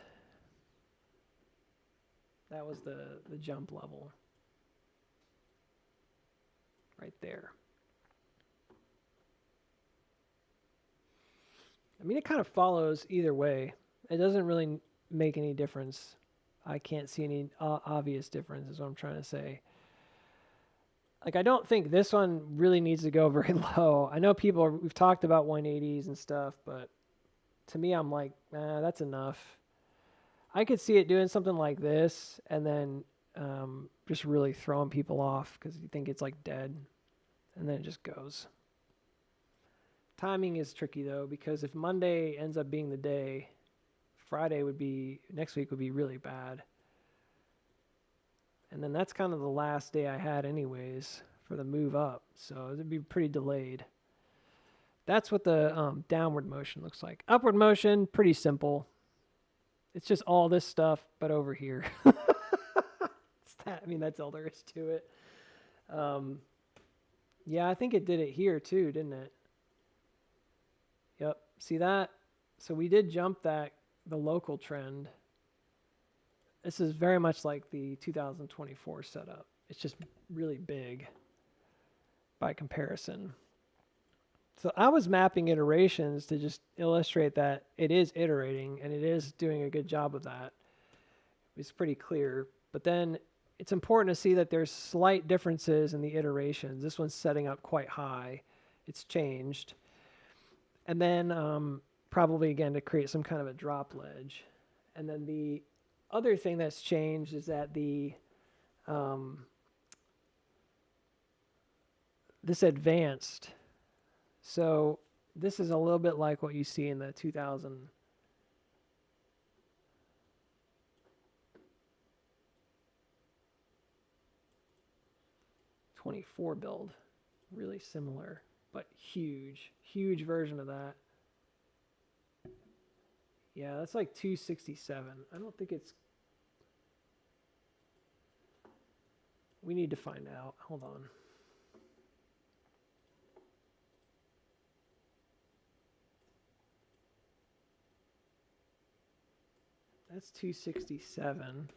That was the jump level right there. I mean, it kind of follows either way. It doesn't really make any difference. I can't see any obvious difference is what I'm trying to say. Like, I don't think this one really needs to go very low. I know we've talked about 180s and stuff, but to me, I'm like, that's enough. I could see it doing something like this and then just really throwing people off because you think it's like dead, and then it just goes. Timing is tricky though, because if Monday ends up being the day, next week would be really bad. And then that's kind of the last day I had anyways for the move up, so it'd be pretty delayed. That's what the downward motion looks like. Upward motion, pretty simple. It's just all this stuff, but over here. That's all there is to it. Yeah, I think it did it here too, didn't it? Yep. See that? So we did jump the local trend. This is very much like the 2024 setup. It's just really big by comparison. So I was mapping iterations to just illustrate that it is iterating and it is doing a good job of that. It's pretty clear. But then it's important to see that there's slight differences in the iterations. This one's setting up quite high. It's changed. And then probably again to create some kind of a drop ledge. And then the other thing that's changed is that this advanced. So this is a little bit like what you see in the 2024 build. Really similar, but huge version of that. Yeah, that's like 267. I don't think it's... We need to find out. Hold on. That's 267.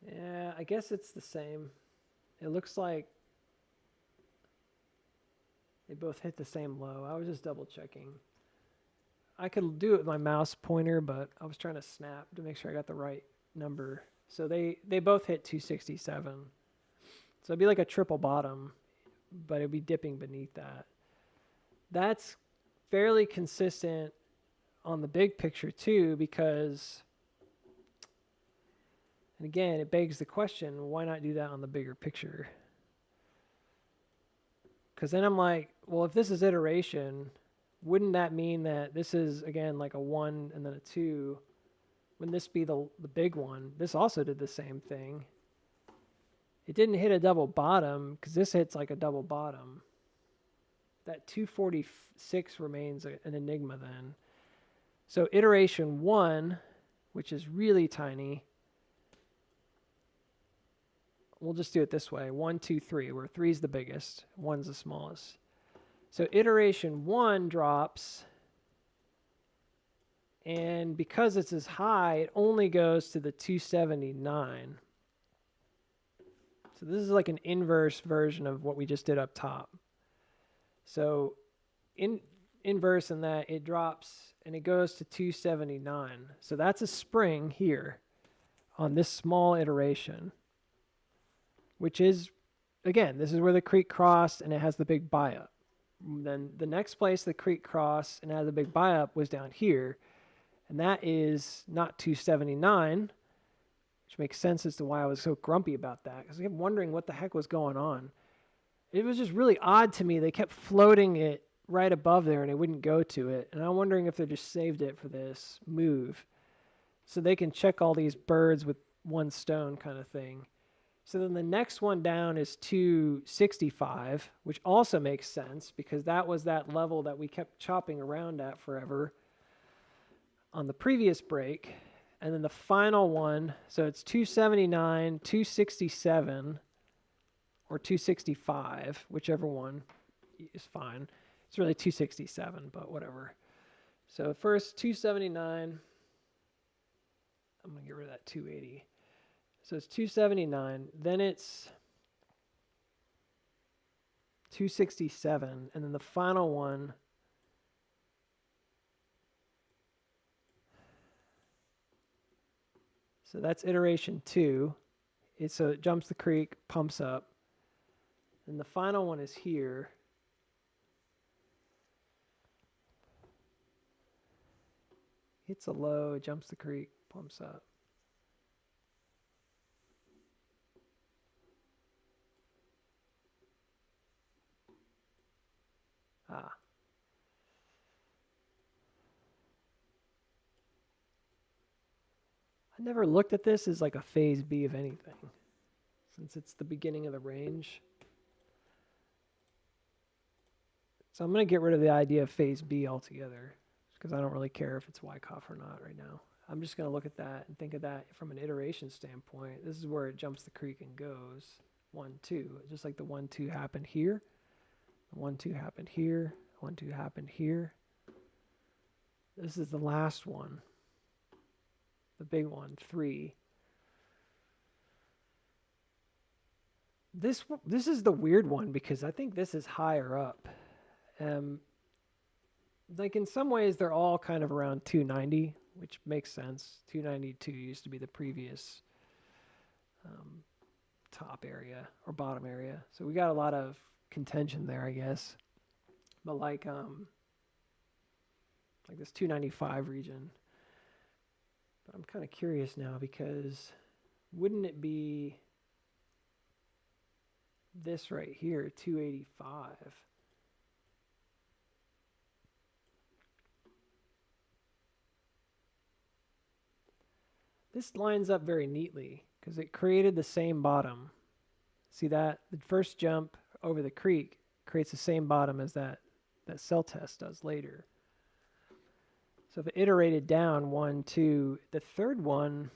Yeah, I guess it's the same. It looks like they both hit the same low. I was just double checking. I could do it with my mouse pointer, but I was trying to snap to make sure I got the right number. So they both hit 267. So it'd be like a triple bottom, but it'd be dipping beneath that. That's fairly consistent on the big picture too, because And again, it begs the question, why not do that on the bigger picture? Because then I'm like, well, if this is iteration, wouldn't that mean that this is, again, like a 1 and then a 2? Wouldn't this be the big one? This also did the same thing. It didn't hit a double bottom because this hits like a double bottom. That 246 remains an enigma then. So iteration 1, which is really tiny, we'll just do it this way. 1, 2, 3, where 3 is the biggest, 1's the smallest. So iteration 1 drops, and because it's as high, it only goes to the 279. So this is like an inverse version of what we just did up top. So inverse in that it drops and it goes to 279. So that's a spring here on this small iteration, which is, again, this is where the creek crossed and it has the big buy up. Then the next place the creek crossed and had the big buy up was down here, and that is not 279, which makes sense as to why I was so grumpy about that, because I kept wondering what the heck was going on. It was just really odd to me. They kept floating it right above there and it wouldn't go to it, and I'm wondering if they just saved it for this move so they can check all these birds with one stone kind of thing. So then the next one down is 265, which also makes sense because that was that level that we kept chopping around at forever on the previous break. And then the final one, so it's 279, 267, or 265, whichever one is fine. It's really 267, but whatever. So first 279, I'm going to get rid of that 280. So it's 279, then it's 267, and then the final one, so that's iteration 2. So it jumps the creek, pumps up, and the final one is here. Hits a low, it jumps the creek, pumps up. Ah. I never looked at this as like a phase B of anything, since it's the beginning of the range. So I'm going to get rid of the idea of phase B altogether, because I don't really care if it's Wyckoff or not right now. I'm just going to look at that and think of that from an iteration standpoint. This is where it jumps the creek and goes. 1, 2. Just like the 1, 2 happened here. The 1, 2 happened here. 1, 2 happened here. This is the last one. The big one, 3. This is the weird one because I think this is higher up. Like in some ways they're all kind of around 290, which makes sense. 292 used to be the previous top area or bottom area. So we got a lot of contention there, I guess. But like this 295 region. But I'm kind of curious now because wouldn't it be this right here, 285? This lines up very neatly because it created the same bottom. See that? The first jump over the creek creates the same bottom as that cell test does later. So if it iterated down 1, 2, the third one,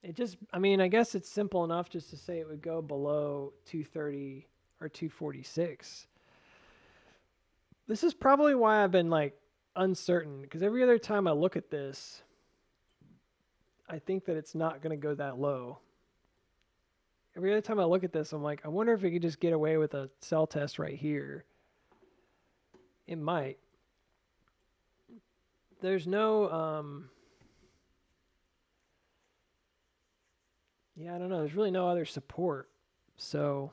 it just, I mean, I guess it's simple enough just to say it would go below 230 or 246. This is probably why I've been like uncertain, because every other time I look at this, I think that it's not going to go that low. Every other time I look at this, I'm like, I wonder if we could just get away with a cell test right here. It might. There's no, yeah, I don't know. There's really no other support. So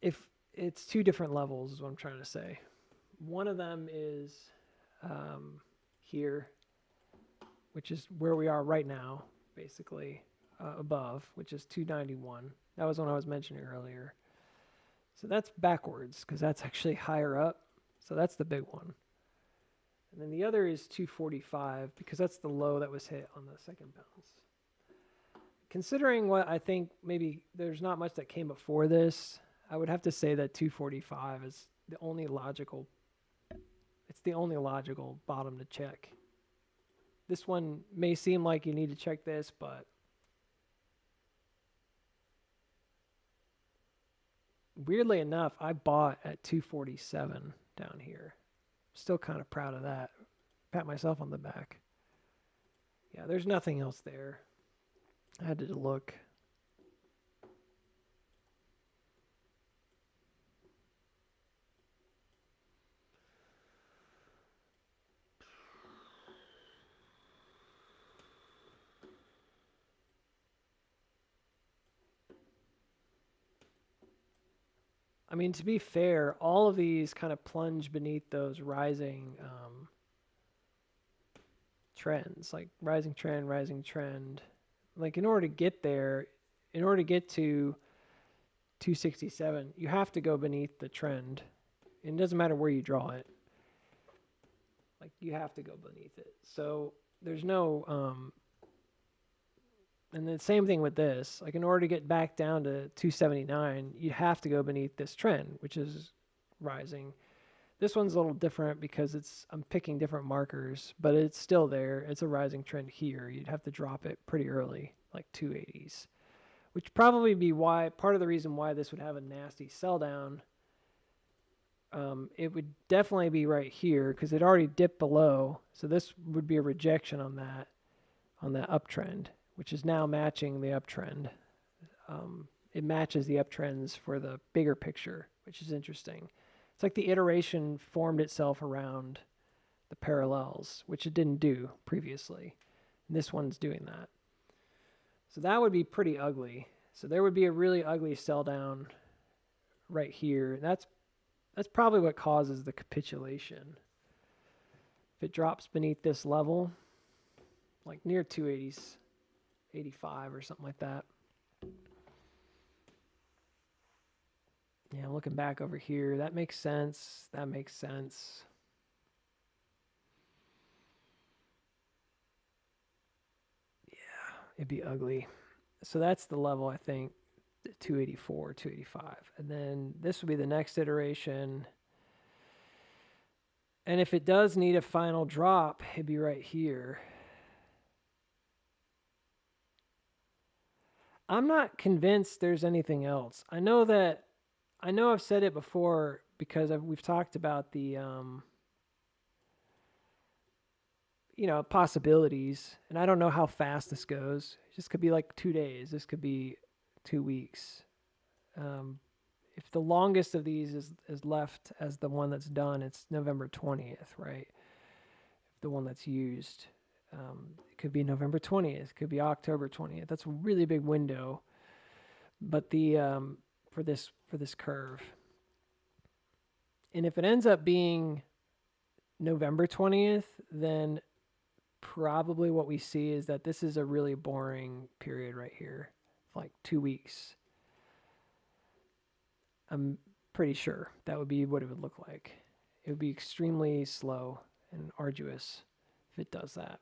if it's two different levels is what I'm trying to say. One of them is here, which is where we are right now, basically above, which is 291. That was one I was mentioning earlier. So that's backwards because that's actually higher up. So that's the big one. And then the other is 245 because that's the low that was hit on the second bounce. Considering what I think maybe there's not much that came before this, I would have to say that 245 is the only logical, it's the only logical bottom to check. This one may seem like you need to check this, but weirdly enough, I bought at 247 down here. Still kind of proud of that. Pat myself on the back. Yeah, there's nothing else there. I had to look. I mean, to be fair, all of these kind of plunge beneath those rising trends, like rising trend. Like in order to get there, in order to get to 267, you have to go beneath the trend. And it doesn't matter where you draw it. Like you have to go beneath it. So there's no and the same thing with this. Like in order to get back down to 279, you have to go beneath this trend, which is rising. This one's a little different because I'm picking different markers, but it's still there. It's a rising trend here. You'd have to drop it pretty early, like 280s, which probably be why part of the reason why this would have a nasty sell down. It would definitely be right here because it already dipped below. So this would be a rejection on that uptrend, which is now matching the uptrend. It matches the uptrends for the bigger picture, which is interesting. It's like the iteration formed itself around the parallels, which it didn't do previously. And this one's doing that. So that would be pretty ugly. So there would be a really ugly sell down right here. That's probably what causes the capitulation. If it drops beneath this level, like near 280s, 85 or something like that. Yeah, looking back over here, that makes sense. That makes sense. Yeah, it'd be ugly. So that's the level, I think, 284, 285. And then this would be the next iteration. And if it does need a final drop, it'd be right here. I'm not convinced there's anything else. I know I've said it before because we've talked about the possibilities, and I don't know how fast this goes. This could be like 2 days. This could be 2 weeks. If the longest of these is left as the one that's done, it's November 20th, right? The one that's used. It could be November 20th. It could be October 20th. That's a really big window. But the for this curve. And if it ends up being November 20th, then probably what we see is that this is a really boring period right here, like 2 weeks. I'm pretty sure that would be what it would look like. It would be extremely slow and arduous if it does that.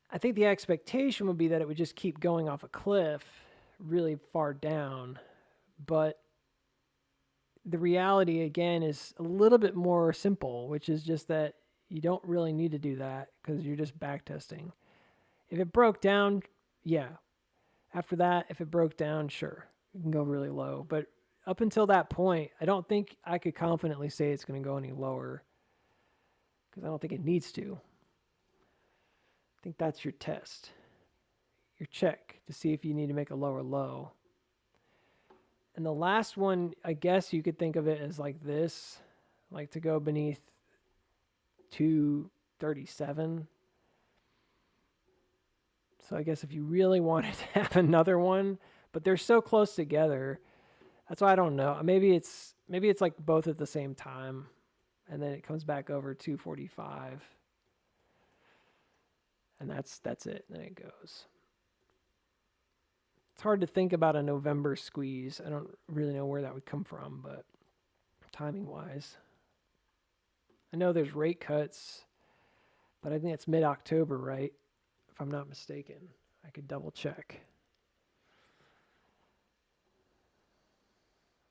I think the expectation would be that it would just keep going off a cliff really far down, but the reality again is a little bit more simple, which is just that you don't really need to do that because you're just back testing. If it broke down, yeah. After that, if it broke down, sure, you can go really low. But up until that point, I don't think I could confidently say it's going to go any lower because I don't think it needs to. I think that's your test, your check to see if you need to make a lower low. And the last one, I guess you could think of it as like this, like to go beneath 237. So I guess if you really wanted to have another one, but they're so close together, That's why I don't know. Maybe it's like both at the same time, and then it comes back over 245, and that's it. And then it goes. It's hard to think about a November squeeze. I don't really know where that would come from, but timing wise, I know there's rate cuts, but I think it's mid-October, right? If I'm not mistaken, I could double check.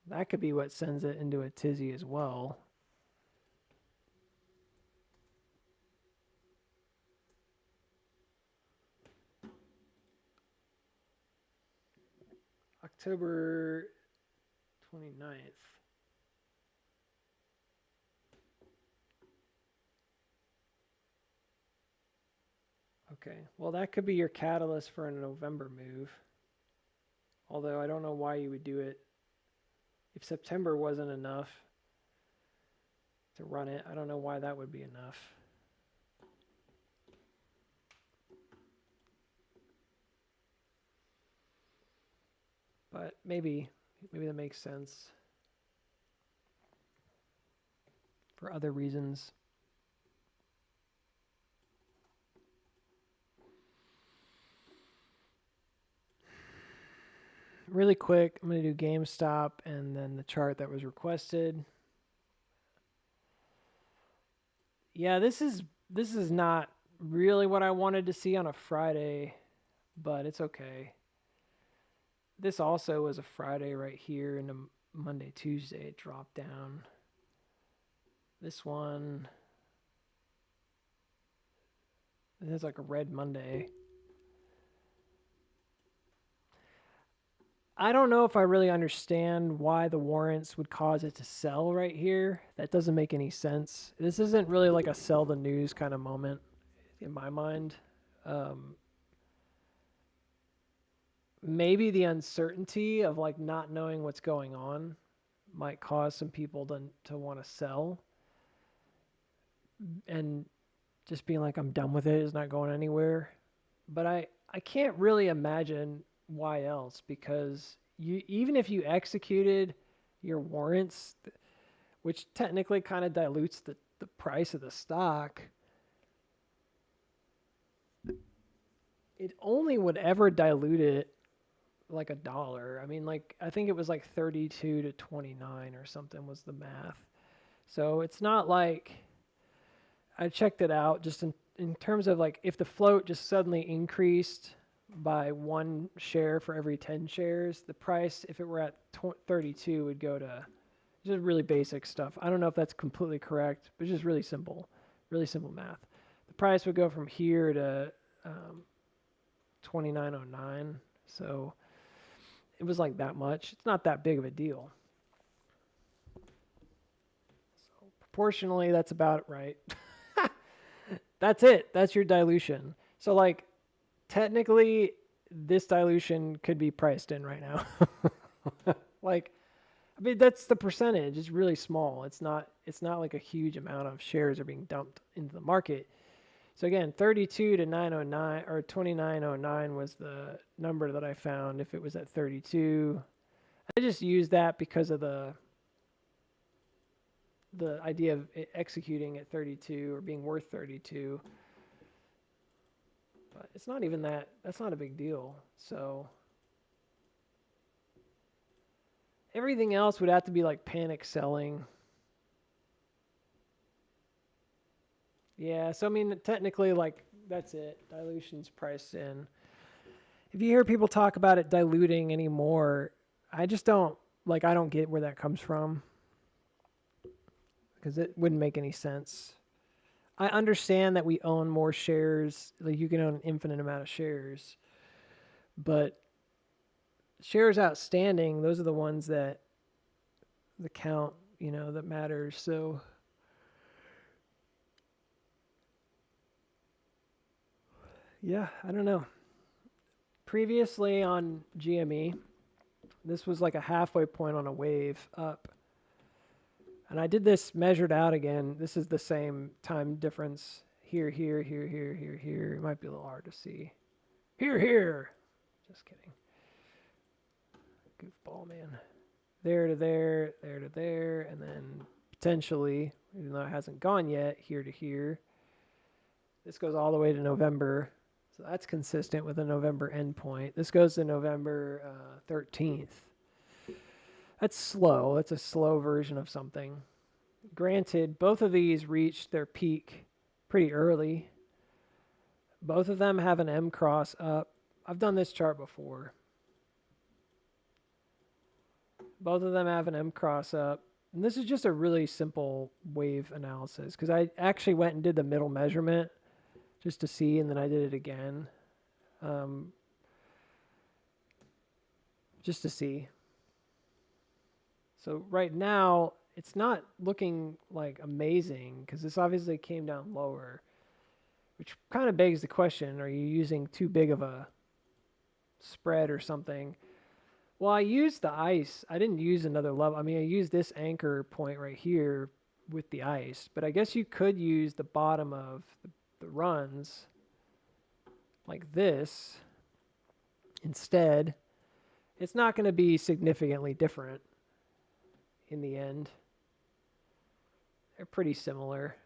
That could be what sends it into a tizzy as well. October 29th. Okay, well, that could be your catalyst for a November move. Although I don't know why you would do it. If September wasn't enough to run it, I don't know why that would be enough. But maybe that makes sense for other reasons. Really quick, I'm going to do GameStop and then the chart that was requested. Yeah, this is not really what I wanted to see on a Friday, but it's okay. This also was a Friday right here, and a Monday, Tuesday it dropped down. This one, this is like a red Monday. I don't know if I really understand why the warrants would cause it to sell right here. That doesn't make any sense. This isn't really like a sell the news kind of moment in my mind. Maybe the uncertainty of like not knowing what's going on might cause some people to want to sell, and just being like, I'm done with it, it's not going anywhere. But I can't really imagine why else, because you, even if you executed your warrants, which technically kind of dilutes the price of the stock, it only would ever dilute it like $1. I mean, like, I think it was like 32 to 29 or something was the math. So it's not like, I checked it out just in terms of like if the float just suddenly increased by 1 share for every 10 shares, the price, if it were at 32, would go to just really basic stuff. I don't know if that's completely correct, but just really simple math. The price would go from here to 2909. So it was like that much. It's not that big of a deal. So proportionally, that's about right. That's it. That's your dilution. So like technically this dilution could be priced in right now. Like, I mean, that's the percentage. It's really small. It's not like a huge amount of shares are being dumped into the market. So again, 32 to 909 or 2909 was the number that I found if it was at 32. I just used that because of the idea of it executing at 32 or being worth 32. But it's not even that. That's not a big deal. So everything else would have to be like panic selling. Yeah, so I mean, technically, like, that's it. Dilution's priced in. If you hear people talk about it diluting anymore, I just don't, like, I don't get where that comes from. Because it wouldn't make any sense. I understand that we own more shares. Like, you can own an infinite amount of shares. But shares outstanding, those are the ones that the count, that matters. So yeah, I don't know. Previously on GME, this was like a halfway point on a wave up. And I did this measured out again. This is the same time difference. Here, here, here, here, here, here. It might be a little hard to see. Here, here. Just kidding. Goofball, man. there to there, there to there, and then potentially, even though it hasn't gone yet, here to here. This goes all the way to November. So that's consistent with a November endpoint. This goes to November 13th. That's slow. That's a slow version of something. Granted, both of these reached their peak pretty early. Both of them have an M cross up. I've done this chart before. Both of them have an M cross up. And this is just a really simple wave analysis because I actually went and did the middle measurement just to see, and then I did it again just to see. So right now, it's not looking like amazing because this obviously came down lower, which kind of begs the question, are you using too big of a spread or something? Well, I used the ice. I didn't use another level. I mean, I used this anchor point right here with the ice, but I guess you could use the bottom of the runs like this instead. It's not going to be significantly different in the end. They're pretty similar.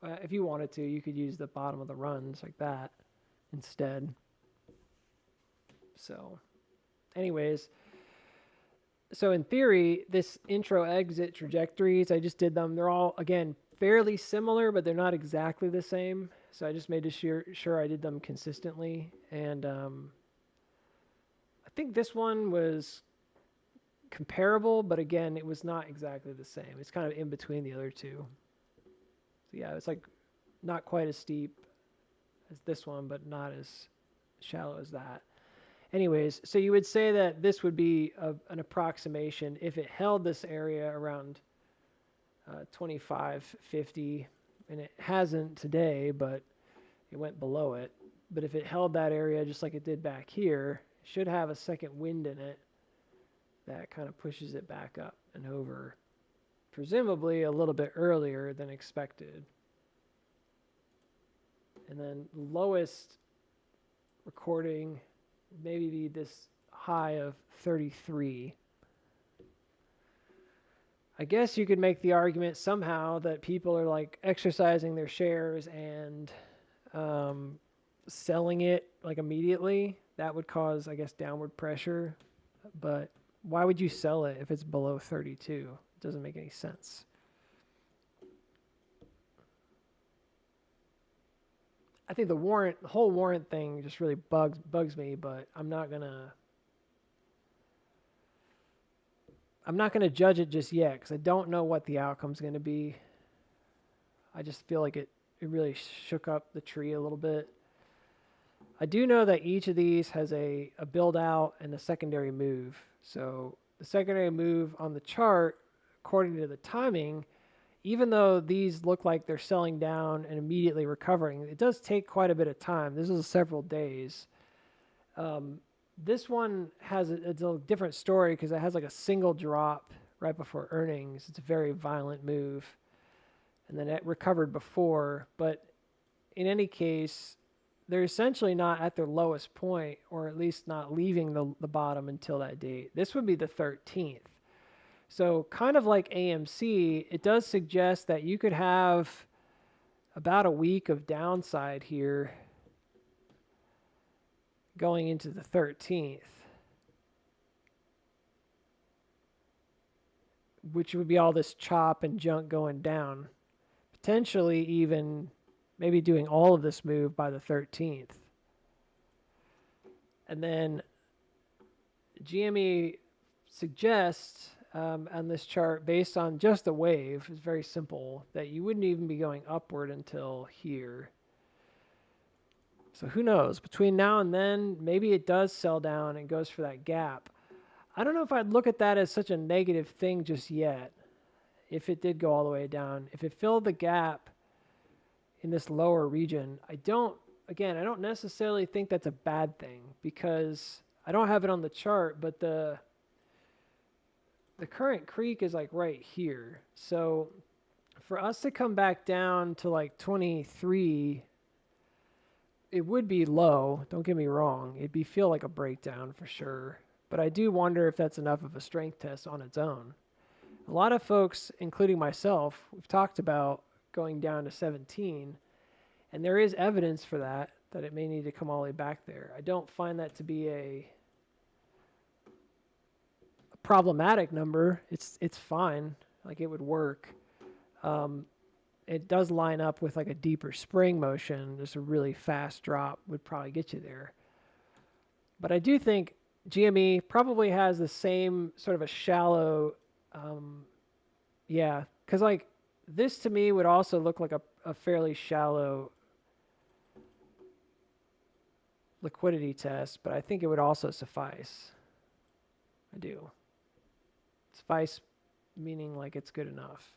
If you wanted to, you could use the bottom of the runs like that instead. So, anyways, so in theory, this intro-exit trajectories, I just did them. They're all, again, fairly similar, but they're not exactly the same. So I just made sure I did them consistently. And I think this one was comparable, but again, it was not exactly the same. It's kind of in between the other two. So yeah, it's like not quite as steep as this one, but not as shallow as that. Anyways, so you would say that this would be an approximation if it held this area around 25.50, and it hasn't today, but it went below it. But if it held that area just like it did back here, it should have a second wind in it that kind of pushes it back up and over, presumably a little bit earlier than expected. And then lowest recording maybe be this high of 33. I guess you could make the argument somehow that people are like exercising their shares and selling it like immediately. That would cause, I guess, downward pressure. But why would you sell it if it's below 32? It doesn't make any sense. I think the whole warrant thing just really bugs me, but I'm not gonna judge it just yet because I don't know what the outcome's gonna be. I just feel like it really shook up the tree a little bit. I do know that each of these has a build out and a secondary move. So the secondary move on the chart, according to the timing, even though these look like they're selling down and immediately recovering, it does take quite a bit of time. This is several days. This one has it's a different story because it has like a single drop right before earnings. It's a very violent move. And then it recovered before. But in any case, they're essentially not at their lowest point, or at least not leaving the bottom until that date. This would be the 13th. So kind of like AMC, it does suggest that you could have about a week of downside here going into the 13th, which would be all this chop and junk going down, potentially even maybe doing all of this move by the 13th. And then GME suggests on this chart, based on just the wave, is very simple, that you wouldn't even be going upward until here. So who knows? Between now and then, maybe it does sell down and goes for that gap. I don't know if I'd look at that as such a negative thing just yet, if it did go all the way down. If it filled the gap in this lower region, I don't necessarily think that's a bad thing, because I don't have it on the chart, but the current creek is like right here. So for us to come back down to like 23, it would be low, don't get me wrong. Feel like a breakdown for sure. But I do wonder if that's enough of a strength test on its own. A lot of folks, including myself, we've talked about going down to 17, and there is evidence for that it may need to come all the way back there. I don't find that to be a problematic number. It's fine. Like, it would work. It does line up with like a deeper spring motion. Just a really fast drop would probably get you there. But I do think GME probably has the same sort of a shallow, yeah, because like this to me would also look like a fairly shallow liquidity test, but I think it would also suffice. I do. Suffice meaning like it's good enough.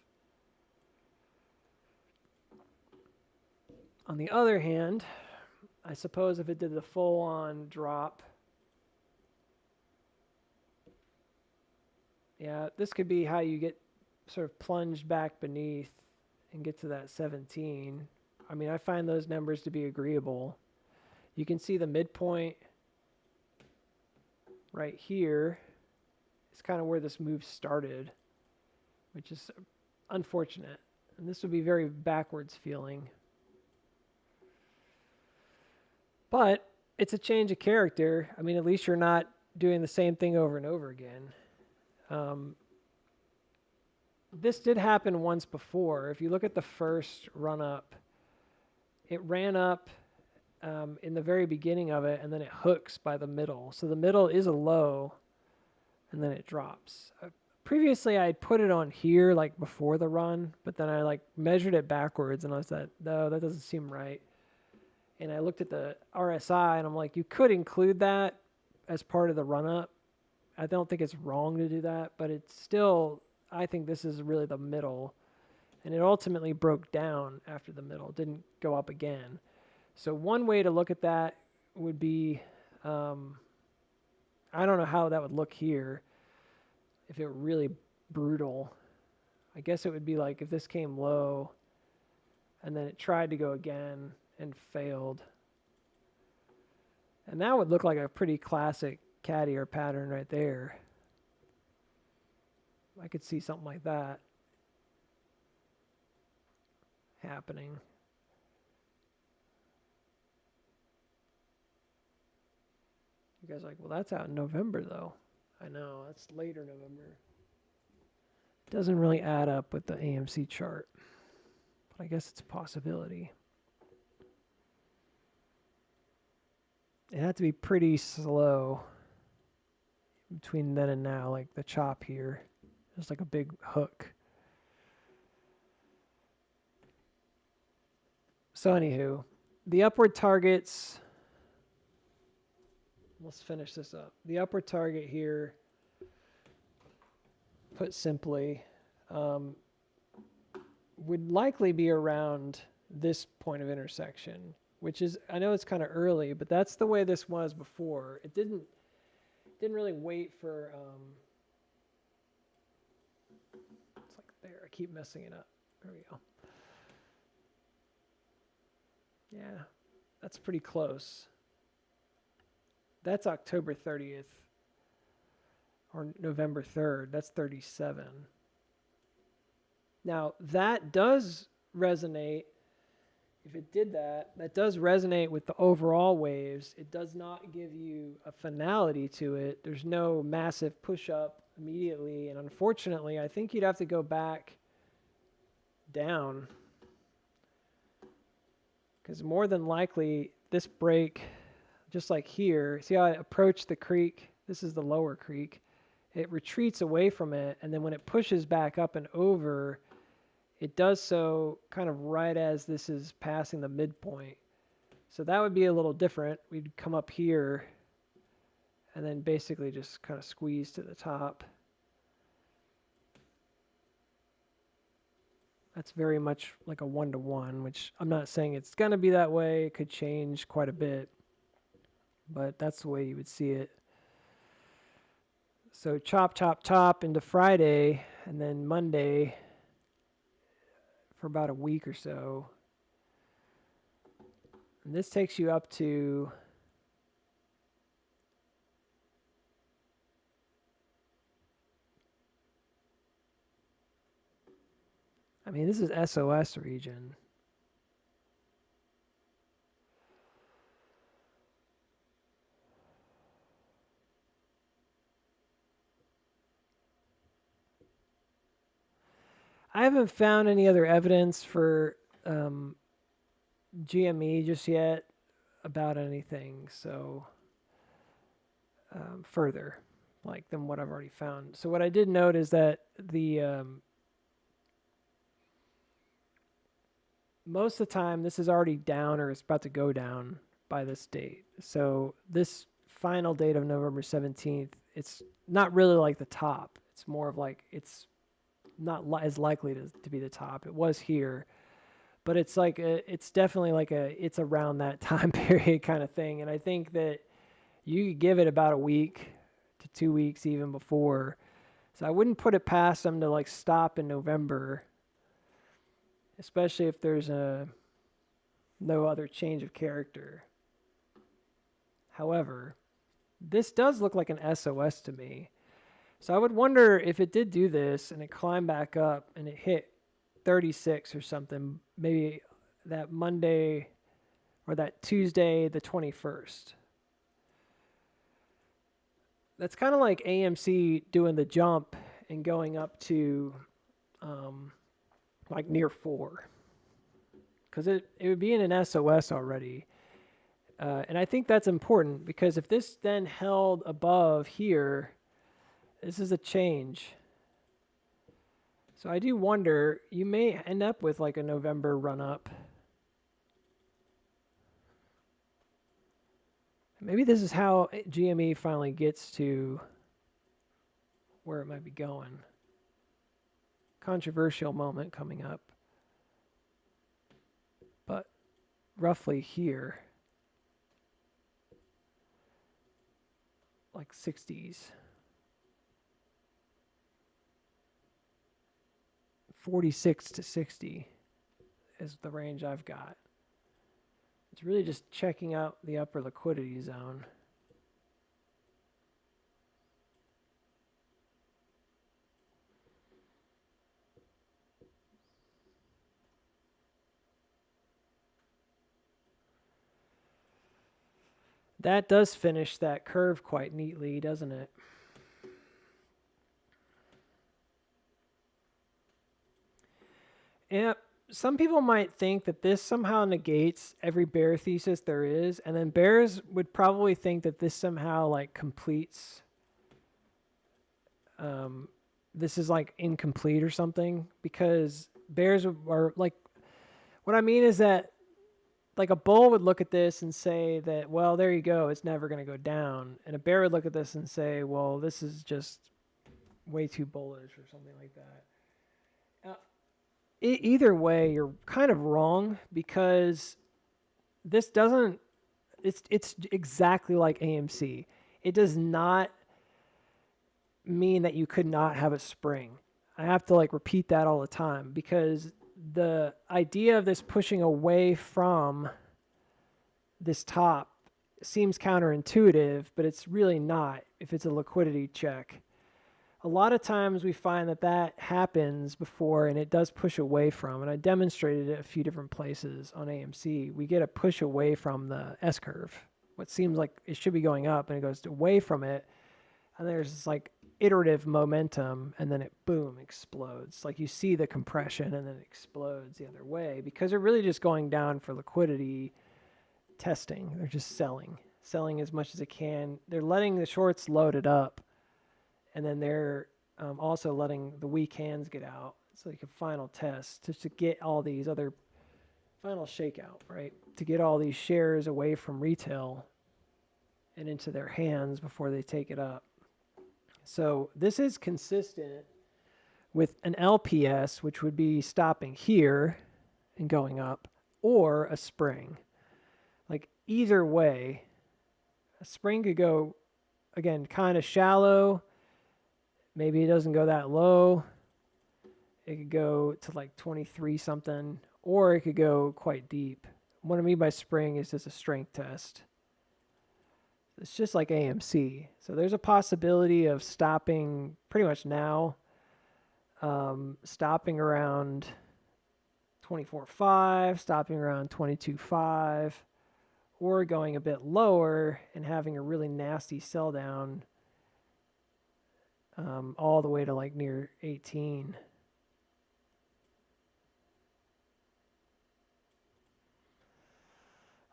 On the other hand, I suppose if it did the full-on drop, yeah, this could be how you get sort of plunged back beneath and get to that 17. I mean, I find those numbers to be agreeable. You can see the midpoint right here. It's kind of where this move started, which is unfortunate. And this would be very backwards feeling. But it's a change of character. I mean, at least you're not doing the same thing over and over again. This did happen once before. If you look at the first run up, it ran up in the very beginning of it, and then it hooks by the middle. So the middle is a low, and then it drops. Previously, I had put it on here, like before the run, but then I like measured it backwards, and I was like, no, that doesn't seem right. And I looked at the RSI, and I'm like, you could include that as part of the run-up. I don't think it's wrong to do that, but it's still, I think this is really the middle. And it ultimately broke down after the middle, didn't go up again. So one way to look at that would be, I don't know how that would look here if it were really brutal. I guess it would be like if this came low and then it tried to go again and failed. And that would look like a pretty classic cat ear pattern right there. I could see something like that happening. You guys are like, well, that's out in November, though. I know, that's later November. Doesn't really add up with the AMC chart. But I guess it's a possibility. It had to be pretty slow between then and now, like the chop here. Just like a big hook. So anywho, the upward targets, let's finish this up. The upward target here, put simply, would likely be around this point of intersection, which is, I know it's kind of early, but that's the way this was before. It didn't really wait for, it's like there, I keep messing it up. There we go. Yeah, that's pretty close. That's October 30th or November 3rd. That's 37. Now, that does resonate. If it did that, that does resonate with the overall waves. It does not give you a finality to it. There's no massive push-up immediately. And unfortunately, I think you'd have to go back down. Because more than likely, this break, just like here, see how I approach the creek? This is the lower creek. It retreats away from it, and then when it pushes back up and over, it does so kind of right as this is passing the midpoint. So that would be a little different. We'd come up here and then basically just kind of squeeze to the top. That's very much like a one-to-one, which I'm not saying it's going to be that way. It could change quite a bit, but that's the way you would see it. So chop, chop, chop into Friday, and then Monday for about a week or so. And this takes you up to this is SOS region. I haven't found any other evidence for GME just yet about anything, so further like than what I've already found. So what I did note is that the most of the time this is already down or it's about to go down by this date. So this final date of November 17th, it's not really like the top. It's more of like it's not as likely to be the top. It was here, but it's like it's definitely like it's around that time period kind of thing. And I think that you could give it about a week to 2 weeks even before. So I wouldn't put it past them to like stop in November, especially if there's no other change of character. However, this does look like an SOS to me. So I would wonder if it did do this and it climbed back up and it hit 36 or something, maybe that Monday or that Tuesday, the 21st. That's kind of like AMC doing the jump and going up to like near 4. Because it would be in an SOS already. And I think that's important because if this then held above here, this is a change. So I do wonder, you may end up with like a November run up. Maybe this is how GME finally gets to where it might be going. Controversial moment coming up. But roughly here, like 60s. 46 to 60 is the range I've got. It's really just checking out the upper liquidity zone. That does finish that curve quite neatly, doesn't it? Yeah, some people might think that this somehow negates every bear thesis there is, and then bears would probably think that this somehow like completes. This is like incomplete or something because bears are like. What I mean is that like a bull would look at this and say that, well, there you go, it's never going to go down, and a bear would look at this and say, well, this is just way too bullish or something like that. Either way, you're kind of wrong because this doesn't. It's exactly like AMC. It does not mean that you could not have a spring. I have to like repeat that all the time because the idea of this pushing away from this top seems counterintuitive, but it's really not if it's a liquidity check. A lot of times we find that happens before and it does push away from, and I demonstrated it a few different places on AMC. We get a push away from the S-curve. What seems like it should be going up and it goes away from it, and there's this like iterative momentum, and then it boom explodes. Like you see the compression and then it explodes the other way because they're really just going down for liquidity testing. They're just selling as much as they can. They're letting the shorts load it up. And then they're also letting the weak hands get out so they can final test just to get all these other final shakeout, right? To get all these shares away from retail and into their hands before they take it up. So this is consistent with an LPS, which would be stopping here and going up, or a spring. Like either way, a spring could go, again, kind of shallow. Maybe it doesn't go that low. It could go to like 23 something, or it could go quite deep, what I mean by spring is just a strength test. It's just like AMC. So there's a possibility of stopping pretty much now, stopping around 24.5, stopping around 22.5, or going a bit lower and having a really nasty sell down all the way to like near 18.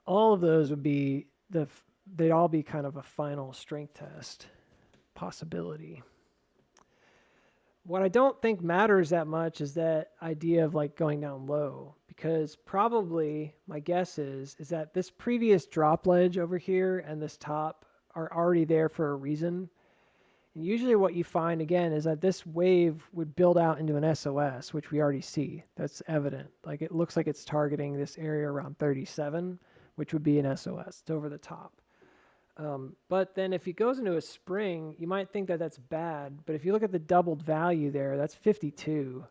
All of those would be they'd all be kind of a final strength test possibility. What I don't think matters that much is that idea of like going down low, because probably my guess is that this previous drop ledge over here and this top are already there for a reason. And usually what you find again is that this wave would build out into an SOS, which we already see. That's evident. Like it looks like it's targeting this area around 37, which would be an SOS. It's over the top. But then if it goes into a spring, you might think that that's bad. But if you look at the doubled value there, that's 52.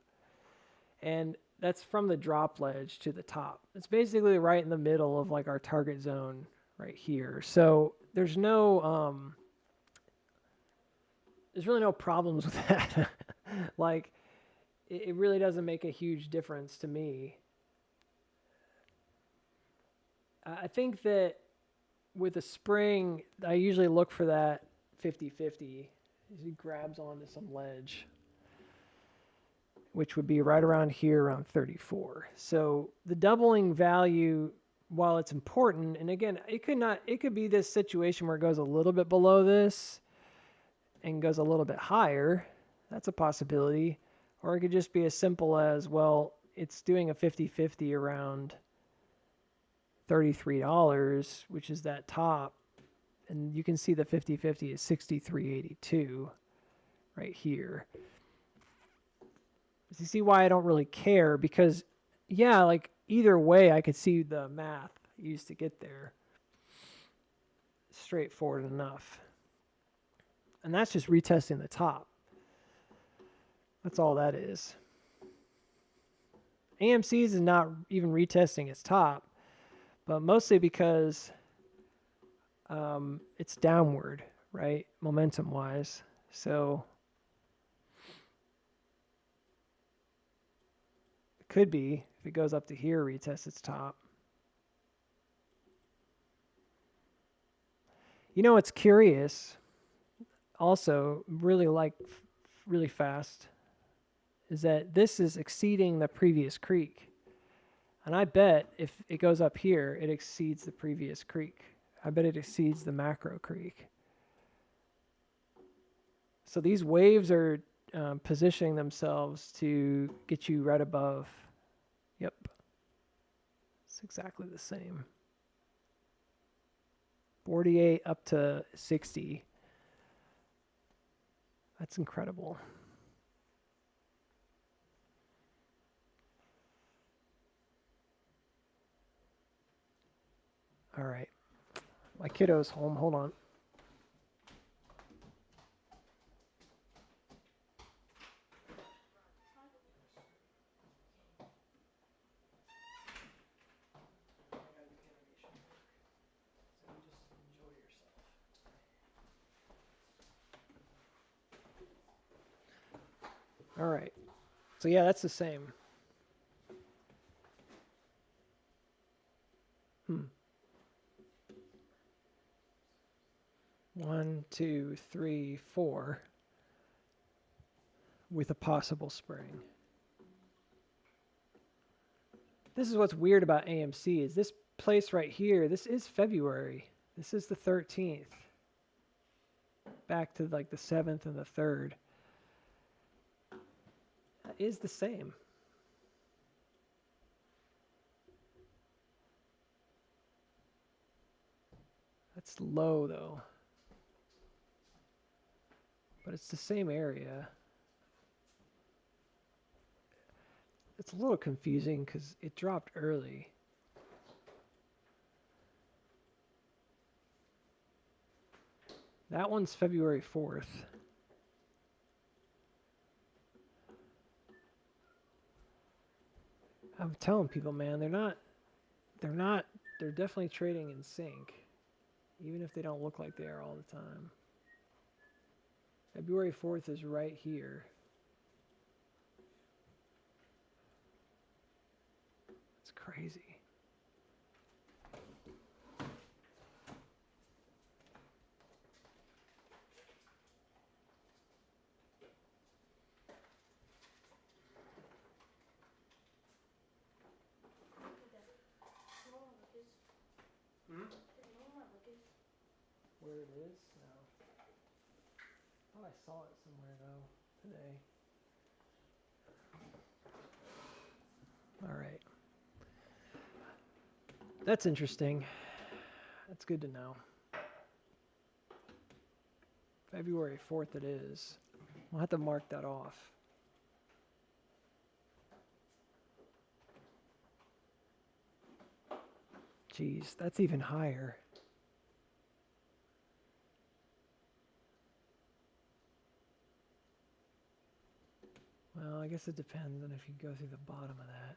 And that's from the drop ledge to the top. It's basically right in the middle of like our target zone right here. So there's no, there's really no problems with that. Like it really doesn't make a huge difference to me. I think that with a spring, I usually look for that 50-50 as he grabs onto some ledge, which would be right around here, around 34. So the doubling value, while it's important, and again, it could be this situation where it goes a little bit below this and goes a little bit higher. That's a possibility. Or it could just be as simple as, well, it's doing a 50-50 around $33, which is that top. And you can see the 50-50 is 63.82 right here. You see why I don't really care? Because, yeah, like either way, I could see the math used to get there. Straightforward enough. And that's just retesting the top. That's all that is. AMC's is not even retesting its top, but mostly because it's downward, right? Momentum-wise. So it could be, if it goes up to here, retest its top. You know what's curious, also really fast, is that this is exceeding the previous creek. And I bet if it goes up here, it exceeds the previous creek. I bet it exceeds the macro creek. So these waves are positioning themselves to get you right above. Yep. It's exactly the same. 48 up to 60. That's incredible. All right. My kiddo's home. Hold on. All right. So yeah, that's the same. 1, 2, 3, 4 with a possible spring. This is what's weird about AMC is this place right here, this is February. This is the 13th. Back to like the 7th and the 3rd. That is the same. That's low though. But it's the same area. It's a little confusing because it dropped early. That one's February 4th. I'm telling people, man, they're not they're not, they're definitely trading in sync, even if they don't look like they are all the time. February 4th is right here. It's crazy. Where it is? No. Oh, I saw it somewhere though today. All right. That's interesting. That's good to know. February 4th it is. We'll have to mark that off. Geez, that's even higher. Well, I guess it depends on if you go through the bottom of that.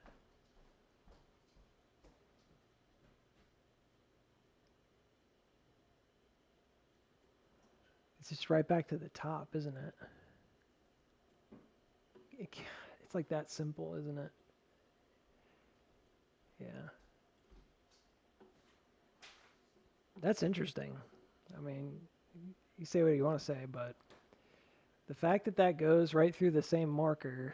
It's just right back to the top, isn't it? It's like that simple, isn't it? Yeah. That's interesting. I mean, you say what you want to say, but the fact that that goes right through the same marker.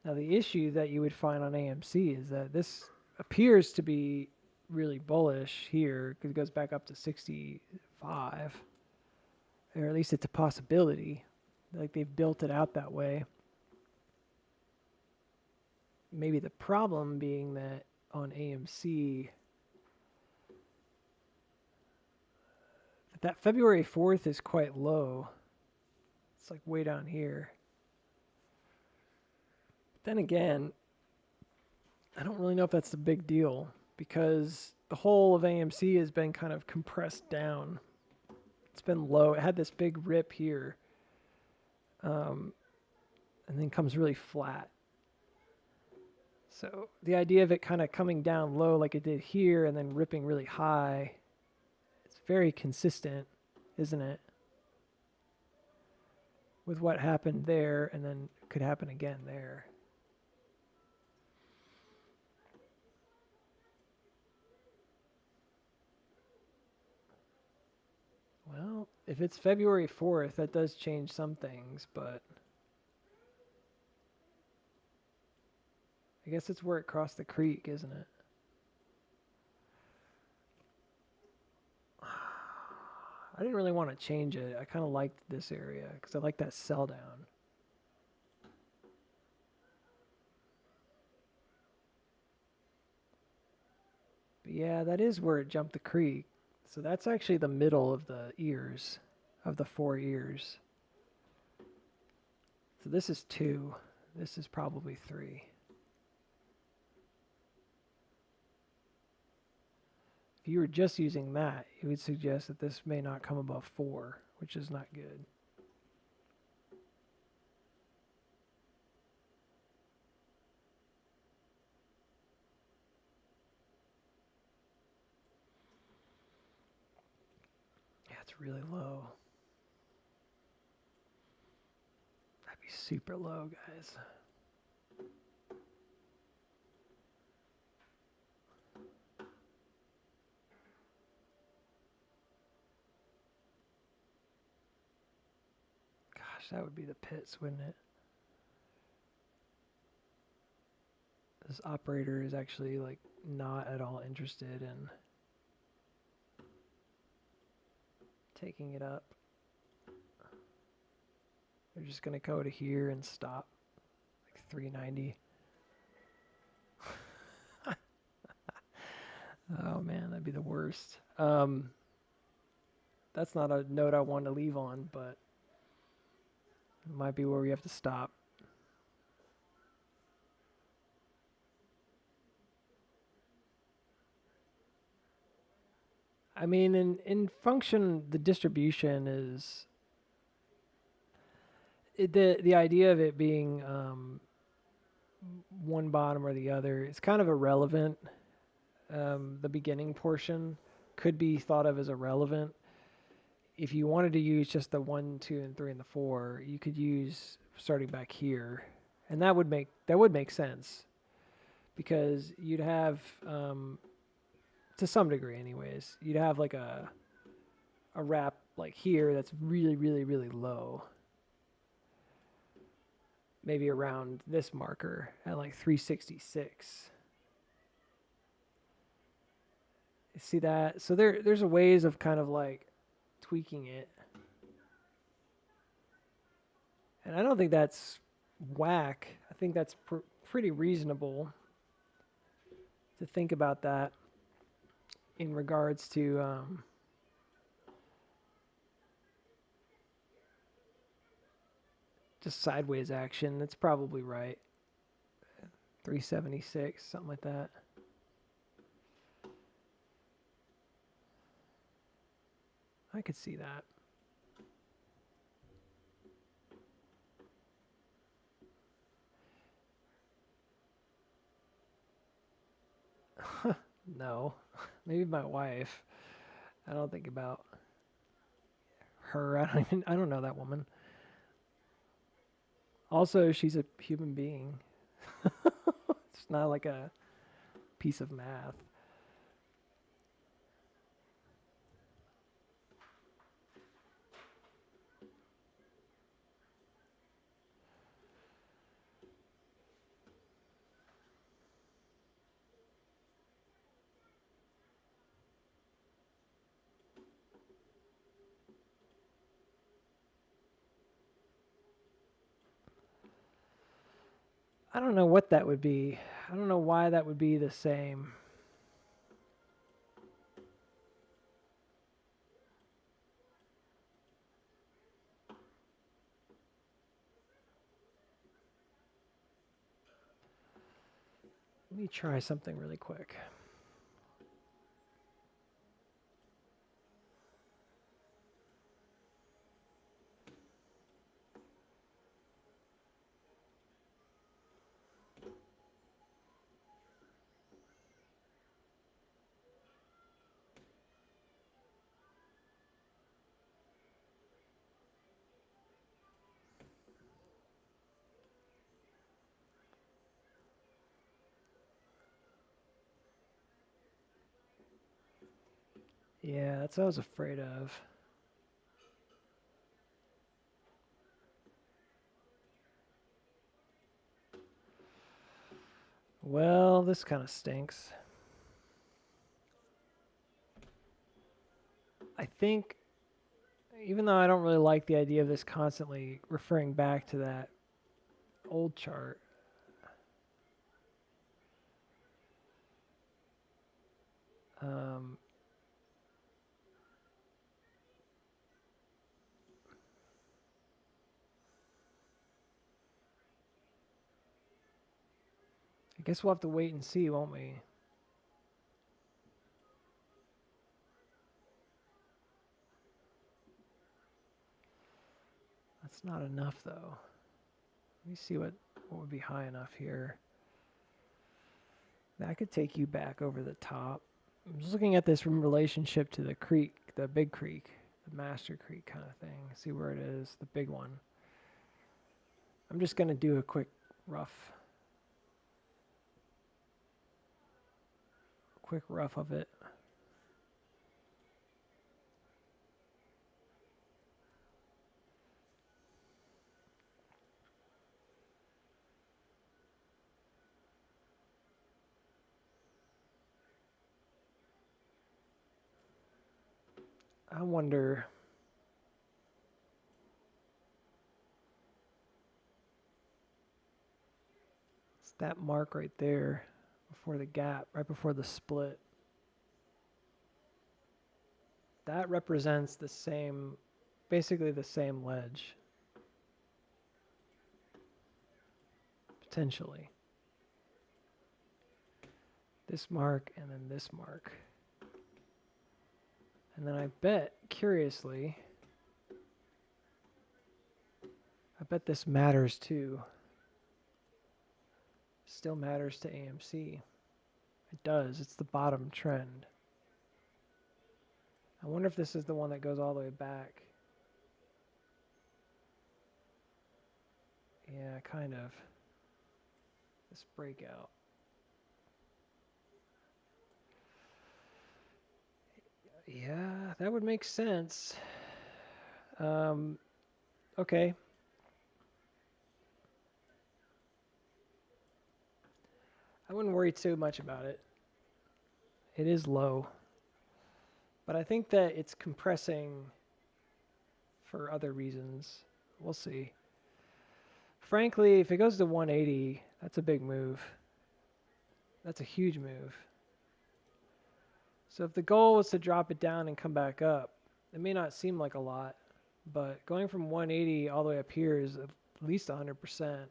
Now, the issue that you would find on AMC is that this appears to be really bullish here because it goes back up to 65, or at least it's a possibility. Like they've built it out that way. Maybe the problem being that on AMC, that February 4th is quite low. It's like way down here. But then again, I don't really know if that's the big deal because the whole of AMC has been kind of compressed down. It's been low. It had this big rip here, and then comes really flat. So the idea of it kind of coming down low like it did here and then ripping really high, it's very consistent, isn't it? With what happened there and then could happen again there. Well, if it's February 4th, that does change some things, but I guess it's where it crossed the creek, isn't it? I didn't really want to change it. I kind of liked this area because I like that sell down. But yeah, that is where it jumped the creek. So that's actually the middle of the ears, of the 4 ears. So this is 2. This is probably 3. If you were just using that, it would suggest that this may not come above 4, which is not good. Yeah, it's really low. That'd be super low, guys. Gosh, that would be the pits, wouldn't it? This operator is actually like not at all interested in taking it up. They're just gonna go to here and stop, like 390. Oh man, that'd be the worst. That's not a note I want to leave on, but it might be where we have to stop. I mean, in function, the distribution is the idea of it being one bottom or the other. It's kind of irrelevant. The beginning portion could be thought of as irrelevant. If you wanted to use just the 1, 2, and 3, and the 4, you could use starting back here, and that would make sense, because you'd have, to some degree, anyways, you'd have like a wrap like here that's really, really, really low. Maybe around this marker at like 366. You see that? So there's a ways of kind of like tweaking it. And I don't think that's whack. I think that's pretty reasonable to think about that in regards to just sideways action. That's probably right. 376, something like that. I could see that. No, maybe my wife. I don't think about her. I don't know that woman. Also, she's a human being. It's not like a piece of math. I don't know what that would be. I don't know why that would be the same. Let me try something really quick. Yeah, that's what I was afraid of. Well, this kind of stinks. I think, even though I don't really like the idea of this constantly referring back to that old chart, I guess we'll have to wait and see, won't we? That's not enough, though. Let me see what would be high enough here. That could take you back over the top. I'm just looking at this from relationship to the creek, the big creek, the master creek kind of thing. See where it is, the big one. I'm just going to do a quick rough of it. I wonder, it's that mark right there before the gap, right before the split. That represents the same, basically the same ledge. Potentially. This mark and then this mark. And then I bet, curiously, I bet this matters too. still matters to AMC. It does. It's the bottom trend. I wonder if this is the one that goes all the way back. Yeah, kind of. This breakout. Yeah, that would make sense. Okay. I wouldn't worry too much about it. It is low. But I think that it's compressing for other reasons. We'll see. Frankly, if it goes to 180, that's a big move. That's a huge move. So if the goal was to drop it down and come back up, it may not seem like a lot, but going from 180 all the way up here is at least 100%,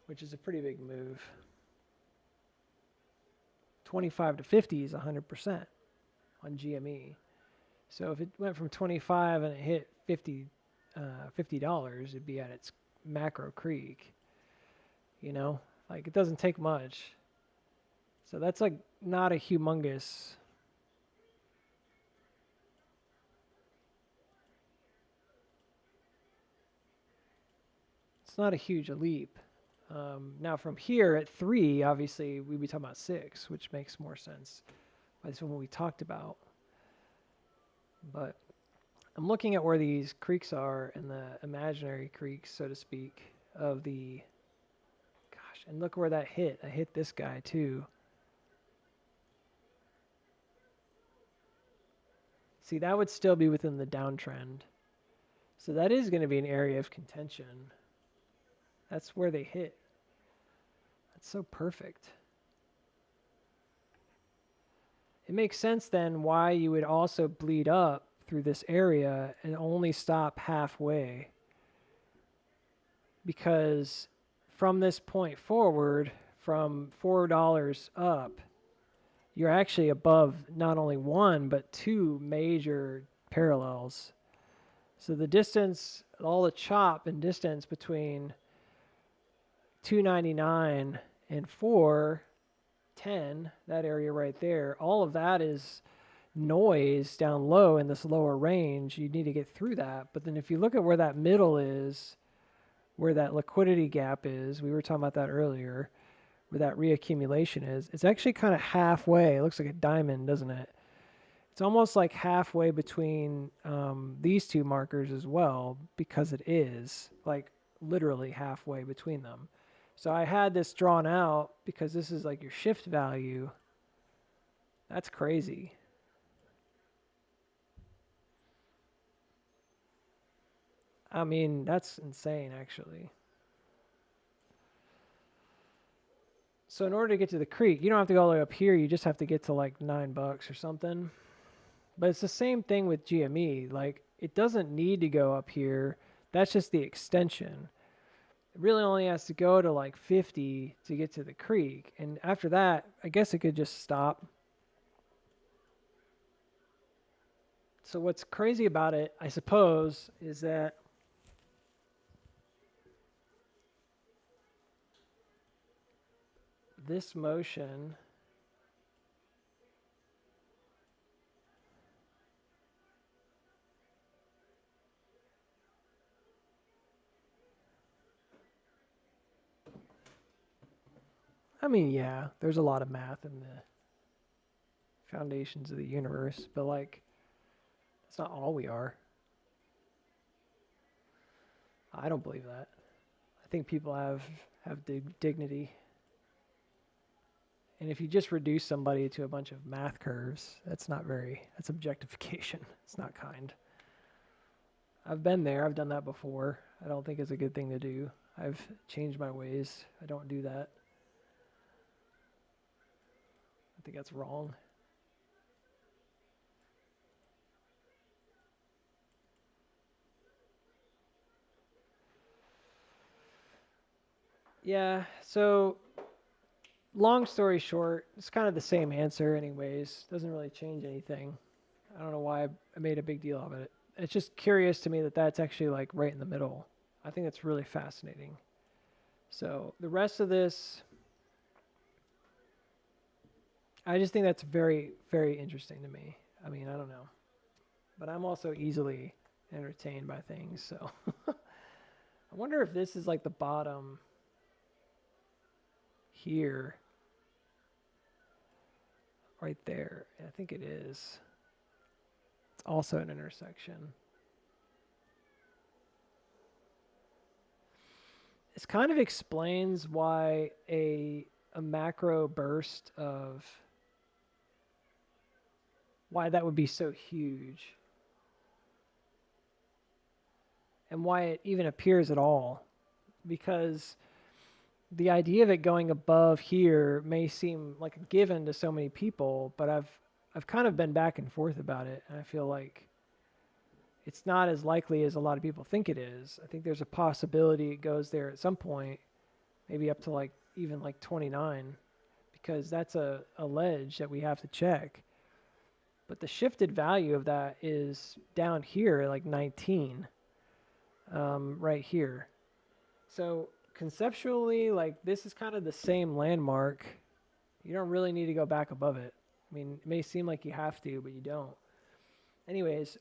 which is a pretty big move. 25 to 50 is 100% on GME. So if it went from 25 and it hit $50, it'd be at its macro creek. You know, like it doesn't take much. So that's like not a humongous. It's not a huge leap. Now from here at 3, obviously we'd be talking about 6, which makes more sense. That's what we talked about. But I'm looking at where these creeks are and the imaginary creeks, so to speak, of the, gosh, and look where that hit. I hit this guy too. See, that would still be within the downtrend. So that is going to be an area of contention. That's where they hit. That's so perfect. It makes sense then why you would also bleed up through this area and only stop halfway. Because from this point forward, from $4 up, you're actually above not only one, but 2 major parallels. So the distance, all the chop and distance between 299 and 410, that area right there, all of that is noise down low in this lower range. You need to get through that. But then if you look at where that middle is, where that liquidity gap is, we were talking about that earlier, where that reaccumulation is, it's actually kind of halfway. It looks like a diamond, doesn't it? It's almost like halfway between these two markers as well, because it is like literally halfway between them. So I had this drawn out because this is like your shift value. That's crazy. I mean, that's insane, actually. So in order to get to the creek, you don't have to go all the way up here. You just have to get to like $9 or something. But it's the same thing with GME. Like, it doesn't need to go up here. That's just the extension. It really only has to go to like 50 to get to the creek. And after that, I guess it could just stop. So what's crazy about it, I suppose, is that this motion I mean, yeah, there's a lot of math in the foundations of the universe, but like, that's not all we are. I don't believe that. I think people have dignity. And if you just reduce somebody to a bunch of math curves, that's objectification. It's not kind. I've been there. I've done that before. I don't think it's a good thing to do. I've changed my ways. I don't do that. I think that's wrong. Yeah, so long story short, it's kind of the same answer anyways. Doesn't really change anything. I don't know why I made a big deal of it. It's just curious to me that that's actually like right in the middle. I think that's really fascinating. So the rest of this, I just think that's very, very interesting to me. I mean, I don't know. But I'm also easily entertained by things, so I wonder if this is like the bottom here, right there. I think it is. It's also an intersection. This kind of explains why a macro burst of why that would be so huge and why it even appears at all, because the idea of it going above here may seem like a given to so many people, but I've kind of been back and forth about it, and I feel like it's not as likely as a lot of people think it is. I think there's a possibility it goes there at some point, maybe up to like even like 29, because that's a ledge that we have to check. But the shifted value of that is down here, like 19, right here. So conceptually, like this is kind of the same landmark. You don't really need to go back above it. I mean, it may seem like you have to, but you don't. Anyways,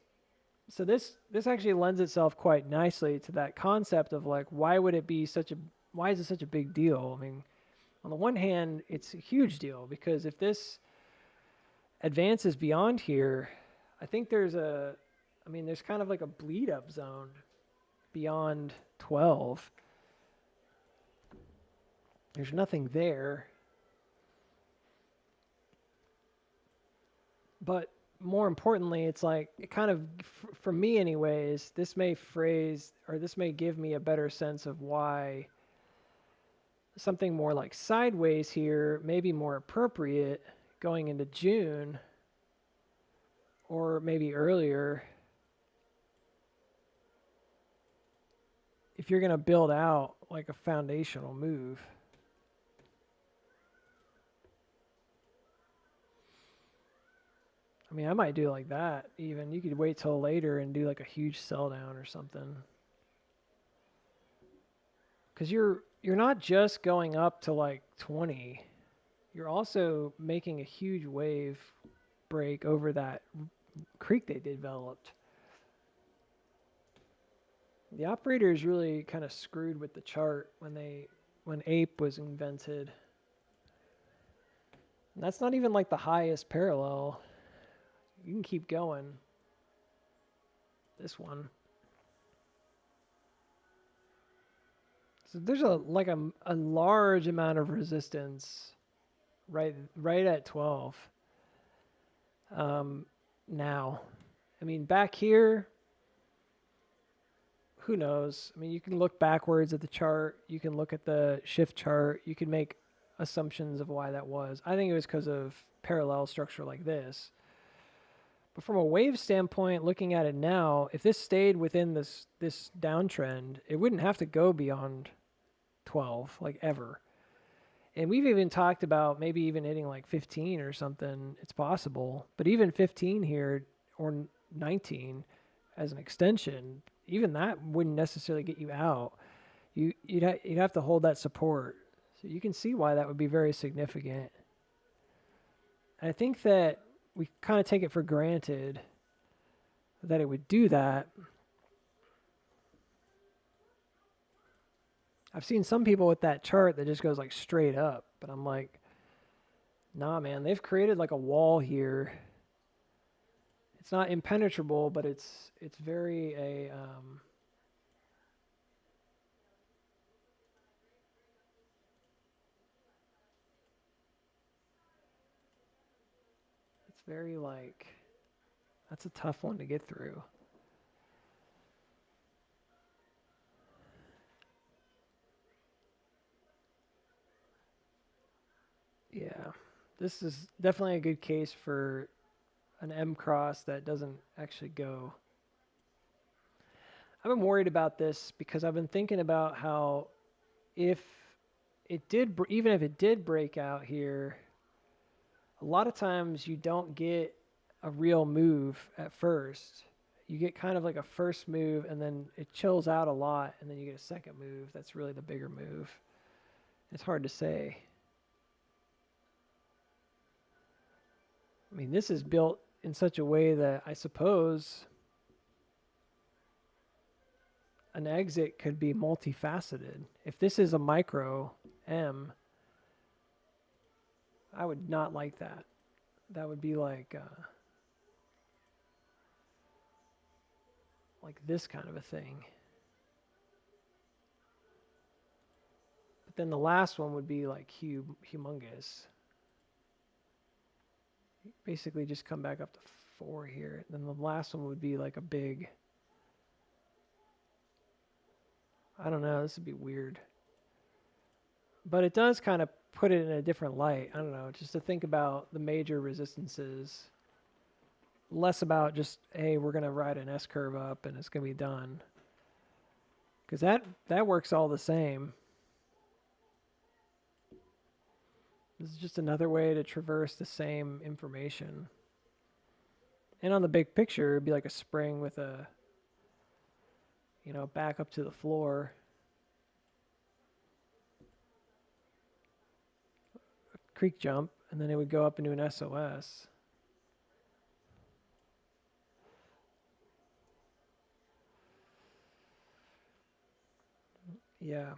so this actually lends itself quite nicely to that concept of like, why is it such a big deal? I mean, on the one hand, it's a huge deal because if this advances beyond here, I think there's kind of like a bleed up zone beyond 12. There's nothing there. But more importantly, it's like, it kind of, for me anyways, this may give me a better sense of why something more like sideways here may be more appropriate going into June or maybe earlier if you're going to build out like a foundational move. I mean, I might do like that even. You could wait till later and do like a huge sell down or something. Because you're not just going up to like 20. You're also making a huge wave break over that creek they developed. The operators really kind of screwed with the chart when ape was invented. And that's not even like the highest parallel. You can keep going. This one. So there's a large amount of resistance right at 12. Now, I mean, back here, who knows? I mean, you can look backwards at the chart. You can look at the shift chart. You can make assumptions of why that was. I think it was because of parallel structure like this. But from a wave standpoint, looking at it now, if this stayed within this downtrend, it wouldn't have to go beyond 12, like ever. And we've even talked about maybe even hitting like 15 or something. It's possible. But even 15 here or 19 as an extension, even that wouldn't necessarily get you out. You'd have to hold that support. So you can see why that would be very significant. And I think that we kind of take it for granted that it would do that. I've seen some people with that chart that just goes like straight up, but I'm like, nah, man, they've created like a wall here. It's not impenetrable, but it's very it's very like, that's a tough one to get through. Yeah, this is definitely a good case for an M cross that doesn't actually go. I've been worried about this because I've been thinking about how if it did, even if it did break out here, a lot of times you don't get a real move at first. You get kind of like a first move and then it chills out a lot and then you get a second move. That's really the bigger move. It's hard to say. mean, this is built in such a way that I suppose an exit could be multifaceted. If this is a micro M, I would not like that. That would be like this kind of a thing. But then the last one would be like humongous. Basically just come back up to 4 here. Then the last one would be like a big, I don't know, this would be weird. But it does kind of put it in a different light. I don't know, just to think about the major resistances. Less about just, hey, we're going to ride an S-curve up and it's going to be done. Because that works all the same. This is just another way to traverse the same information. And on the big picture, it'd be like a spring with a, back up to the floor. A creek jump, and then it would go up into an SOS. Yeah.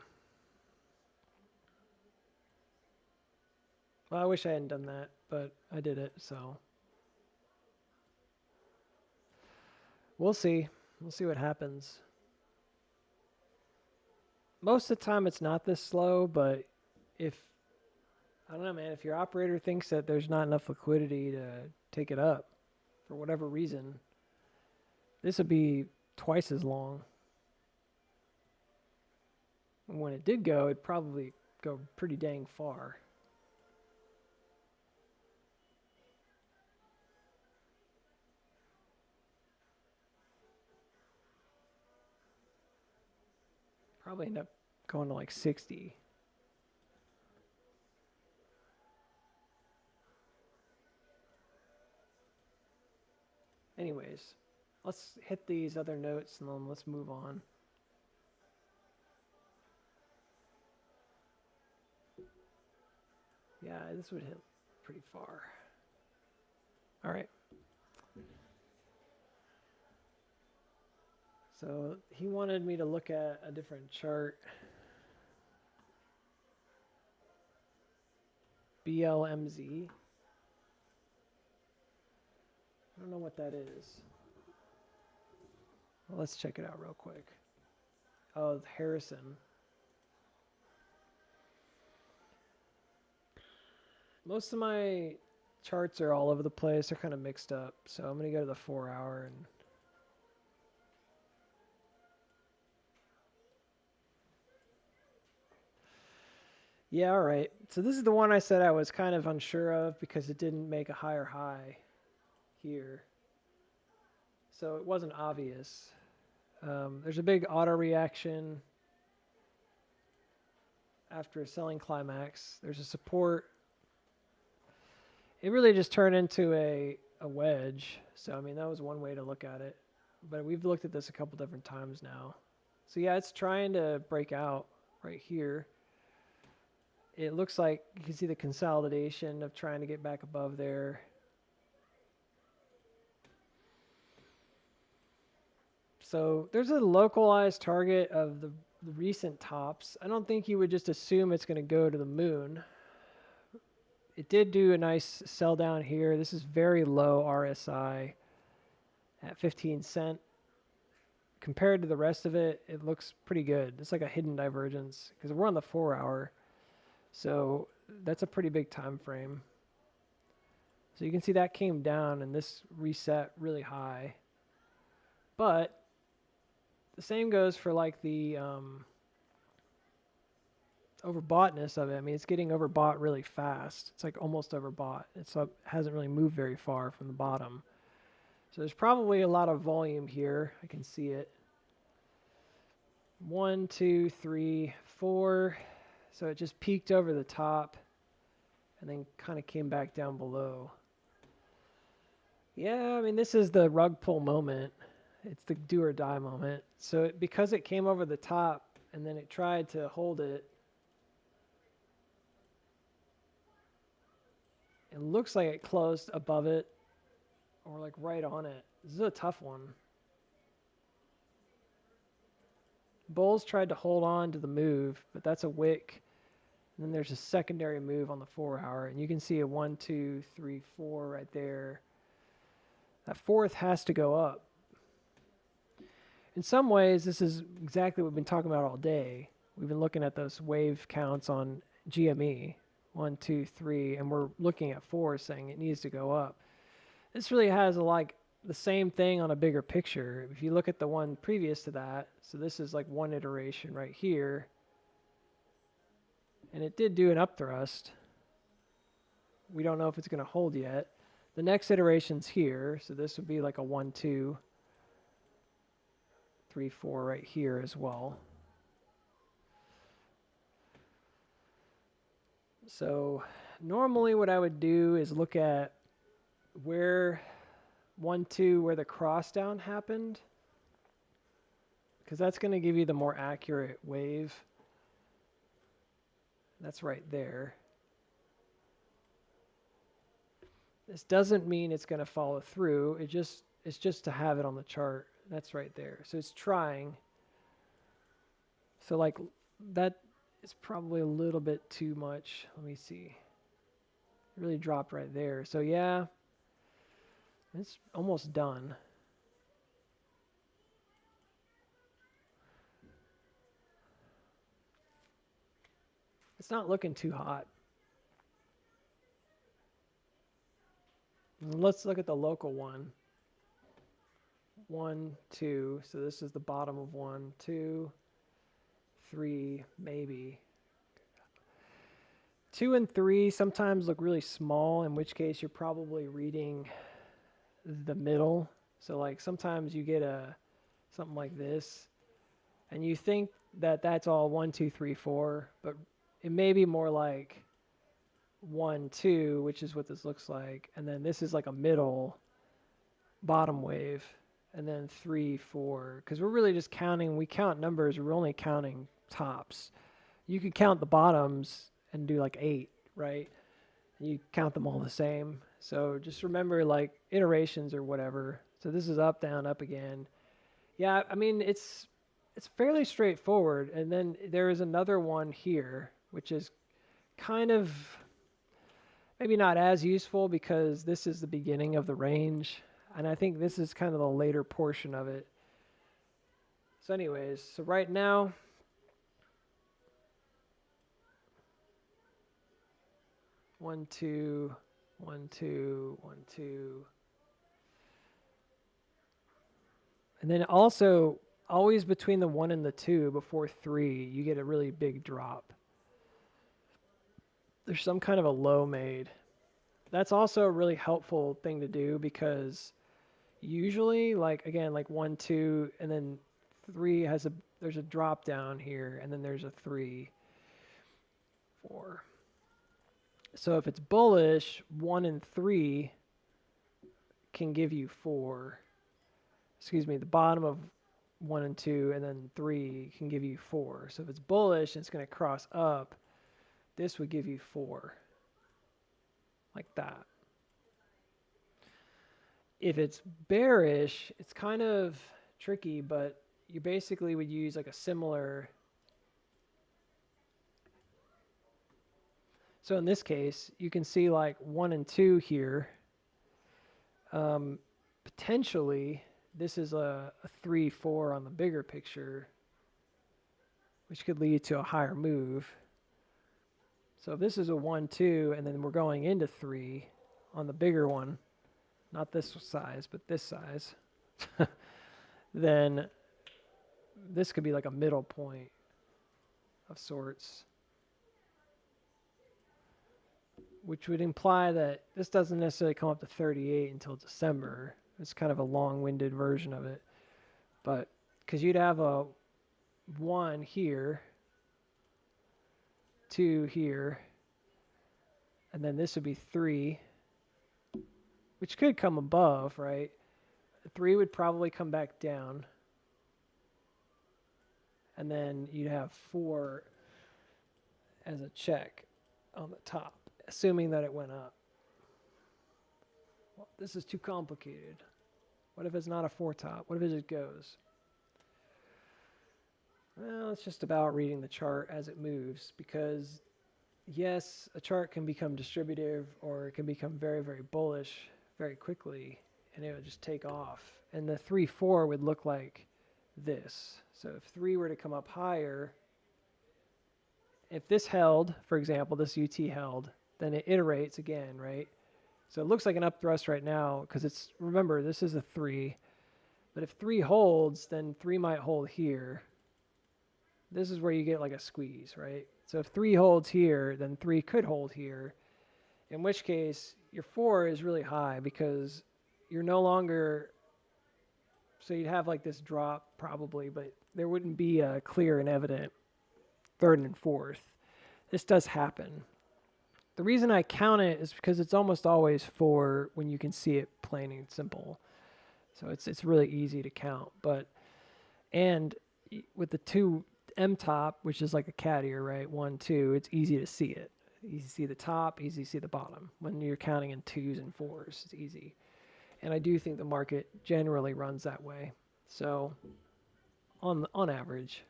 Well, I wish I hadn't done that, but I did it, so. We'll see. We'll see what happens. Most of the time it's not this slow, but I don't know, man, if your operator thinks that there's not enough liquidity to take it up for whatever reason, this would be twice as long. And when it did go, it'd probably go pretty dang far. Probably end up going to like 60. Anyways, let's hit these other notes and then let's move on. Yeah, this would hit pretty far. All right. So he wanted me to look at a different chart. BLMZ. I don't know what that is. Well, let's check it out real quick. Oh, Harrison. Most of my charts are all over the place. They're kind of mixed up. So I'm going to go to the 4 hour and yeah, all right. So this is the one I said I was kind of unsure of because it didn't make a higher high here. So it wasn't obvious. There's a big auto reaction after a selling climax. There's a support. It really just turned into a wedge. So, I mean, that was one way to look at it. But we've looked at this a couple different times now. So, yeah, it's trying to break out right here. It looks like you can see the consolidation of trying to get back above there. So there's a localized target of the recent tops. I don't think you would just assume it's going to go to the moon. It did do a nice sell down here. This is very low RSI at 15 cent. Compared to the rest of it, it looks pretty good. It's like a hidden divergence because we're on the 4 hour. So that's a pretty big time frame. So you can see that came down and this reset really high. But the same goes for like the overboughtness of it. I mean, it's getting overbought really fast. It's like almost overbought. It's up, hasn't really moved very far from the bottom. So there's probably a lot of volume here. I can see it. 1, 2, 3, 4. So it just peaked over the top and then kind of came back down below. Yeah, I mean, this is the rug pull moment. It's the do or die moment. So because it came over the top and then it tried to hold it, it looks like it closed above it or like right on it. This is a tough one. Bulls tried to hold on to the move, but that's a wick. And then there's a secondary move on the 4 hour, and you can see a 1, 2, 3, 4 right there. That fourth has to go up. In some ways, this is exactly what we've been talking about all day. We've been looking at those wave counts on GME, 1, 2, 3, and we're looking at 4 saying it needs to go up. This really has like the same thing on a bigger picture. If you look at the one previous to that, so this is like one iteration right here, and it did do an upthrust. We don't know if it's going to hold yet. The next iteration's here, so this would be like a 1, 2, 3, 4 right here as well. So normally what I would do is look at where 1, 2, where the cross down happened, because that's going to give you the more accurate wave. That's right there. This doesn't mean it's going to follow through. It's just to have it on the chart. That's right there. So it's trying. So like that is probably a little bit too much. Let me see. It really dropped right there. So yeah, it's almost done. It's not looking too hot. Let's look at the local one. 1, 2. So this is the bottom of 1, 2, 3, maybe. 2 and 3 sometimes look really small, in which case you're probably reading the middle. So like sometimes you get something like this, and you think that that's all 1, 2, 3, 4, but it may be more like 1, 2, which is what this looks like, and then this is like a middle bottom wave, and then 3, 4, because we're really just counting. We count numbers. We're only counting tops. You could count the bottoms and do like 8, right? You count them all the same. So just remember like iterations or whatever. So this is up, down, up again. Yeah, I mean it's fairly straightforward. And then there is another one here, which is kind of maybe not as useful because this is the beginning of the range. And I think this is kind of the later portion of it. So anyways, so right now, one, two, 1, 2, 1, 2. And then also, always between the 1 and the 2, before 3, you get a really big drop. There's some kind of a low made. That's also a really helpful thing to do because usually, like, again, like 1, 2, and then 3 there's a drop down here, and then there's a 3, 4. So if it's bullish, 1 and 3 can give you 4. Excuse me, the bottom of 1 and 2 and then 3 can give you 4. So if it's bullish and it's going to cross up, this would give you 4. Like that. If it's bearish, it's kind of tricky, but you basically would use like a similar. So in this case, you can see like 1 and 2 here. Potentially, this is a 3, 4 on the bigger picture, which could lead to a higher move. So if this is a 1, 2, and then we're going into 3 on the bigger one, not this size, but this size, then this could be like a middle point of sorts, which would imply that this doesn't necessarily come up to 38 until December. It's kind of a long-winded version of it. But because you'd have a 1 here, 2 here, and then this would be 3, which could come above, right? 3 would probably come back down. And then you'd have 4 as a check on the top, assuming that it went up. Well, this is too complicated. What if it's not a foretop? What if it just goes? Well, it's just about reading the chart as it moves, because yes, a chart can become distributive or it can become very, very bullish very quickly, and it would just take off. And the 3-4 would look like this. So if 3 were to come up higher, if this held, for example, this UT held, then it iterates again, right? So it looks like an up thrust right now because it's, remember, this is a 3. But if 3 holds, then 3 might hold here. This is where you get like a squeeze, right? So if 3 holds here, then 3 could hold here, in which case your 4 is really high because you're no longer, so you'd have like this drop probably, but there wouldn't be a clear and evident third and fourth. This does happen. The reason I count it is because it's almost always 4 when you can see it plain and simple. So it's really easy to count. But, and with the 2 M top, which is like a cat ear, right? 1, 2, it's easy to see it. Easy to see the top, easy to see the bottom. When you're counting in 2s and 4s, it's easy. And I do think the market generally runs that way. So on average,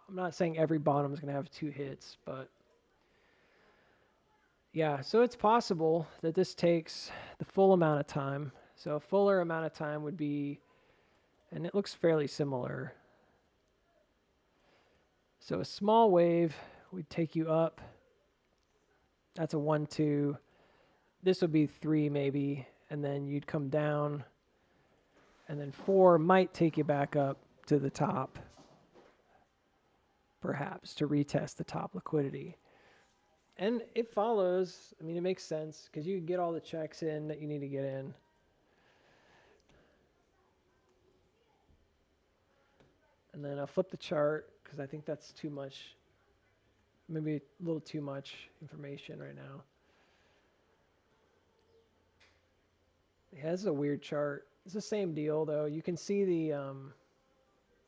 I'm not saying every bottom is going to have 2 hits, but yeah, so it's possible that this takes the full amount of time. So a fuller amount of time would be, and it looks fairly similar. So a small wave would take you up. That's a 1, 2. This would be 3 maybe, and then you'd come down. And then 4 might take you back up to the top, perhaps, to retest the top liquidity. And it follows. I mean, it makes sense because you can get all the checks in that you need to get in. And then I'll flip the chart because I think that's too much, maybe a little too much information right now. Yeah, this is a weird chart. It's the same deal though. You can see the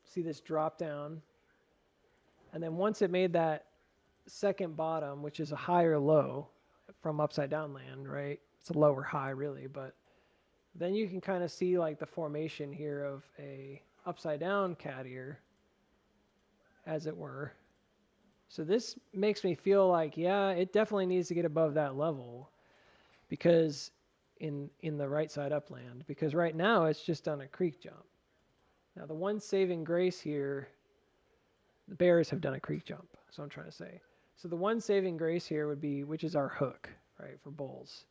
see this drop down, and then once it made that second bottom, which is a higher low from upside down land, right? It's a lower high really, but then you can kind of see like the formation here of a upside down cat ear, as it were. So this makes me feel like, yeah, it definitely needs to get above that level because in the right side upland, because right now it's just on a creek jump. Now the one saving grace here, the bears have done a creek jump, so I'm trying to say. So the one saving grace here would be, which is our hook, right, for bulls,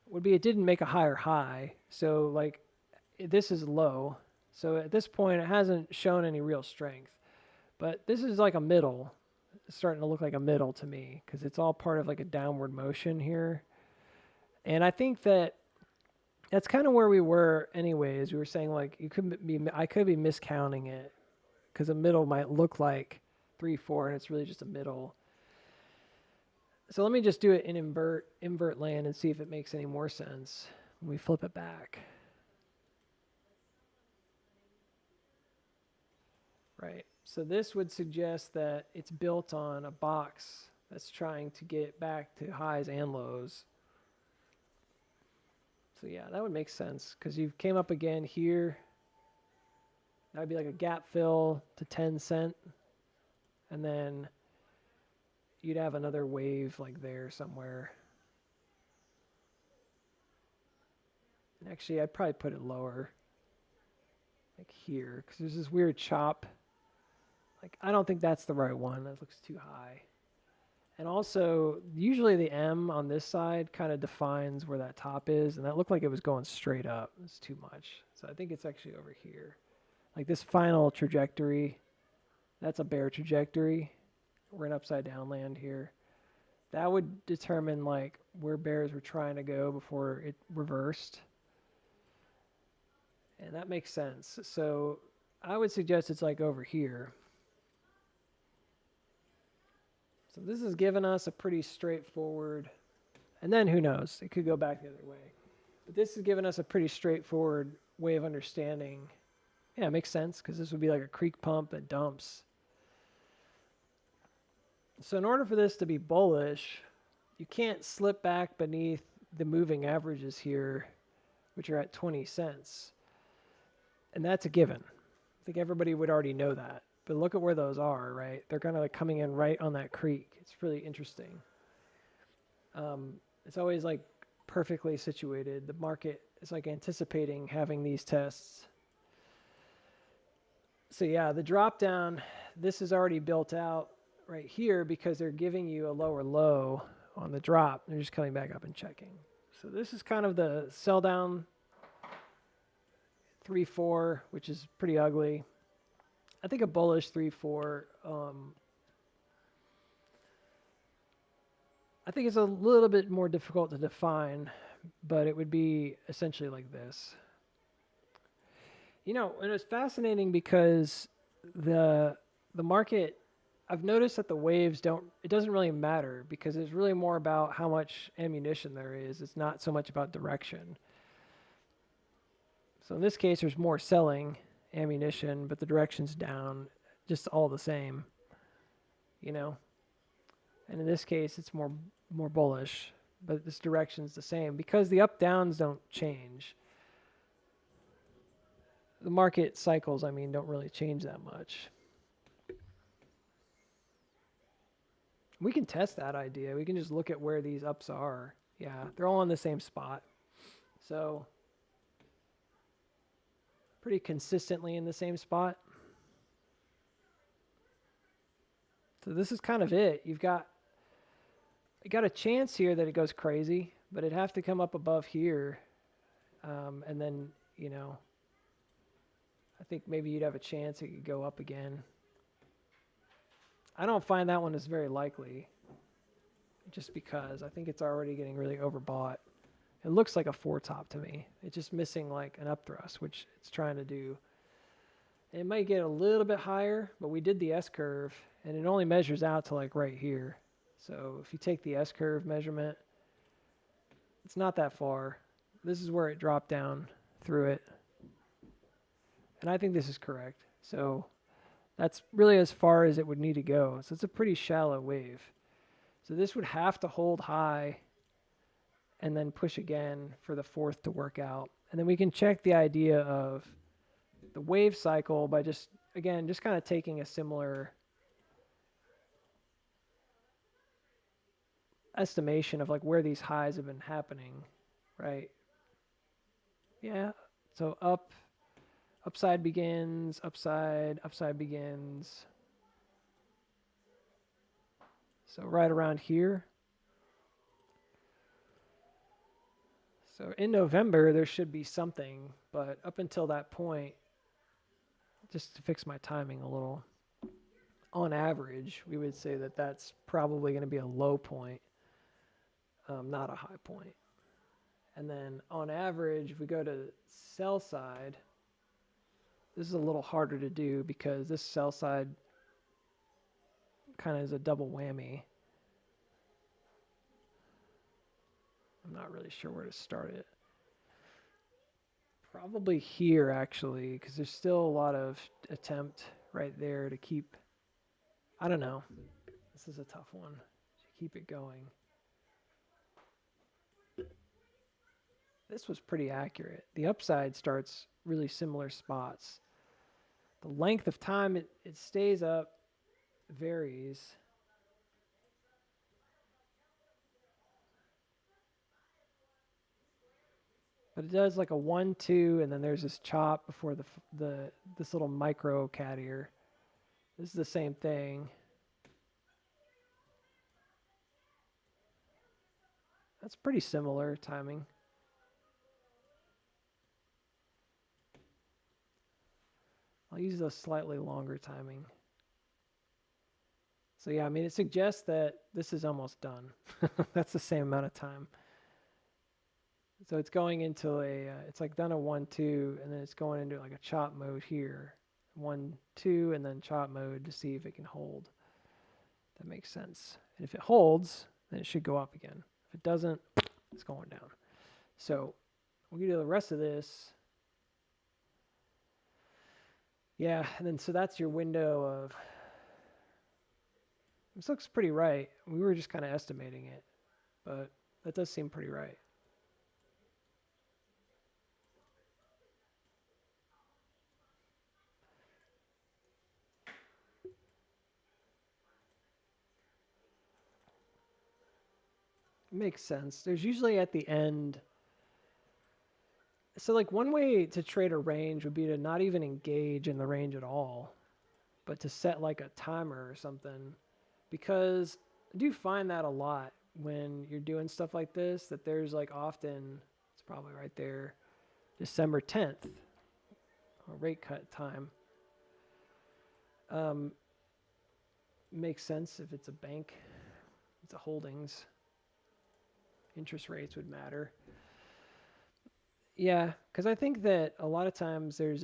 would be it didn't make a higher high. So like this is low. So at this point it hasn't shown any real strength. But this is like a middle. It's starting to look like a middle to me because it's all part of like a downward motion here. And I think that that's kind of where we were anyways. We were saying like I could be miscounting it because a middle might look like 3, 4 and it's really just a middle. So let me just do it in invert land and see if it makes any more sense when we flip it back. Right. So this would suggest that it's built on a box that's trying to get back to highs and lows. So yeah, that would make sense because you came up again here. That would be like a gap fill to 10 cent. And then you'd have another wave like there somewhere. And actually, I'd probably put it lower. Like here, because there's this weird chop. Like, I don't think that's the right one. That looks too high. And also, usually the M on this side kind of defines where that top is. And that looked like it was going straight up. It's too much. So I think it's actually over here. Like this final trajectory, that's a bear trajectory. We're in upside down land here. That would determine like where bears were trying to go before it reversed. And that makes sense. So I would suggest it's like over here. So this has given us a pretty straightforward, and then who knows, it could go back the other way. But this has given us a pretty straightforward way of understanding. Yeah, it makes sense because this would be like a creek pump that dumps. So in order for this to be bullish, you can't slip back beneath the moving averages here, which are at 20 cents. And that's a given. I think everybody would already know that. But look at where those are, right? They're kind of like coming in right on that creek. It's really interesting. It's always like perfectly situated. The market is like anticipating having these tests. So yeah, the drop down, this is already built out right here because they're giving you a lower low on the drop. They're just coming back up and checking. So this is kind of the sell down 3-4, which is pretty ugly. I think a bullish 3-4. I think it's a little bit more difficult to define, but it would be essentially like this. You know, and it's fascinating because the market, I've noticed that the waves it doesn't really matter because it's really more about how much ammunition there is. It's not so much about direction. So in this case, there's more selling ammunition, but the direction's down, just all the same, you know? And in this case, it's more bullish, but this direction's the same because the up downs don't change. The market cycles, I mean, don't really change that much. We can test that idea. We can just look at where these ups are. Yeah, they're all in the same spot. So pretty consistently in the same spot. So this is kind of it. You got a chance here that it goes crazy, but it'd have to come up above here. And then, you know, I think maybe you'd have a chance it could go up again. I don't find that one as very likely just because I think it's already getting really overbought. It looks like a 4 top to me. It's just missing like an up thrust, which it's trying to do. It might get a little bit higher, but we did the S curve and it only measures out to like right here. So if you take the S curve measurement, it's not that far. This is where it dropped down through it. And I think this is correct. So that's really as far as it would need to go. So it's a pretty shallow wave. So this would have to hold high and then push again for the 4th to work out. And then we can check the idea of the wave cycle by just kind of taking a similar estimation of like where these highs have been happening, right? Yeah, so upside begins, upside begins. So right around here. So in November, there should be something, but up until that point, just to fix my timing a little, on average, we would say that that's probably going to be a low point, not a high point. And then on average, if we go to sell side, this is a little harder to do because this sell side kind of is a double whammy. I'm not really sure where to start it. Probably here, actually, because there's still a lot of attempt right there to keep, I don't know. This is a tough one to keep it going. This was pretty accurate. The upside starts really similar spots. The length of time it stays up varies. But it does like a 1-2, and then there's this chop before this little micro cat ear. This is the same thing. That's pretty similar timing. I'll use a slightly longer timing. So yeah, I mean, it suggests that this is almost done. That's the same amount of time. So it's going into it's like done a 1-2, and then it's going into like a chop mode here. 1-2, and then chop mode to see if it can hold. That makes sense. And if it holds, then it should go up again. If it doesn't, it's going down. So we'll do the rest of this. Yeah, and then so that's your window of, this looks pretty right. We were just kind of estimating it, but that does seem pretty right. Makes sense. There's usually at the end. So like one way to trade a range would be to not even engage in the range at all, but to set like a timer or something. Because I do find that a lot when you're doing stuff like this, that there's like often, it's probably right there, December 10th, or rate cut time. Um, Makes sense if it's a bank, it's a holdings, interest rates would matter. Yeah, because I think that a lot of times there's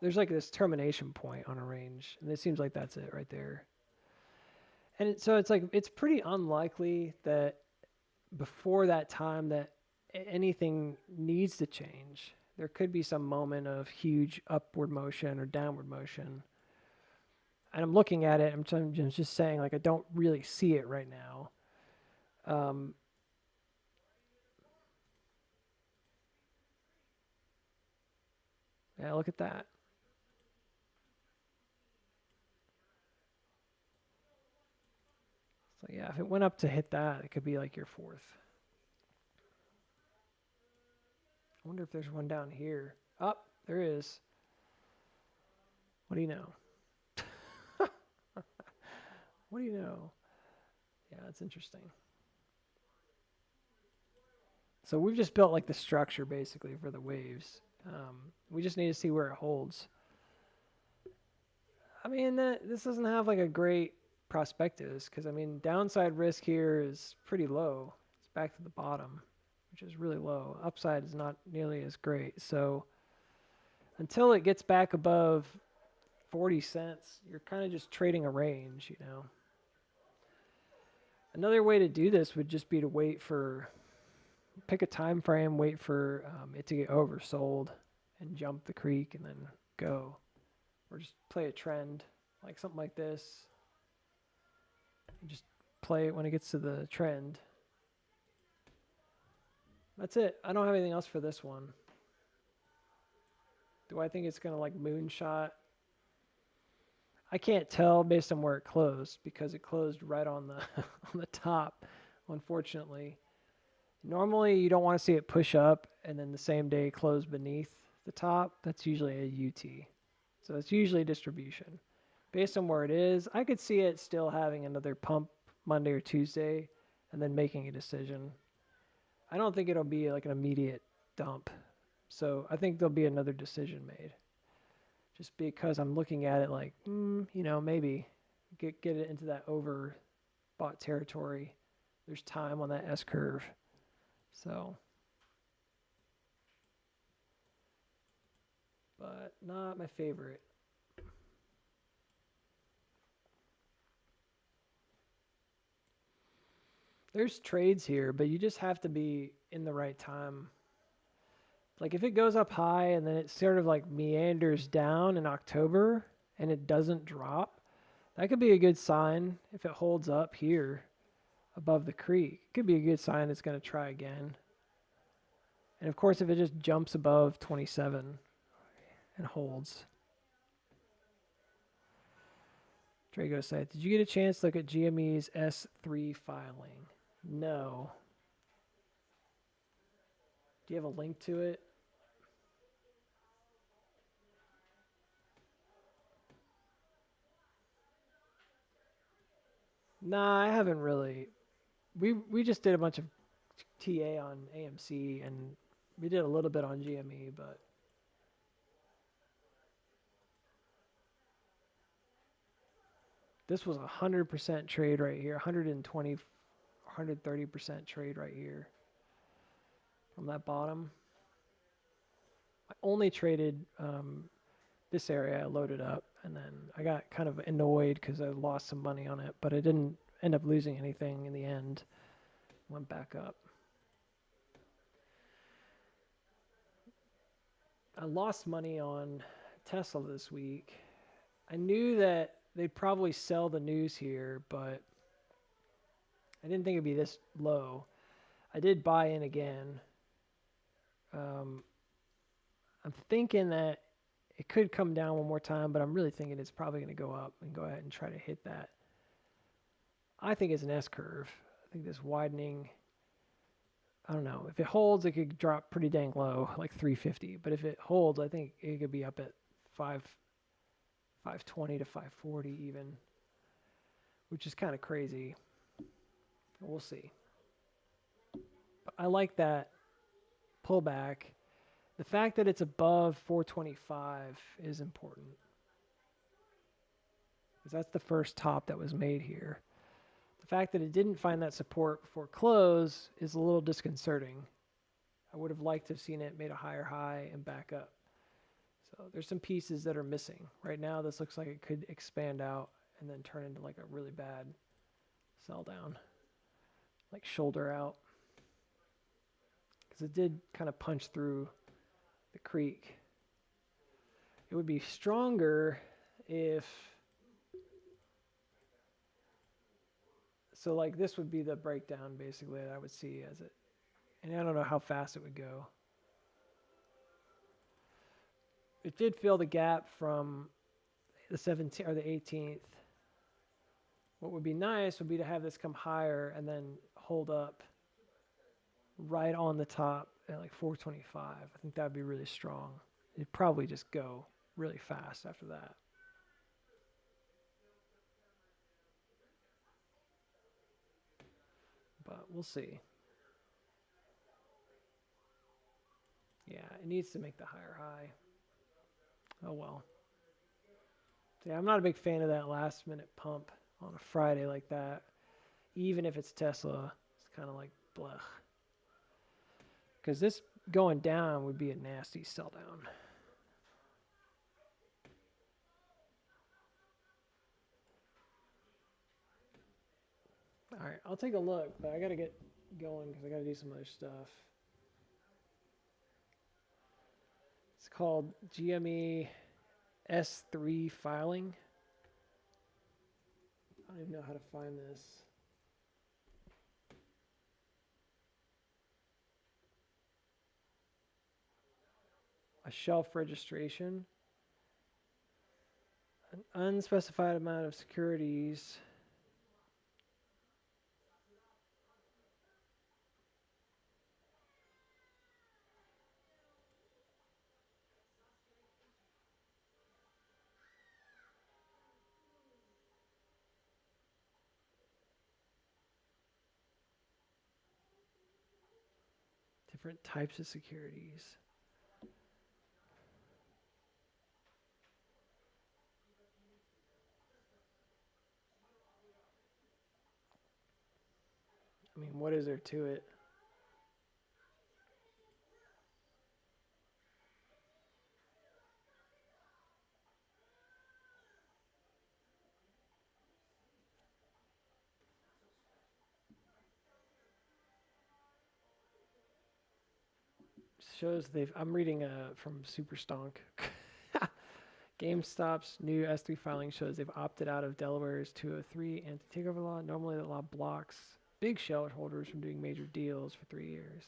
like this termination point on a range, and it seems like that's it right there. And so it's like it's pretty unlikely that before that time that anything needs to change. There could be some moment of huge upward motion or downward motion. And I'm looking at it, I'm just saying, like, I don't really see it right now. Um, yeah, look at that. So, yeah, if it went up to hit that, it could be like your fourth. I wonder if there's one down here. Oh, there is. What do you know? What do you know? Yeah, that's interesting. So we've just built like the structure basically for the waves. We just need to see where it holds. I mean, this doesn't have like a great prospectus because I mean, downside risk here is pretty low. It's back to the bottom, which is really low. Upside is not nearly as great. So until it gets back above 40 cents, you're kind of just trading a range, you know. Another way to do this would just be to pick a time frame, wait for it to get oversold and jump the creek and then go. Or just play a trend, like something like this. And just play it when it gets to the trend. That's it. I don't have anything else for this one. Do I think it's going to like moonshot? I can't tell based on where it closed because it closed right on the on the top, unfortunately. Normally you don't want to see it push up and then the same day close beneath the top. That's usually a UT. So it's usually distribution. Based on where it is, I could see it still having another pump Monday or Tuesday and then making a decision. I don't think it'll be like an immediate dump. So I think there'll be another decision made. Just because I'm looking at it like, maybe get it into that overbought territory. There's time on that S curve. So, but not my favorite. There's trades here, but you just have to be in the right time. Like if it goes up high and then it sort of like meanders down in October and it doesn't drop, that could be a good sign if it holds up here above the creek. It could be a good sign it's going to try again. And of course, if it just jumps above 27 and holds. Drago said, did you get a chance to look at GME's S3 filing? No. Do you have a link to it? Nah, I haven't really. We just did a bunch of TA on AMC and we did a little bit on GME, but this was 100% trade right here, 120, 130% trade right here from that bottom. I only traded this area. I loaded up and then I got kind of annoyed because I lost some money on it, but I didn't end up losing anything in the end. Went back up. I lost money on Tesla this week. I knew that they'd probably sell the news here, but I didn't think it'd be this low. I did buy in again. I'm thinking that it could come down one more time, but I'm really thinking it's probably going to go up and go ahead and try to hit that. I think it's an S curve. I think this widening, I don't know. If it holds, it could drop pretty dang low, like 350. But if it holds, I think it could be up at 520 to 540 even, which is kind of crazy. We'll see. But I like that pullback. The fact that it's above 425 is important, because that's the first top that was made here. The fact that it didn't find that support before close is a little disconcerting. I would have liked to have seen it made a higher high and back up. So there's some pieces that are missing. Right now, this looks like it could expand out and then turn into like a really bad sell down, like shoulder out. Because it did kind of punch through the creek. It would be stronger if, so like this would be the breakdown basically that I would see as it, and I don't know how fast it would go. It did fill the gap from the 17th or the 18th. What would be nice would be to have this come higher and then hold up right on the top at like 425. I think that would be really strong. It'd probably just go really fast after that. But we'll see. Yeah, it needs to make the higher high. Oh well. So yeah, I'm not a big fan of that last minute pump on a Friday like that. Even if it's Tesla, it's kind of like blech. Because this going down would be a nasty sell down. All right, I'll take a look, but I got to get going because I got to do some other stuff. It's called GME S3 filing. I don't even know how to find this. A shelf registration. An unspecified amount of securities. Different types of securities. I mean, what is there to it? Shows I'm reading from Superstonk. GameStop's new S3 filing shows they've opted out of Delaware's 203 anti-takeover law. Normally, the law blocks big shareholders from doing major deals for 3 years.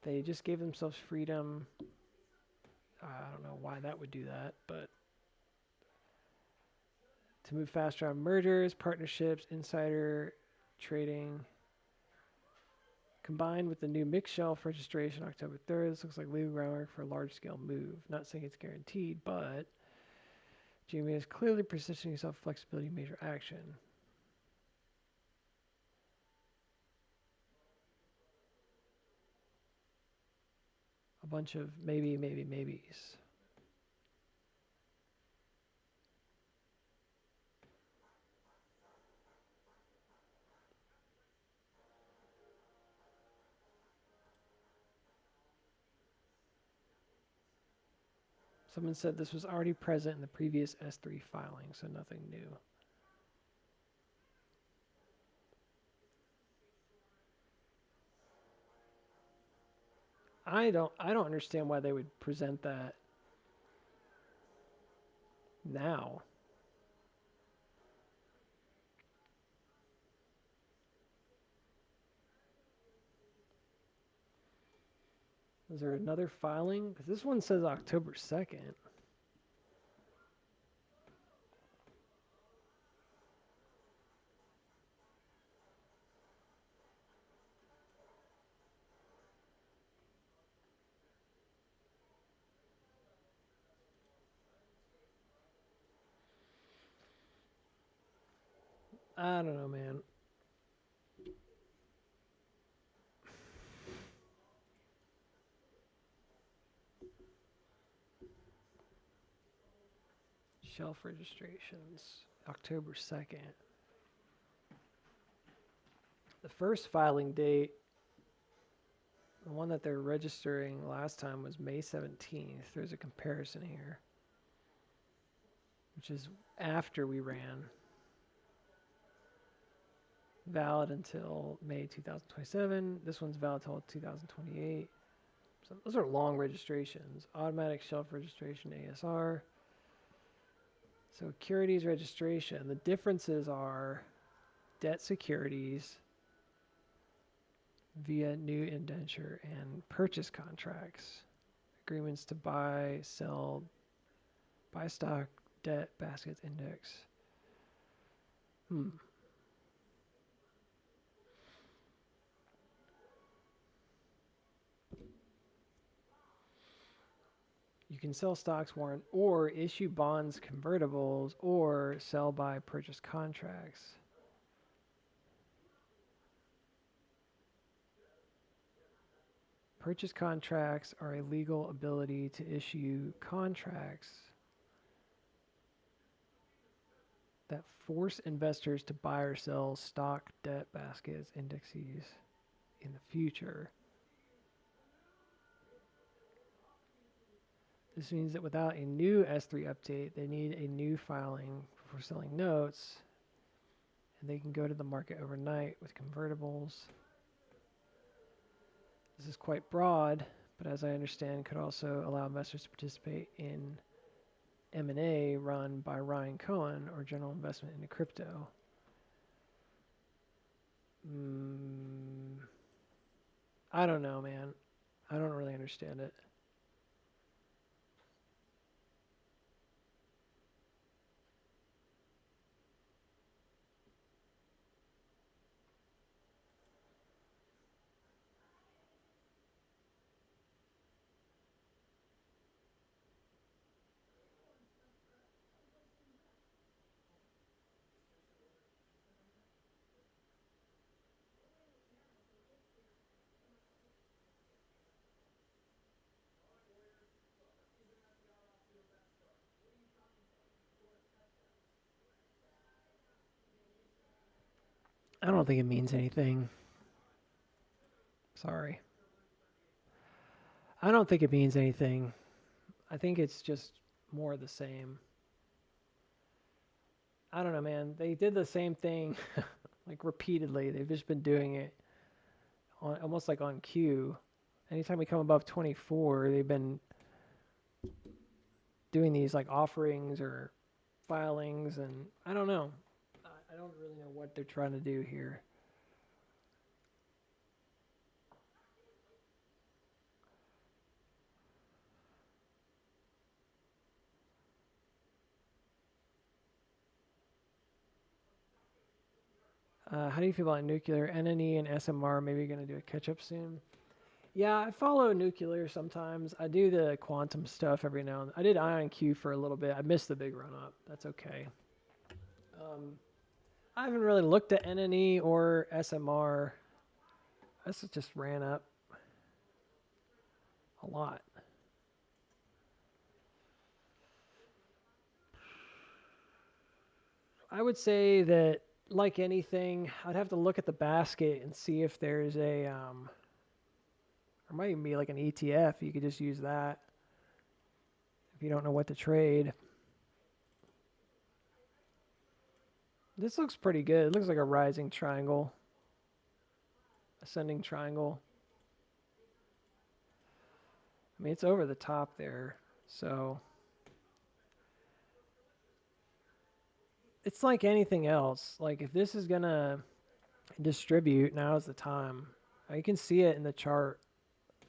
They just gave themselves freedom. I don't know why that would do that, but to move faster on mergers, partnerships, insider trading. Combined with the new mixed shelf registration October 3rd, this looks like legal groundwork for a large-scale move. Not saying it's guaranteed, but GME is clearly positioning itself for flexibility in major action. A bunch of maybes. Someone said this was already present in the previous S3 filing, so nothing new. I don't understand why they would present that now. Is there another filing? Because this one says October 2nd. I don't know, man. Shelf registrations, October 2nd. The first filing date, the one that they're registering last time was May 17th. There's a comparison here, which is after we ran. Valid until May 2027. This one's valid until 2028. So those are long registrations. Automatic shelf registration, ASR. So securities registration. The differences are debt securities via new indenture and purchase contracts. Agreements to buy, sell, buy stock, debt, baskets, index. You can sell stocks, warrant, or issue bonds, convertibles, or sell by purchase contracts. Purchase contracts are a legal ability to issue contracts that force investors to buy or sell stock, debt, baskets, indexes in the future. This means that without a new S3 update, they need a new filing for selling notes, and they can go to the market overnight with convertibles. This is quite broad, but as I understand, could also allow investors to participate in M&A run by Ryan Cohen or general investment into crypto. I don't know, man. I don't really understand it. I don't think it means anything. Sorry. I don't think it means anything. I think it's just more of the same. I don't know, man. They did the same thing like repeatedly. They've just been doing it on almost like on cue. Anytime we come above 24, they've been doing these like offerings or filings, and I don't know. I don't really know what they're trying to do here. How do you feel about nuclear? NNE and SMR maybe going to do a catch up soon. Yeah, I follow nuclear sometimes. I do the quantum stuff every now and then. I did IonQ for a little bit. I missed the big run up. That's okay. I haven't really looked at NNE or SMR. This just ran up a lot. I would say that, like anything, I'd have to look at the basket and see if there's a, there might even be like an ETF. You could just use that if you don't know what to trade. This looks pretty good. It looks like a rising triangle, ascending triangle. I mean, it's over the top there, so it's like anything else. Like if this is gonna distribute, now is the time. You can see it in the chart,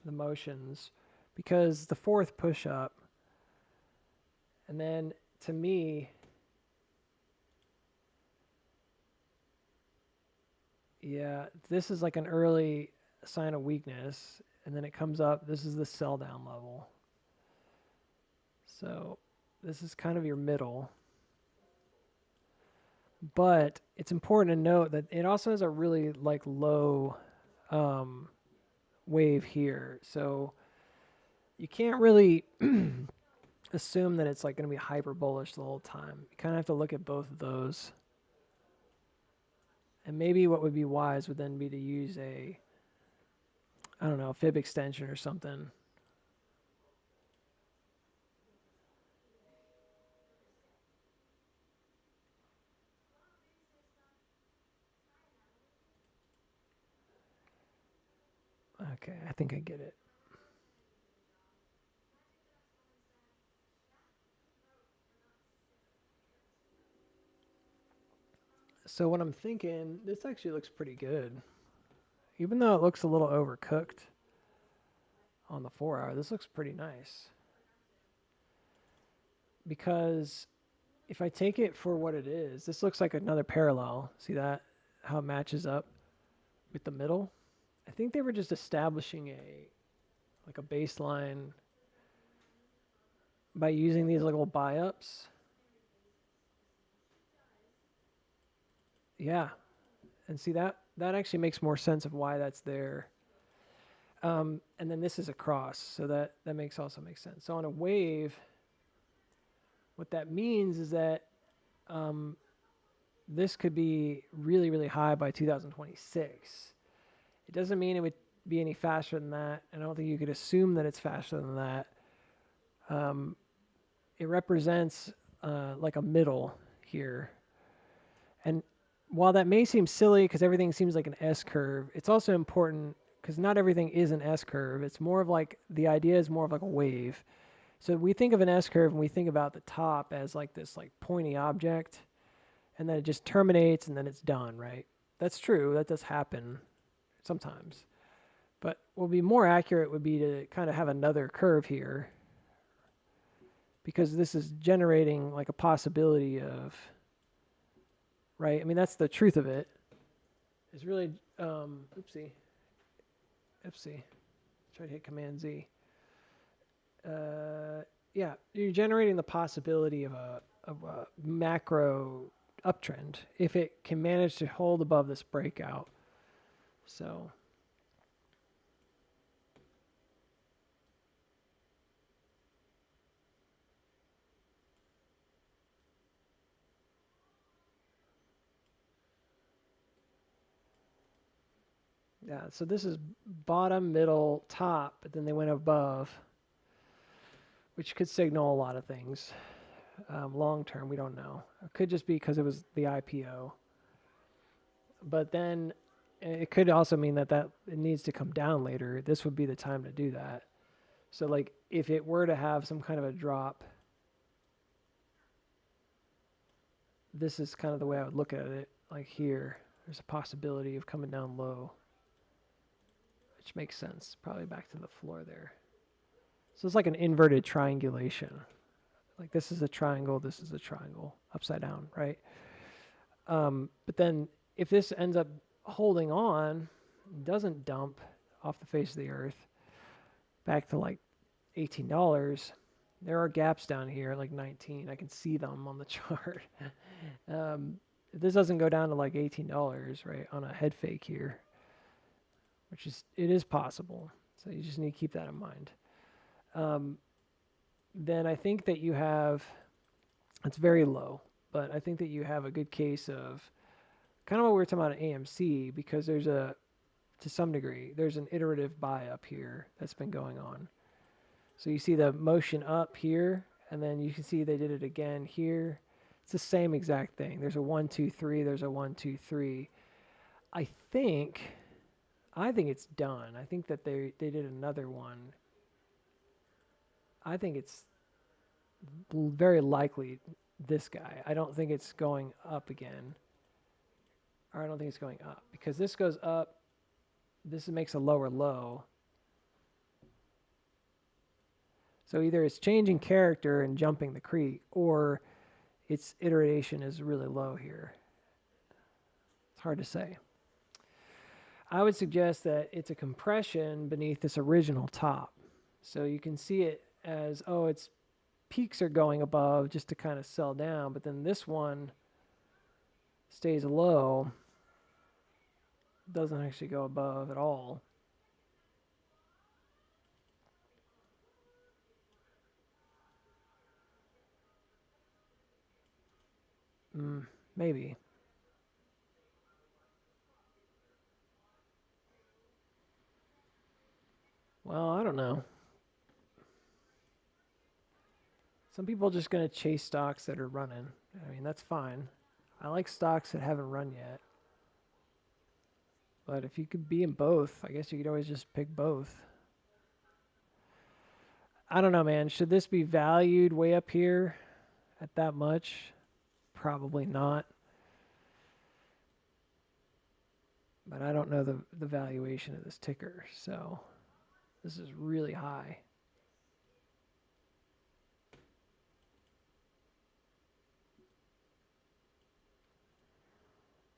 the motions, because the fourth push up, and then to me, yeah, this is like an early sign of weakness, and then it comes up. This is the sell down level. So this is kind of your middle. But it's important to note that it also has a really like low um, wave here. So you can't really assume that it's like going to be hyper bullish the whole time. You kind of have to look at both of those. And maybe what would be wise would then be to use a, I don't know, a fib extension or something. Okay, I think I get it. So what I'm thinking, this actually looks pretty good. Even though it looks a little overcooked on the 4 hour, this looks pretty nice. Because if I take it for what it is, this looks like another parallel. See that? How it matches up with the middle? I think they were just establishing a baseline by using these little buy-ups. Yeah. And see that actually makes more sense of why that's there. And then this is a cross, so that also makes sense. So on a wave, what that means is that this could be really, really high by 2026. It doesn't mean it would be any faster than that, and I don't think you could assume that it's faster than that. It represents like a middle here. And while that may seem silly because everything seems like an S-curve, it's also important because not everything is an S-curve. It's more of like, the idea is more of like a wave. So we think of an S-curve and we think about the top as like this like pointy object, and then it just terminates and then it's done, right? That's true. That does happen sometimes. But what would be more accurate would be to kind of have another curve here, because this is generating like a possibility of, right? I mean, that's the truth of it. It's really, oopsie. Try to hit Command Z. Yeah, you're generating the possibility of a macro uptrend if it can manage to hold above this breakout. So yeah, so this is bottom, middle, top, but then they went above, which could signal a lot of things. Long term, we don't know. It could just be because it was the IPO. But then it could also mean that it needs to come down later. This would be the time to do that. So like if it were to have some kind of a drop, this is kind of the way I would look at it. Like here, there's a possibility of coming down low, which makes sense. Probably back to the floor there. So it's like an inverted triangulation. Like this is a triangle, this is a triangle, upside down, right? But then if this ends up holding on, doesn't dump off the face of the earth back to like $18, there are gaps down here at like 19. I can see them on the chart. If this doesn't go down to like $18, right, on a head fake here, it is possible. So you just need to keep that in mind. Then I think that you have, it's very low, but I think that you have a good case of kind of what we were talking about at AMC, because to some degree, there's an iterative buy up here that's been going on. So you see the motion up here, and then you can see they did it again here. It's the same exact thing. There's a 1, 2, 3. There's a 1, 2, 3. I think it's done. I think that they did another one. I think it's very likely this guy. I don't think it's going up again. Or I don't think it's going up, because this goes up. This makes a lower low. So either it's changing character and jumping the creek, or its iteration is really low here. It's hard to say. I would suggest that it's a compression beneath this original top. So you can see it as, oh, its peaks are going above just to kind of sell down, but then this one stays low, doesn't actually go above at all. Maybe. Well, I don't know. Some people are just going to chase stocks that are running. I mean, that's fine. I like stocks that haven't run yet. But if you could be in both, I guess you could always just pick both. I don't know, man. Should this be valued way up here at that much? Probably not. But I don't know the valuation of this ticker. So this is really high.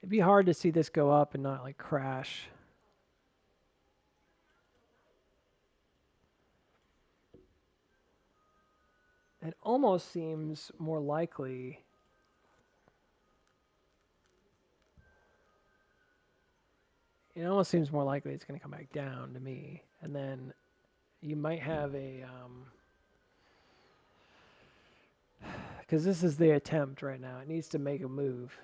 It'd be hard to see this go up and not like crash. It almost seems more likely. It almost seems more likely it's going to come back down to me. And then you might have a, because this is the attempt right now. It needs to make a move.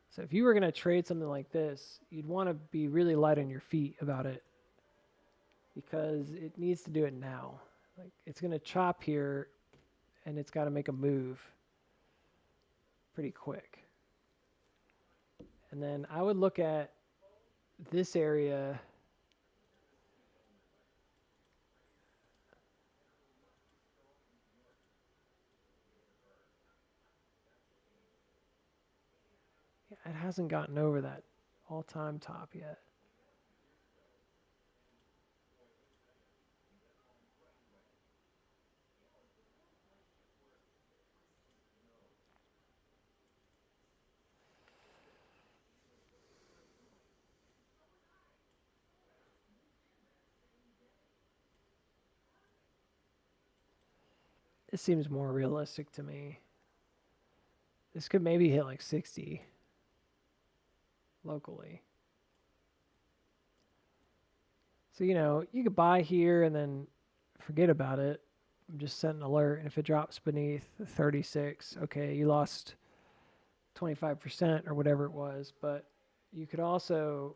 So if you were going to trade something like this, you'd want to be really light on your feet about it because it needs to do it now. Like it's going to chop here and it's got to make a move pretty quick. And then I would look at this area. It hasn't gotten over that all-time top yet. This seems more realistic to me. This could maybe hit like 60 locally. So, you know, you could buy here and then forget about it. Just set an alert. And if it drops beneath 36, okay, you lost 25% or whatever it was. But you could also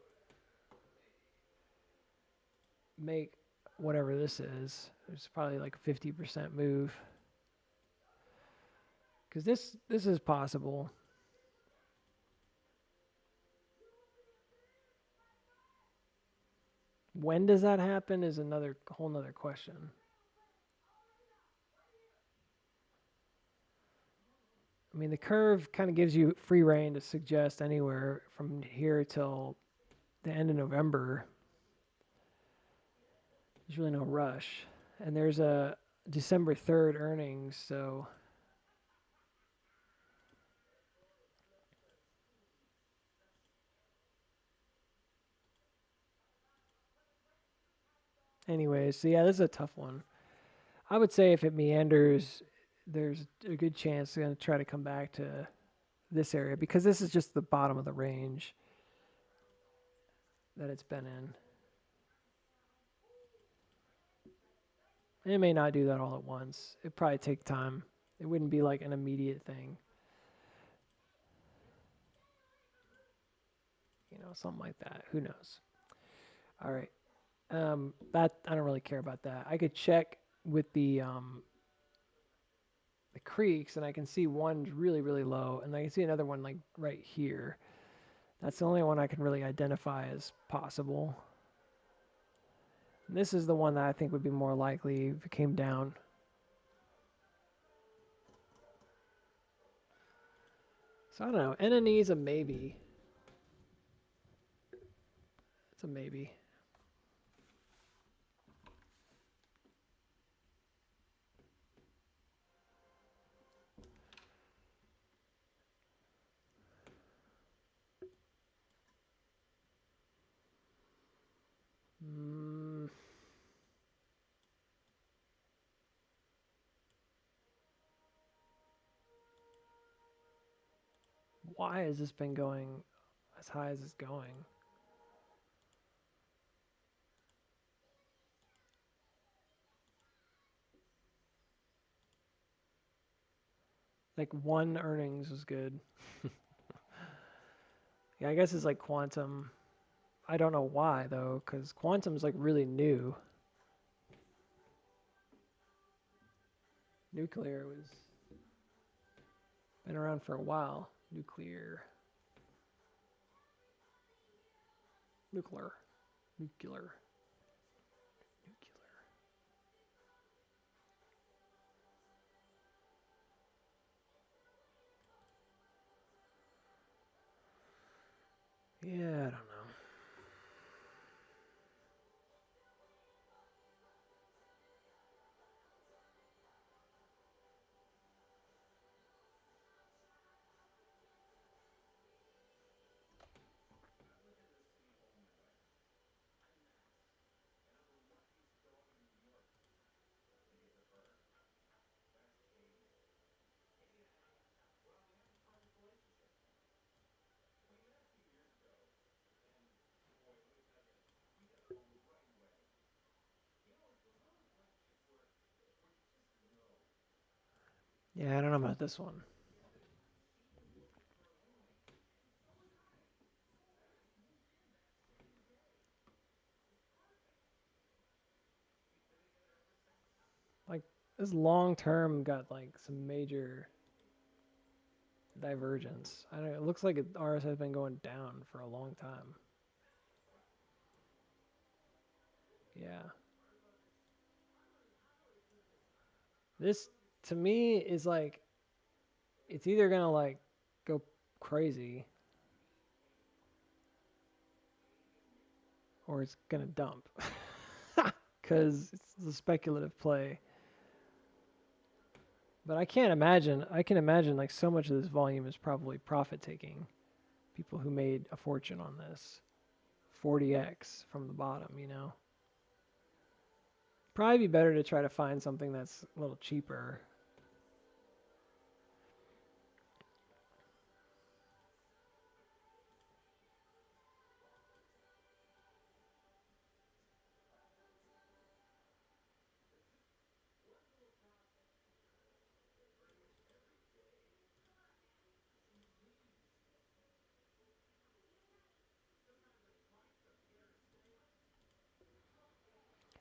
make whatever this is. It's probably like a 50% move. Because this is possible. When does that happen is another whole nother question. I mean, the curve kind of gives you free rein to suggest anywhere from here till the end of November. There's really no rush. And there's a December 3rd earnings, so anyways, so yeah, this is a tough one. I would say if it meanders, there's a good chance it's going to try to come back to this area because this is just the bottom of the range that it's been in. And it may not do that all at once. It'd probably take time. It wouldn't be like an immediate thing. You know, something like that. Who knows? All right. That I don't really care about that. I could check with the creeks, and I can see one's really, really low, and I can see another one like right here. That's the only one I can really identify as possible. And this is the one that I think would be more likely if it came down. So I don't know. NNE is a maybe. It's a maybe. why has this been going as high as it's going? Like one earnings was good. Yeah, I guess it's like quantum. I don't know why though, because quantum's like really new. Nuclear was been around for a while. Nuclear. Nuclear. Nuclear. Yeah, I don't know. Yeah, I don't know about this one. Like this long term got like some major divergence. I don't know, it looks like ours has been going down for a long time. Yeah. This to me is like it's either gonna like go crazy or it's gonna dump because it's a speculative play. But I can't imagine. I can imagine like so much of this volume is probably profit taking. People who made a fortune on this, 40x from the bottom. You know, probably be better to try to find something that's a little cheaper.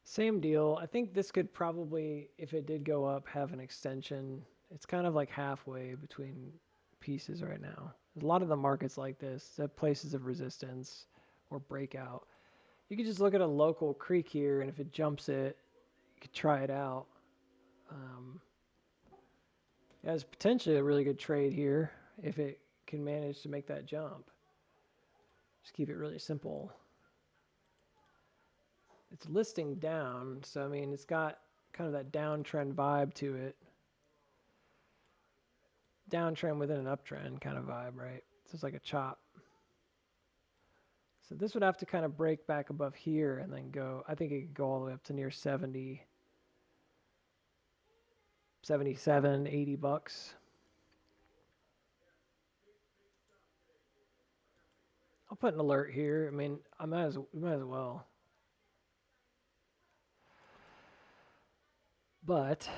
Same deal. I think this could probably, if it did go up, have an extension. It's kind of like halfway between pieces right now. There's a lot of the markets like this, at places of resistance or breakout. You could just look at a local creek here, and if it jumps it, you could try it out. Yeah, it's potentially a really good trade here if it can manage to make that jump. Just keep it really simple. It's listing down, so I mean, it's got kind of that downtrend vibe to it. Downtrend within an uptrend kind of vibe, right? So it's like a chop. So this would have to kind of break back above here and then go, I think it could go all the way up to near 70, 77, 80 bucks. I'll put an alert here. I mean, we might as well. But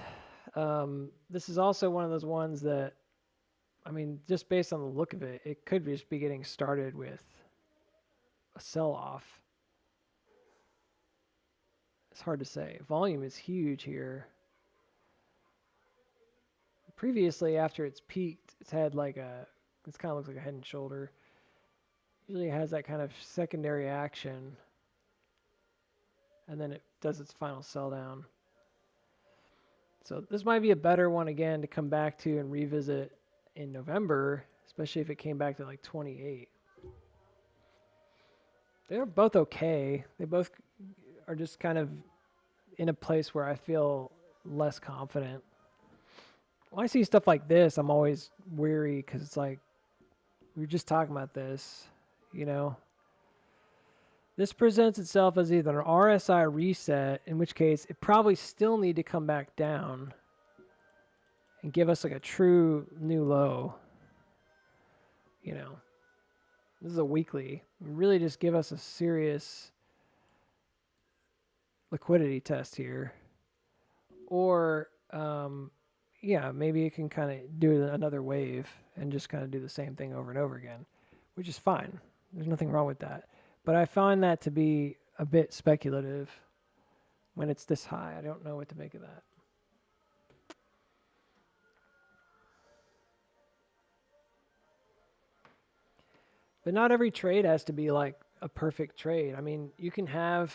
this is also one of those ones that, I mean, just based on the look of it, it could just be getting started with a sell-off. It's hard to say. Volume is huge here. Previously, after it's peaked, it's had like this kind of looks like a head and shoulder. Usually it has that kind of secondary action. And then it does its final sell down. So this might be a better one again to come back to and revisit in November, especially if it came back to like 28. They're both okay. They both are just kind of in a place where I feel less confident. When I see stuff like this, I'm always weary because it's like, we were just talking about this, you know. This presents itself as either an RSI reset, in which case it probably still need to come back down and give us like a true new low. you know, this is a weekly. Really just give us a serious liquidity test here. Or, yeah, maybe it can kind of do another wave and just kind of do the same thing over and over again, which is fine. There's nothing wrong with that. But I find that to be a bit speculative when it's this high. I don't know what to make of that. But not every trade has to be like a perfect trade. I mean, you can have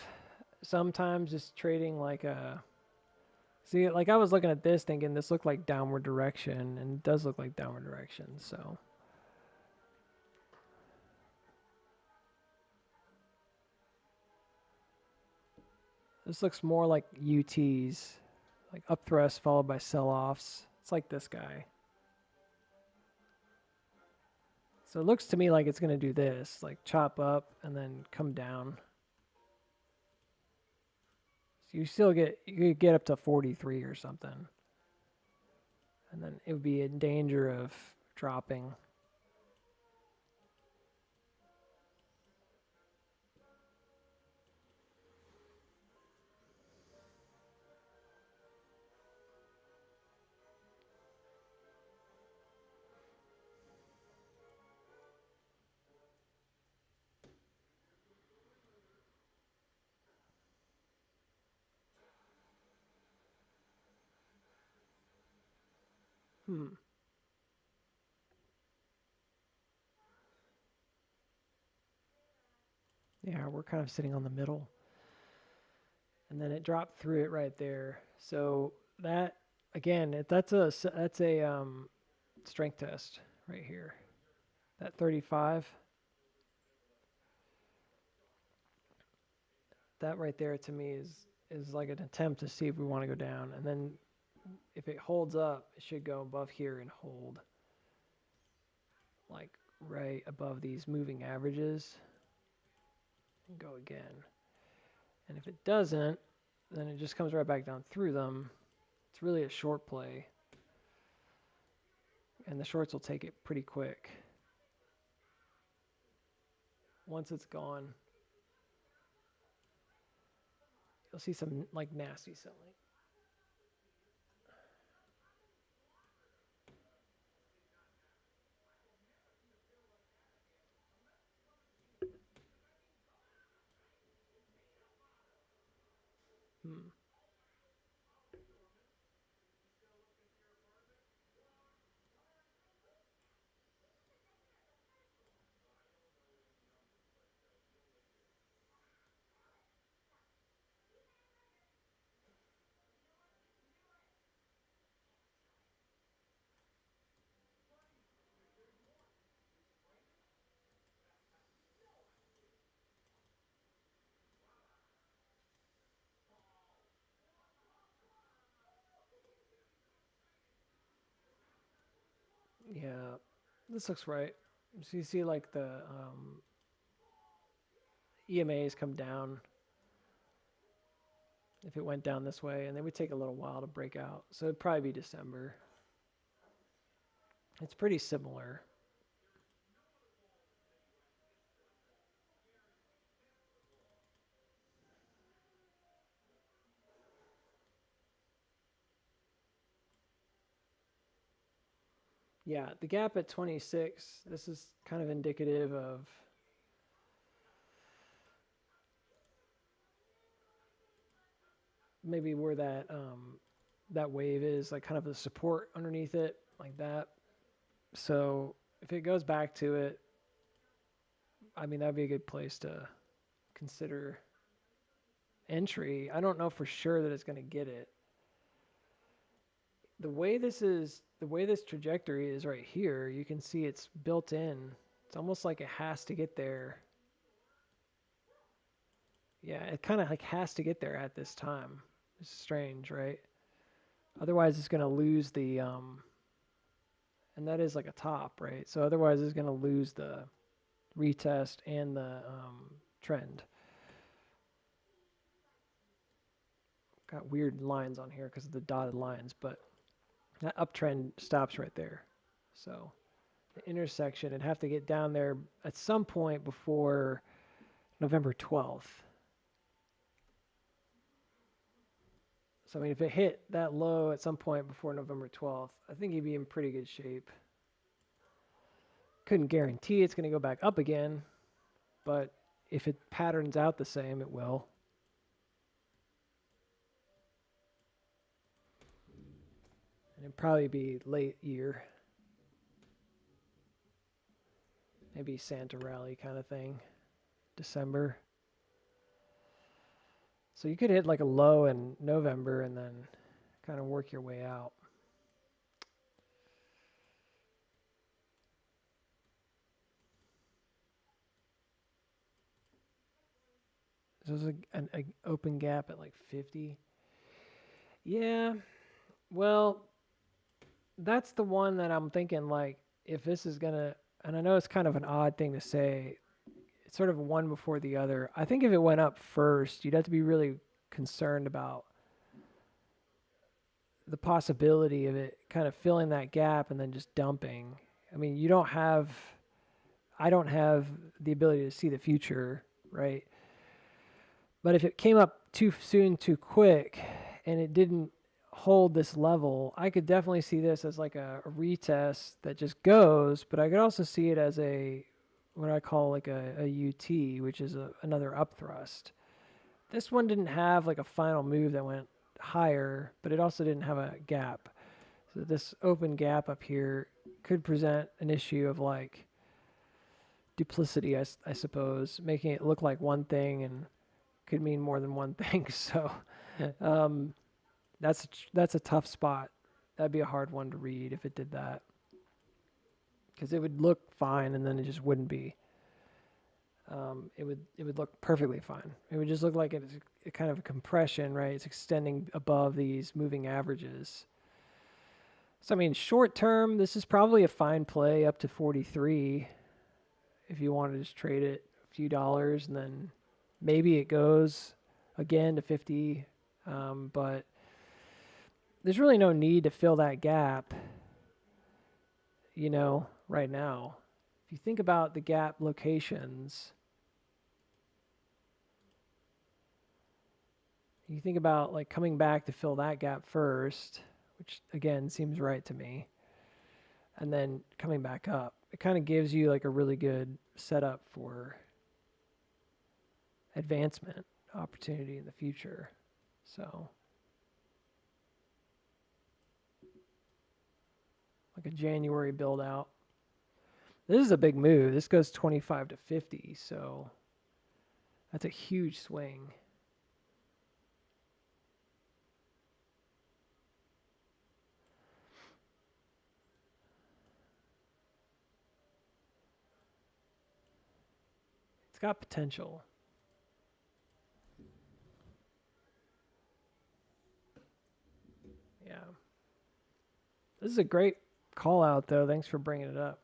sometimes just trading like a. See, like I was looking at this thinking this looked like downward direction, and it does look like downward direction, so. This looks more like UTs, like up thrust followed by sell-offs. It's like this guy. So it looks to me like it's going to do this, like chop up and then come down. So you get up to 43 or something. And then it would be in danger of dropping. Yeah, we're kind of sitting on the middle. And then it dropped through it right there. So that again, that's a strength test right here. That 35. That right there to me is like an attempt to see if we want to go down. And then if it holds up, it should go above here and hold. Like right above these moving averages. And go again. And if it doesn't, then it just comes right back down through them. It's really a short play. And the shorts will take it pretty quick. Once it's gone, you'll see some like nasty selling. Yeah, this looks right. So you see like the EMAs come down if it went down this way, and they would take a little while to break out. So it'd probably be December. It's pretty similar. Yeah, the gap at 26, this is kind of indicative of maybe where that wave is, like kind of a support underneath it, like that. So if it goes back to it, I mean, that'd be a good place to consider entry. I don't know for sure that it's going to get it. The way this trajectory is right here, you can see it's built in. It's almost like it has to get there. Yeah, it kind of like has to get there at this time. It's strange, right? Otherwise, it's going to lose the and that is like a top, right? So otherwise, it's going to lose the retest and the trend. Got weird lines on here because of the dotted lines, but that uptrend stops right there. So the intersection. It'd have to get down there at some point before November 12th. So, I mean, if it hit that low at some point before November 12th, I think he'd be in pretty good shape. Couldn't guarantee it's going to go back up again, but if it patterns out the same, it will. And it'd probably be late year. Maybe Santa rally kind of thing. December. So you could hit like a low in November and then kind of work your way out. So there's an open gap at like 50. Yeah. Well, that's the one that I'm thinking like if this is going to, and I know it's kind of an odd thing to say, it's sort of one before the other. I think if it went up first, you'd have to be really concerned about the possibility of it kind of filling that gap and then just dumping. I mean, I don't have the ability to see the future, right? But if it came up too soon, too quick, and it didn't hold this level, I could definitely see this as like a retest that just goes, but I could also see it as what I call like a UT, which is another up thrust. This one didn't have like a final move that went higher, but it also didn't have a gap. So this open gap up here could present an issue of like duplicity, I suppose, making it look like one thing and could mean more than one thing. So that's a tough spot. That'd be a hard one to read if it did that, because it would look fine and then it just wouldn't be. It would look perfectly fine. It would just look like it's a kind of a compression, right? It's extending above these moving averages. So I mean, short term, this is probably a fine play up to 43 if you want to just trade it a few dollars, and then maybe it goes again to 50. But there's really no need to fill that gap, right now. If you think about the gap locations, you think about like coming back to fill that gap first, which again seems right to me, and then coming back up. It kind of gives you like a really good setup for advancement opportunity in the future. So like a January build out. This is a big move. This goes 25 to 50, so that's a huge swing. It's got potential. Yeah. This is a great call out, though. Thanks for bringing it up.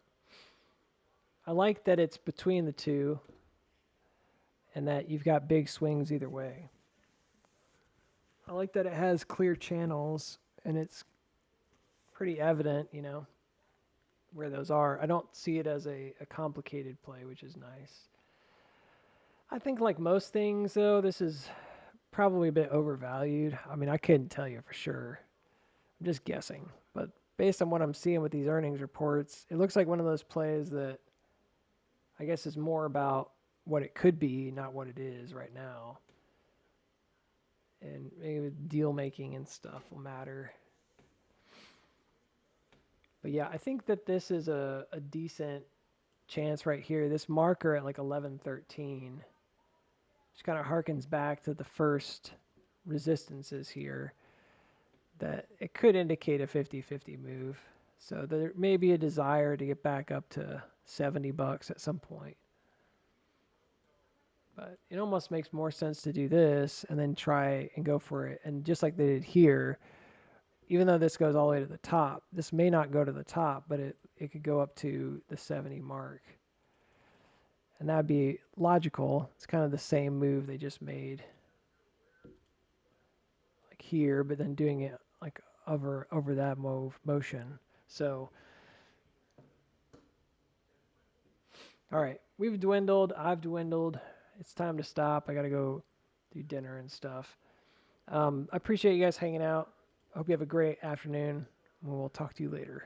I like that it's between the two and that you've got big swings either way. I like that it has clear channels and it's pretty evident, where those are. I don't see it as a complicated play, which is nice. I think like most things, though, this is probably a bit overvalued. I mean, I couldn't tell you for sure. I'm just guessing. But based on what I'm seeing with these earnings reports, it looks like one of those plays that I guess is more about what it could be, not what it is right now. And maybe deal making and stuff will matter. But yeah, I think that this is a decent chance right here. This marker at like 11.13, which kind of harkens back to the first resistances here, that it could indicate a 50-50 move. So there may be a desire to get back up to $70 at some point. But it almost makes more sense to do this and then try and go for it. And just like they did here, even though this goes all the way to the top, this may not go to the top, but it could go up to the 70 mark. And that'd be logical. It's kind of the same move they just made like here, but then doing it like over that motion. So All right, we've dwindled. I've dwindled. It's time to stop. I got to go do dinner and stuff. I appreciate you guys hanging out. I hope you have a great afternoon. We'll talk to you later.